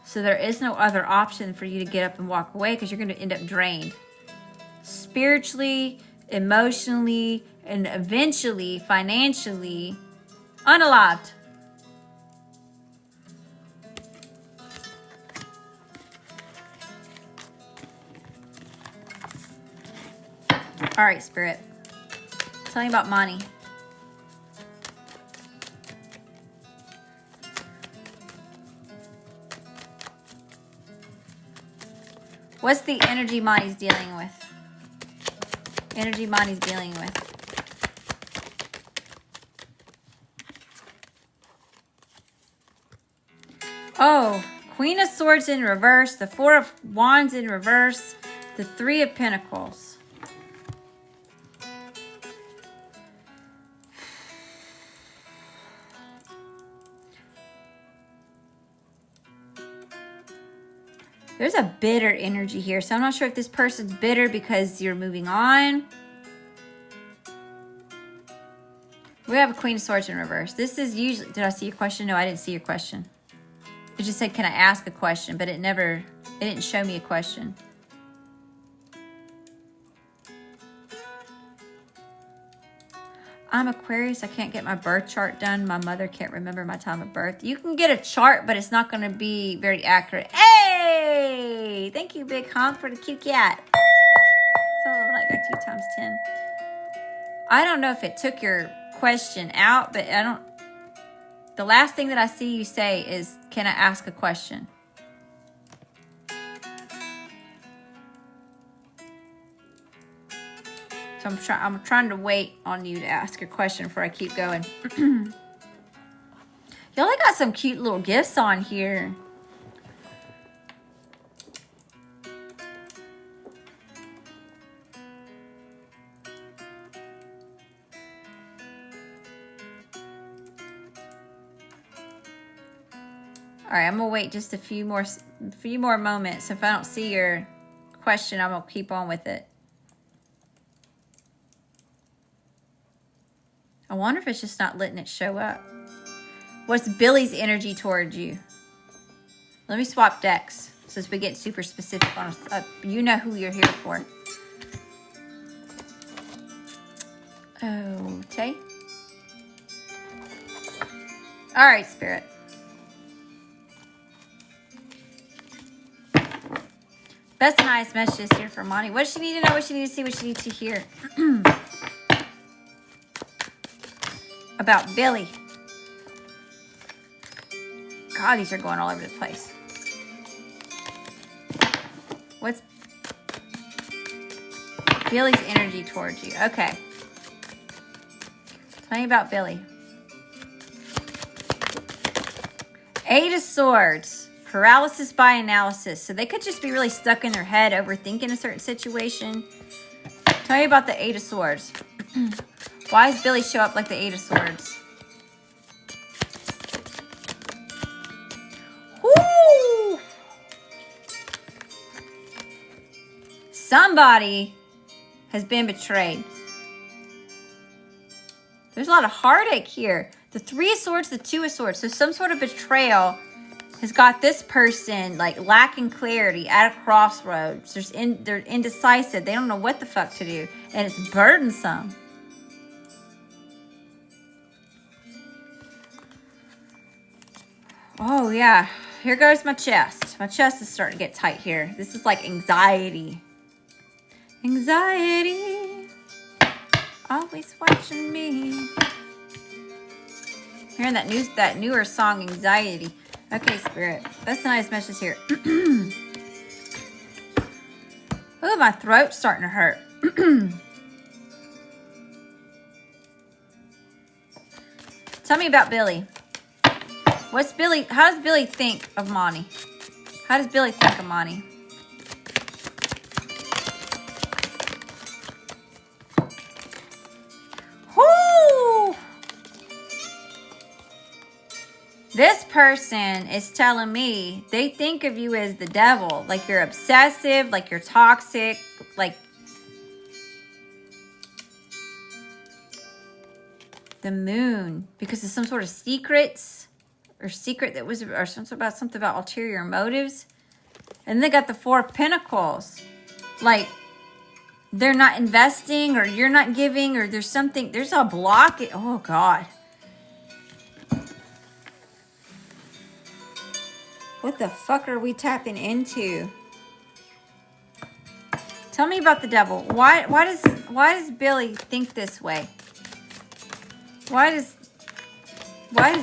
So there is no other option for you to get up and walk away because you're going to end up drained. Spiritually, emotionally, and eventually, financially, unalived. All right, Spirit. Tell me about Monty. What's the energy Monty's dealing with? Energy Monty's dealing with. Oh, Queen of Swords in reverse, the Four of Wands in reverse, the Three of Pentacles. There's a bitter energy here. So I'm not sure if this person's bitter because you're moving on. We have a Queen of Swords in reverse. This is usually... Did I see your question? No, I didn't see your question. It just said, can I ask a question? But it didn't show me a question. I'm Aquarius. I can't get my birth chart done. My mother can't remember my time of birth. You can get a chart, but it's not going to be very accurate. Hey! Thank you, Big Honk, for the cute cat. So like back to you times 10. I don't know if it took your question out, but I don't... The last thing that I see you say is, can I ask a question? So I'm trying to wait on you to ask a question before I keep going. Y'all got some cute little gifts on here. All right, I'm gonna wait just a few more moments. If I don't see your question, I'm gonna keep on with it. I wonder if it's just not letting it show up. What's Billy's energy towards you? Let me swap decks since we get super specific on you know who you're here for. Okay. All right, Spirit. Best and highest messages here for Monty. What does she need to know? What she need to see? What she needs to hear? About Billy. God, these are going all over the place. What's Billy's energy towards you? Okay. Tell me about Billy. Eight of Swords. Paralysis by analysis. So they could just be really stuck in their head, overthinking a certain situation. Tell me about the Eight of Swords. Why does Billy show up like the Eight of Swords? Woo! Somebody has been betrayed. There's a lot of heartache here. The Three of Swords, the Two of Swords. So some sort of betrayal has got this person like lacking clarity at a crossroads. They're indecisive. They don't know what the fuck to do. And it's burdensome. Oh, yeah. Here goes my chest. My chest is starting to get tight here. This is like anxiety. Anxiety. Always watching me. Hearing that newer song, Anxiety. Okay, Spirit. That's a nice message here. Oh, my throat's starting to hurt. Tell me about Billy. How does Billy think of Monty? How does Billy think of Monty? Whoo! This person is telling me they think of you as the devil. Like you're obsessive, like you're toxic, like the moon. Because of some sort of secrets. Or secret that was, or something about ulterior motives. And they got the Four of Pentacles. Like, they're not investing, or you're not giving, or there's a block. Oh, God. What the fuck are we tapping into? Tell me about the devil. Why does Billy think this way? Why does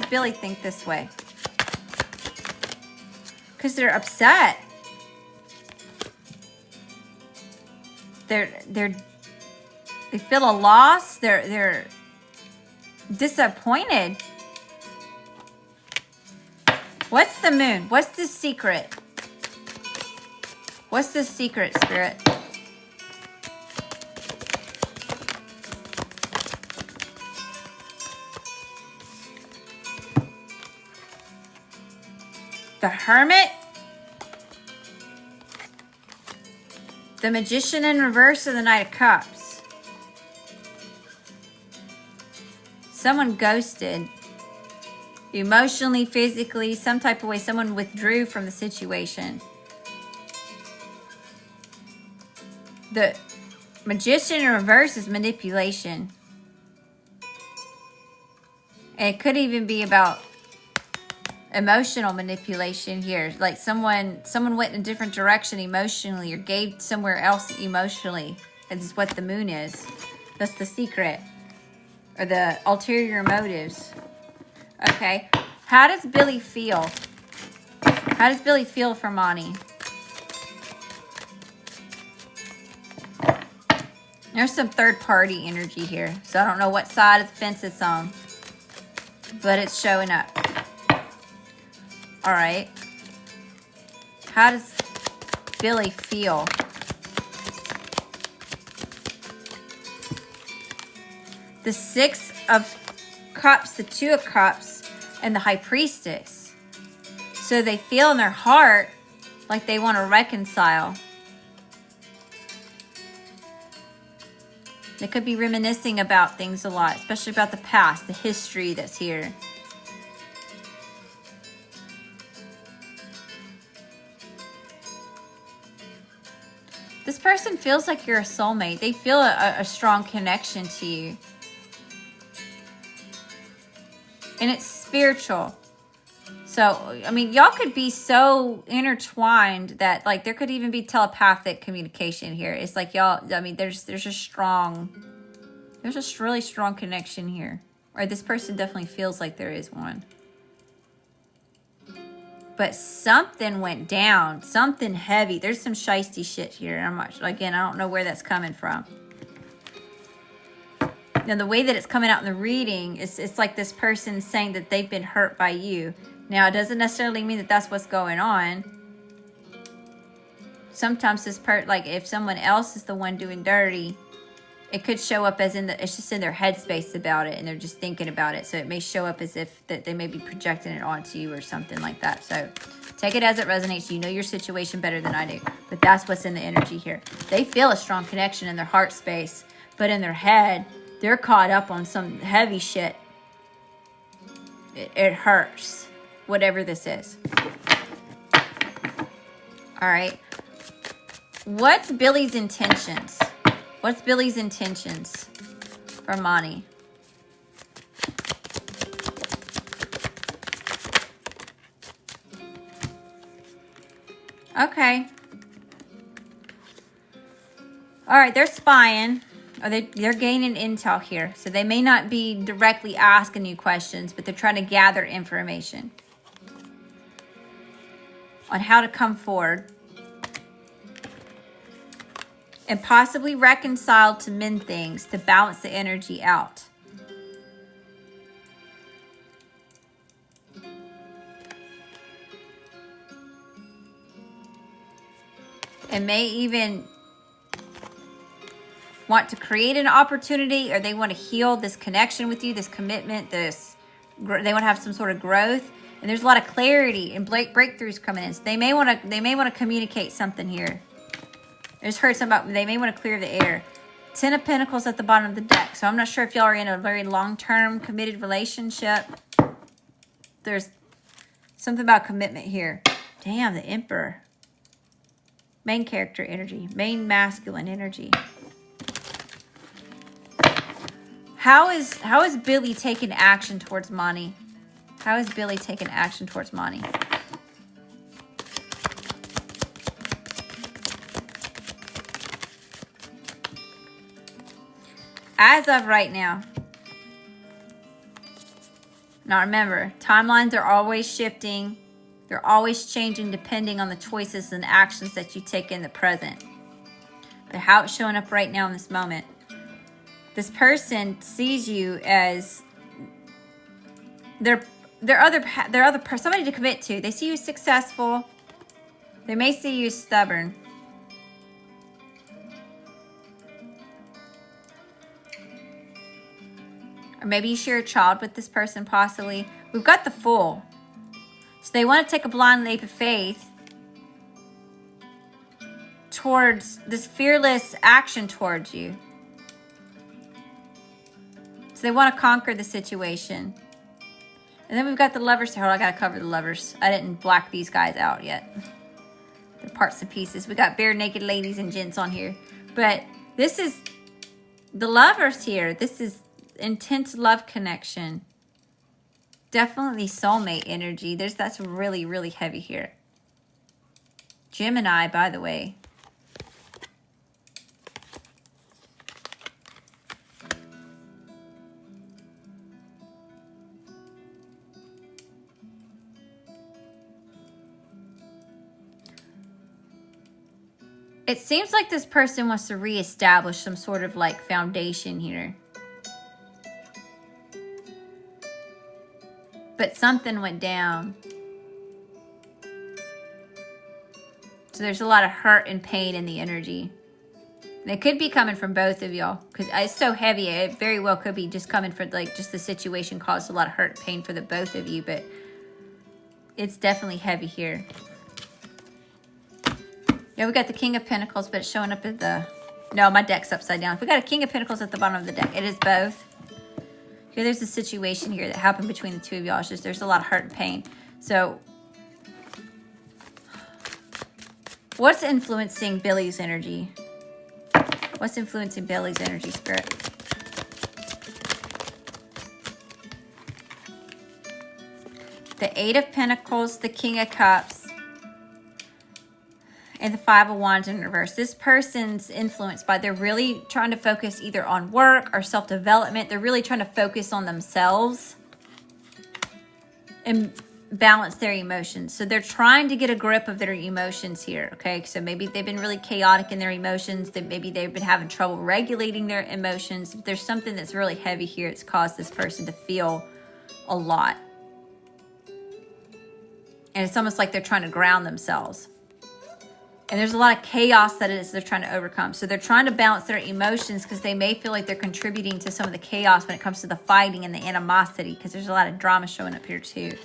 Billy think this way? Because they're upset. They feel a loss. They're disappointed. What's the moon? What's the secret? What's the secret, Spirit? The Hermit, the Magician in reverse, and the Knight of Cups. Someone ghosted. Emotionally, physically, some type of way. Someone withdrew from the situation. The Magician in reverse is manipulation. And it could even be about emotional manipulation here. Like someone went in a different direction emotionally or gave somewhere else emotionally. That's what the moon is. That's the secret. Or the ulterior motives. Okay. How does Billy feel? How does Billy feel for Monty? There's some third-party energy here. So I don't know what side of the fence it's on. But it's showing up. All right. How does Billy feel? The Six of Cups, the Two of Cups, and the High Priestess. So they feel in their heart like they want to reconcile. They could be reminiscing about things a lot, especially about the past, the history that's here. This person feels like you're a soulmate. They feel a strong connection to you. And it's spiritual. So, I mean, y'all could be so intertwined that, like, there could even be telepathic communication here. It's like y'all, I mean, there's a really strong connection here. Or this person definitely feels like there is one. But something went down. Something heavy. There's some shiesty shit here. Again, I don't know where that's coming from. Now, the way that it's coming out in the reading, it's like this person saying that they've been hurt by you. Now, it doesn't necessarily mean that that's what's going on. Sometimes like if someone else is the one doing dirty, it could show up as it's just in their headspace about it, and they're just thinking about it. So it may show up as if that they may be projecting it onto you or something like that. So take it as it resonates. You know your situation better than I do, but that's what's in the energy here. They feel a strong connection in their heart space, but in their head, they're caught up on some heavy shit. It hurts, whatever this is. All right. What's Billy's intentions? What's Billy's intentions for Monty? Okay. All right, they're spying. Or they're gaining intel here. So they may not be directly asking you questions, but they're trying to gather information on how to come forward and possibly reconcile to mend things, to balance the energy out. And may even want to create an opportunity, or they want to heal this connection with you, this commitment, they want to have some sort of growth. And there's a lot of clarity and breakthroughs coming in. So they may want to communicate something here. I just heard something about they may want to clear the air. 10 of Pentacles at the bottom of the deck. So I'm not sure if y'all are in a very long-term committed relationship. There's something about commitment here. Damn, the Emperor. Main character energy. Main masculine energy. How is Billy taking action towards Monty? How is Billy taking action towards Monty? As of right now. Now remember, timelines are always shifting. They're always changing depending on the choices and actions that you take in the present. But how it's showing up right now in this moment. This person sees you as they're somebody to commit to. They see you as successful. They may see you as stubborn. Or maybe you share a child with this person, possibly. We've got the Fool. So they want to take a blind leap of faith towards this fearless action towards you. So they want to conquer the situation. And then we've got the Lovers. Hold on, I got to cover the Lovers. I didn't black these guys out yet. They're parts and pieces. We got bare naked ladies and gents on here. But this is the Lovers here. This is intense love connection. Definitely soulmate energy. That's really, really heavy here. Gemini, by the way. It seems like this person wants to reestablish some sort of like foundation here. But something went down. So there's a lot of hurt and pain in the energy. And it could be coming from both of y'all. Because it's so heavy, it very well could be just coming from like just the situation caused a lot of hurt and pain for the both of you. But it's definitely heavy here. Yeah, we got the King of Pentacles, but it's showing up at the... No, my deck's upside down. If we got a King of Pentacles at the bottom of the deck, it is both. Here, there's a situation here that happened between the two of y'all. It's just there's a lot of hurt and pain. So, what's influencing Billy's energy? What's influencing Billy's energy, Spirit? The Eight of Pentacles, the King of Cups, and the Five of Wands in reverse. This person's influenced by, they're really trying to focus either on work or self-development. They're really trying to focus on themselves and balance their emotions. So they're trying to get a grip of their emotions here, okay? So maybe they've been really chaotic in their emotions. That maybe they've been having trouble regulating their emotions. There's something that's really heavy here that's caused this person to feel a lot. And it's almost like they're trying to ground themselves. And there's a lot of chaos that it is they're trying to overcome. So they're trying to balance their emotions because they may feel like they're contributing to some of the chaos when it comes to the fighting and the animosity, because there's a lot of drama showing up here too.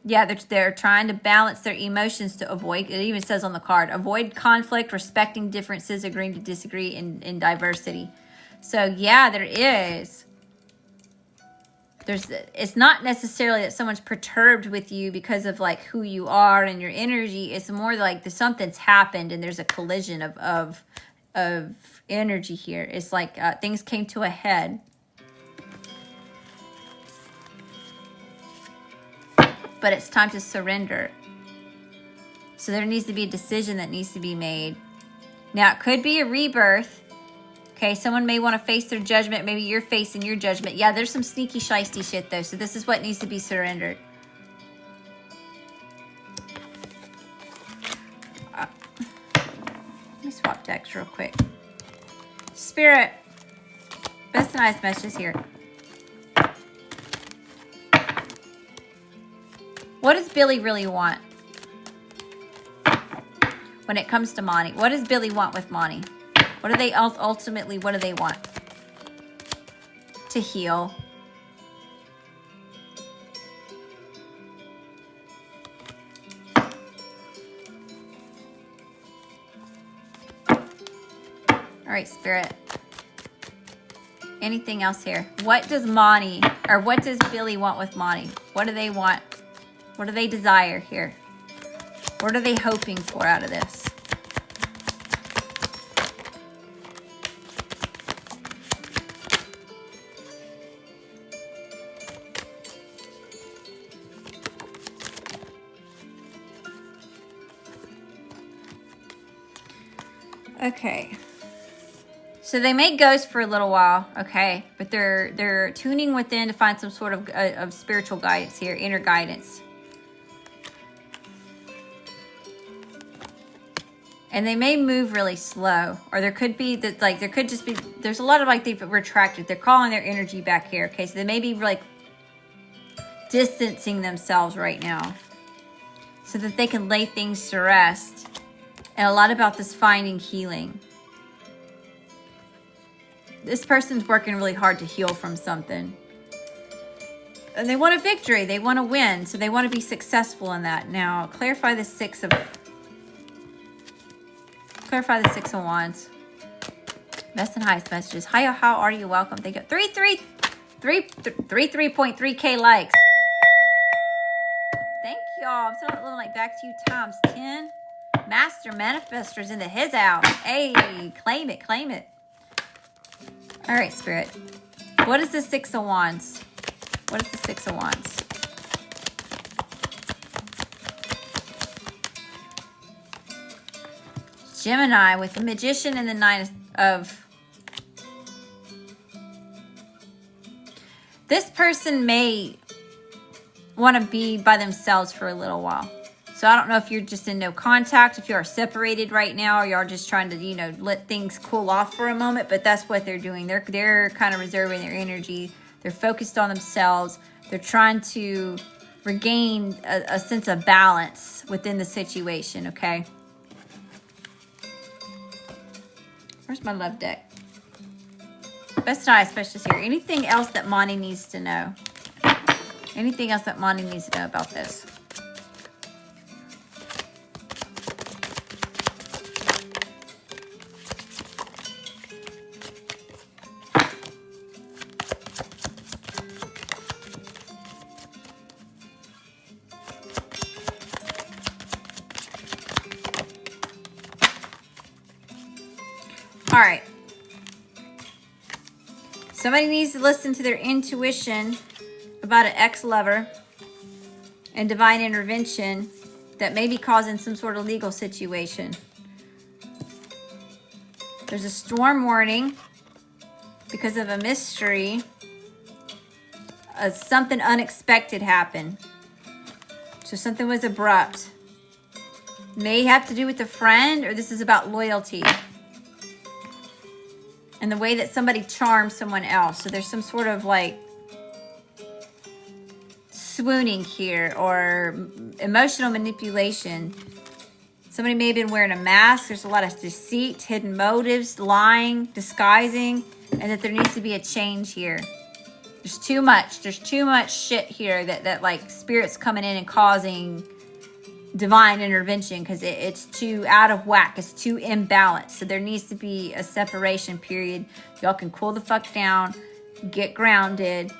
Yeah, they're trying to balance their emotions to avoid, it even says on the card, avoid conflict, respecting differences, agreeing to disagree, in diversity. So yeah, there is. It's not necessarily that someone's perturbed with you because of like who you are and your energy. It's more like something's happened and there's a collision of energy here. It's like things came to a head. But it's time to surrender. So there needs to be a decision that needs to be made. Now, it could be a rebirth. Okay, someone may want to face their judgment. Maybe you're facing your judgment. Yeah, there's some sneaky, shisty shit, though. So this is what needs to be surrendered. Let me swap decks real quick. Spirit, best and highest messages here. What does Billy really want when it comes to Monty? What does Billy want with Monty? What do they ultimately, what do they want? To heal. All right, Spirit. Anything else here? What does Monty, or what does Billy want with Monty? What do they want? What do they desire here? What are they hoping for out of this? Okay, so they may ghost for a little while, okay, but they're tuning within to find some sort of spiritual guidance here, inner guidance. And they may move really slow, or there could be that, like, there could just be, there's a lot of like they've retracted. They're calling their energy back here, okay, so they may be like distancing themselves right now so that they can lay things to rest. And a lot about this finding healing. This person's working really hard to heal from something. And they want a victory. They want to win. So they want to be successful in that. Now, clarify the Six of Wands. Best and highest messages. Hi, how are you? Welcome. Thank you. 33.3K likes. Thank y'all. I'm so like back to you times 10. Master Manifestors into his house. Hey, claim it, claim it. All right, Spirit. What is the Six of Wands? What is the Six of Wands? Gemini with the Magician and the Nine of... This person may want to be by themselves for a little while. So I don't know if you're just in no contact, if you are separated right now, or you're just trying to, you know, let things cool off for a moment, but that's what they're doing. They're kind of reserving their energy. They're focused on themselves. They're trying to regain a sense of balance within the situation, okay? Where's my love deck? Best eye specialist here. Anything else that Monty needs to know? Anything else that Monty needs to know about this? All right. Somebody needs to listen to their intuition about an ex-lover and divine intervention that may be causing some sort of legal situation. There's a storm warning because of a mystery. Something unexpected happened. So something was abrupt. May have to do with a friend, or this is about loyalty. And the way that somebody charms someone else. So there's some sort of like swooning here or emotional manipulation. Somebody may have been wearing a mask. There's a lot of deceit, hidden motives, lying, disguising, and that there needs to be a change here. There's too much. There's too much shit here that like spirit's coming in and causing divine intervention because it's too out of whack. It's too imbalanced. So there needs to be a separation period. Y'all can cool the fuck down, get grounded,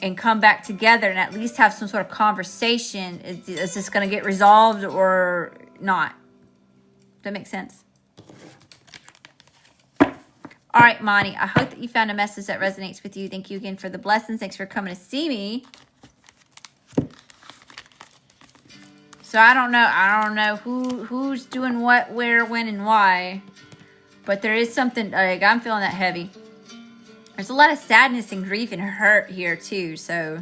and come back together and at least have some sort of conversation. Is this going to get resolved or not? Does that make sense? All right, Monty, I hope that you found a message that resonates with you. Thank you again for the blessings. Thanks for coming to see me. So I don't know who's doing what, where, when, and why. But there is something, like, I'm feeling that heavy. There's a lot of sadness and grief and hurt here too. So,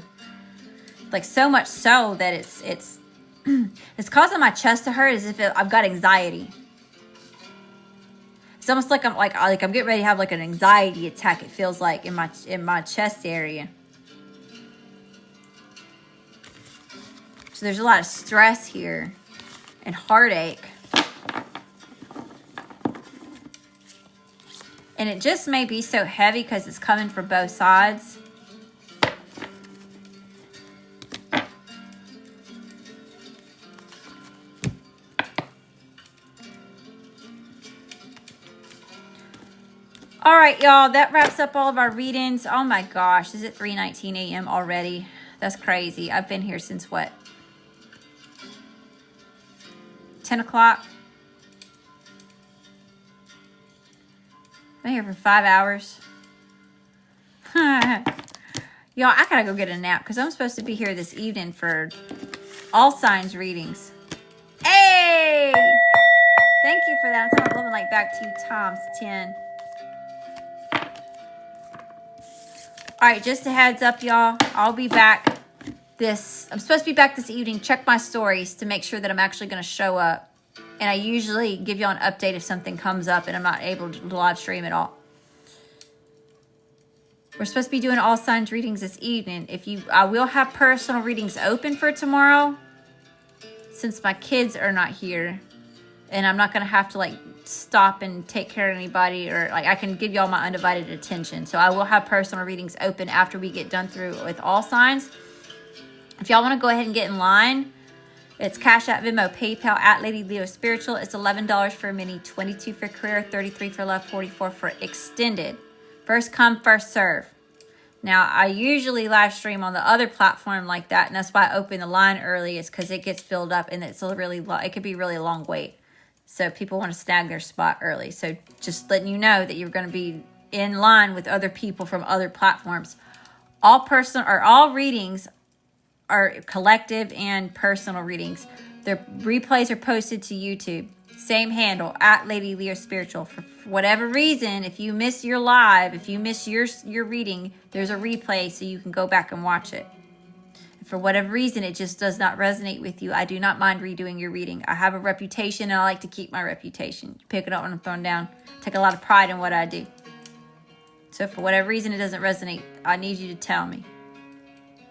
like, so much so that it's it's causing my chest to hurt as if I've got anxiety. It's almost like I'm getting ready to have like an anxiety attack. It feels like in my chest area. So there's a lot of stress here and heartache. And it just may be so heavy because it's coming from both sides. All right, y'all, that wraps up all of our readings. Oh my gosh, is it 3:19 a.m. already? That's crazy. I've been here since what? 10 o'clock. Been here for 5 hours. Y'all, I gotta go get a nap because I'm supposed to be here this evening for all signs readings. Hey! Thank you for that. I'm living like back to you times 10. All right, just a heads up, y'all. I'll be back I'm supposed to be back this evening. Check my stories to make sure that I'm actually going to show up. And I usually give y'all an update if something comes up and I'm not able to live stream at all. We're supposed to be doing all signs readings this evening. I will have personal readings open for tomorrow since my kids are not here. And I'm not going to have to like stop and take care of anybody, or like I can give y'all my undivided attention. So I will have personal readings open after we get done through with all signs. If y'all want to go ahead and get in line, it's Cash App, Venmo, PayPal at Lady Leo Spiritual. It's $11 for a mini, $22 for career, $33 for love, $44 for extended. First come, first serve. Now, I usually live stream on the other platform like that, and that's why I open the line early, is because it gets filled up and it could be really long wait. So people want to snag their spot early. So just letting you know that you're going to be in line with other people from other platforms. All readings are collective and personal readings. Their replays are posted to YouTube. Same handle, at Lady Leo Spiritual. For whatever reason, if you miss your live, if you miss your reading, there's a replay so you can go back and watch it. For whatever reason, it just does not resonate with you, I do not mind redoing your reading. I have a reputation, and I like to keep my reputation. Pick it up when I'm thrown down. Take a lot of pride in what I do. So for whatever reason it doesn't resonate, I need you to tell me.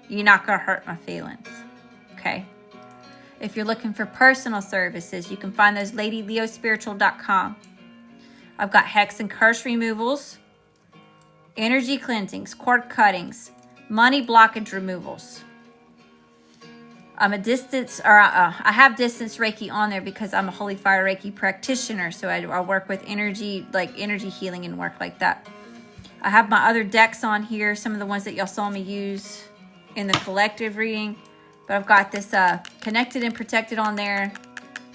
You're not going to hurt my feelings. Okay? If you're looking for personal services, you can find those ladyleospiritual.com. I've got hex and curse removals, energy cleansings, cord cuttings, money blockage removals. I have distance Reiki on there because I'm a Holy Fire Reiki practitioner. So I work with energy, like energy healing and work like that. I have my other decks on here, some of the ones that y'all saw me use in the collective reading. But I've got this Connected and Protected on there.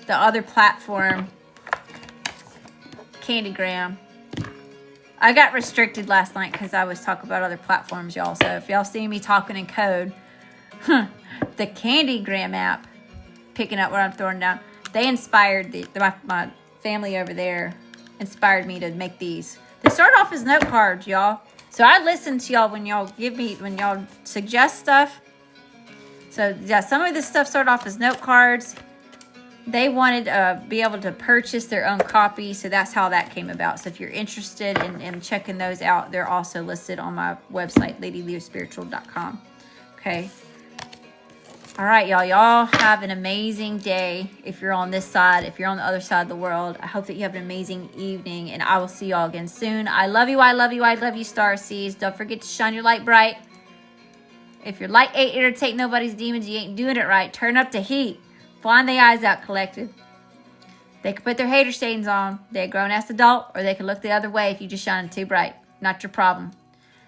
The other platform, Candygram. I got restricted last night because I was talking about other platforms, y'all. So if y'all see me talking in code, the Candygram app, picking up what I'm throwing down, they inspired my family over there, inspired me to make these. They start off as note cards, y'all. So I listen to y'all when y'all suggest stuff. So yeah, some of this stuff started off as note cards. They wanted to be able to purchase their own copy, so that's how that came about. So if you're interested in checking those out, they're also listed on my website, ladyleospiritual.com. Okay. All right, y'all. Y'all have an amazing day if you're on this side. If you're on the other side of the world, I hope that you have an amazing evening, and I will see y'all again soon. I love you. I love you. I love you, Starseeds. Don't forget to shine your light bright. If your light ain't irritate nobody's demons, you ain't doing it right. Turn up the heat. Blind the eyes out, collective. They can put their hater stains on. They're a grown-ass adult, or they can look the other way if you just shine too bright. Not your problem.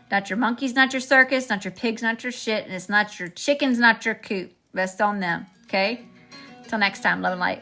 Not your monkeys, not your circus, not your pigs, not your shit, and it's not your chickens, not your coop. Rest on them, okay? Till next time, love and light.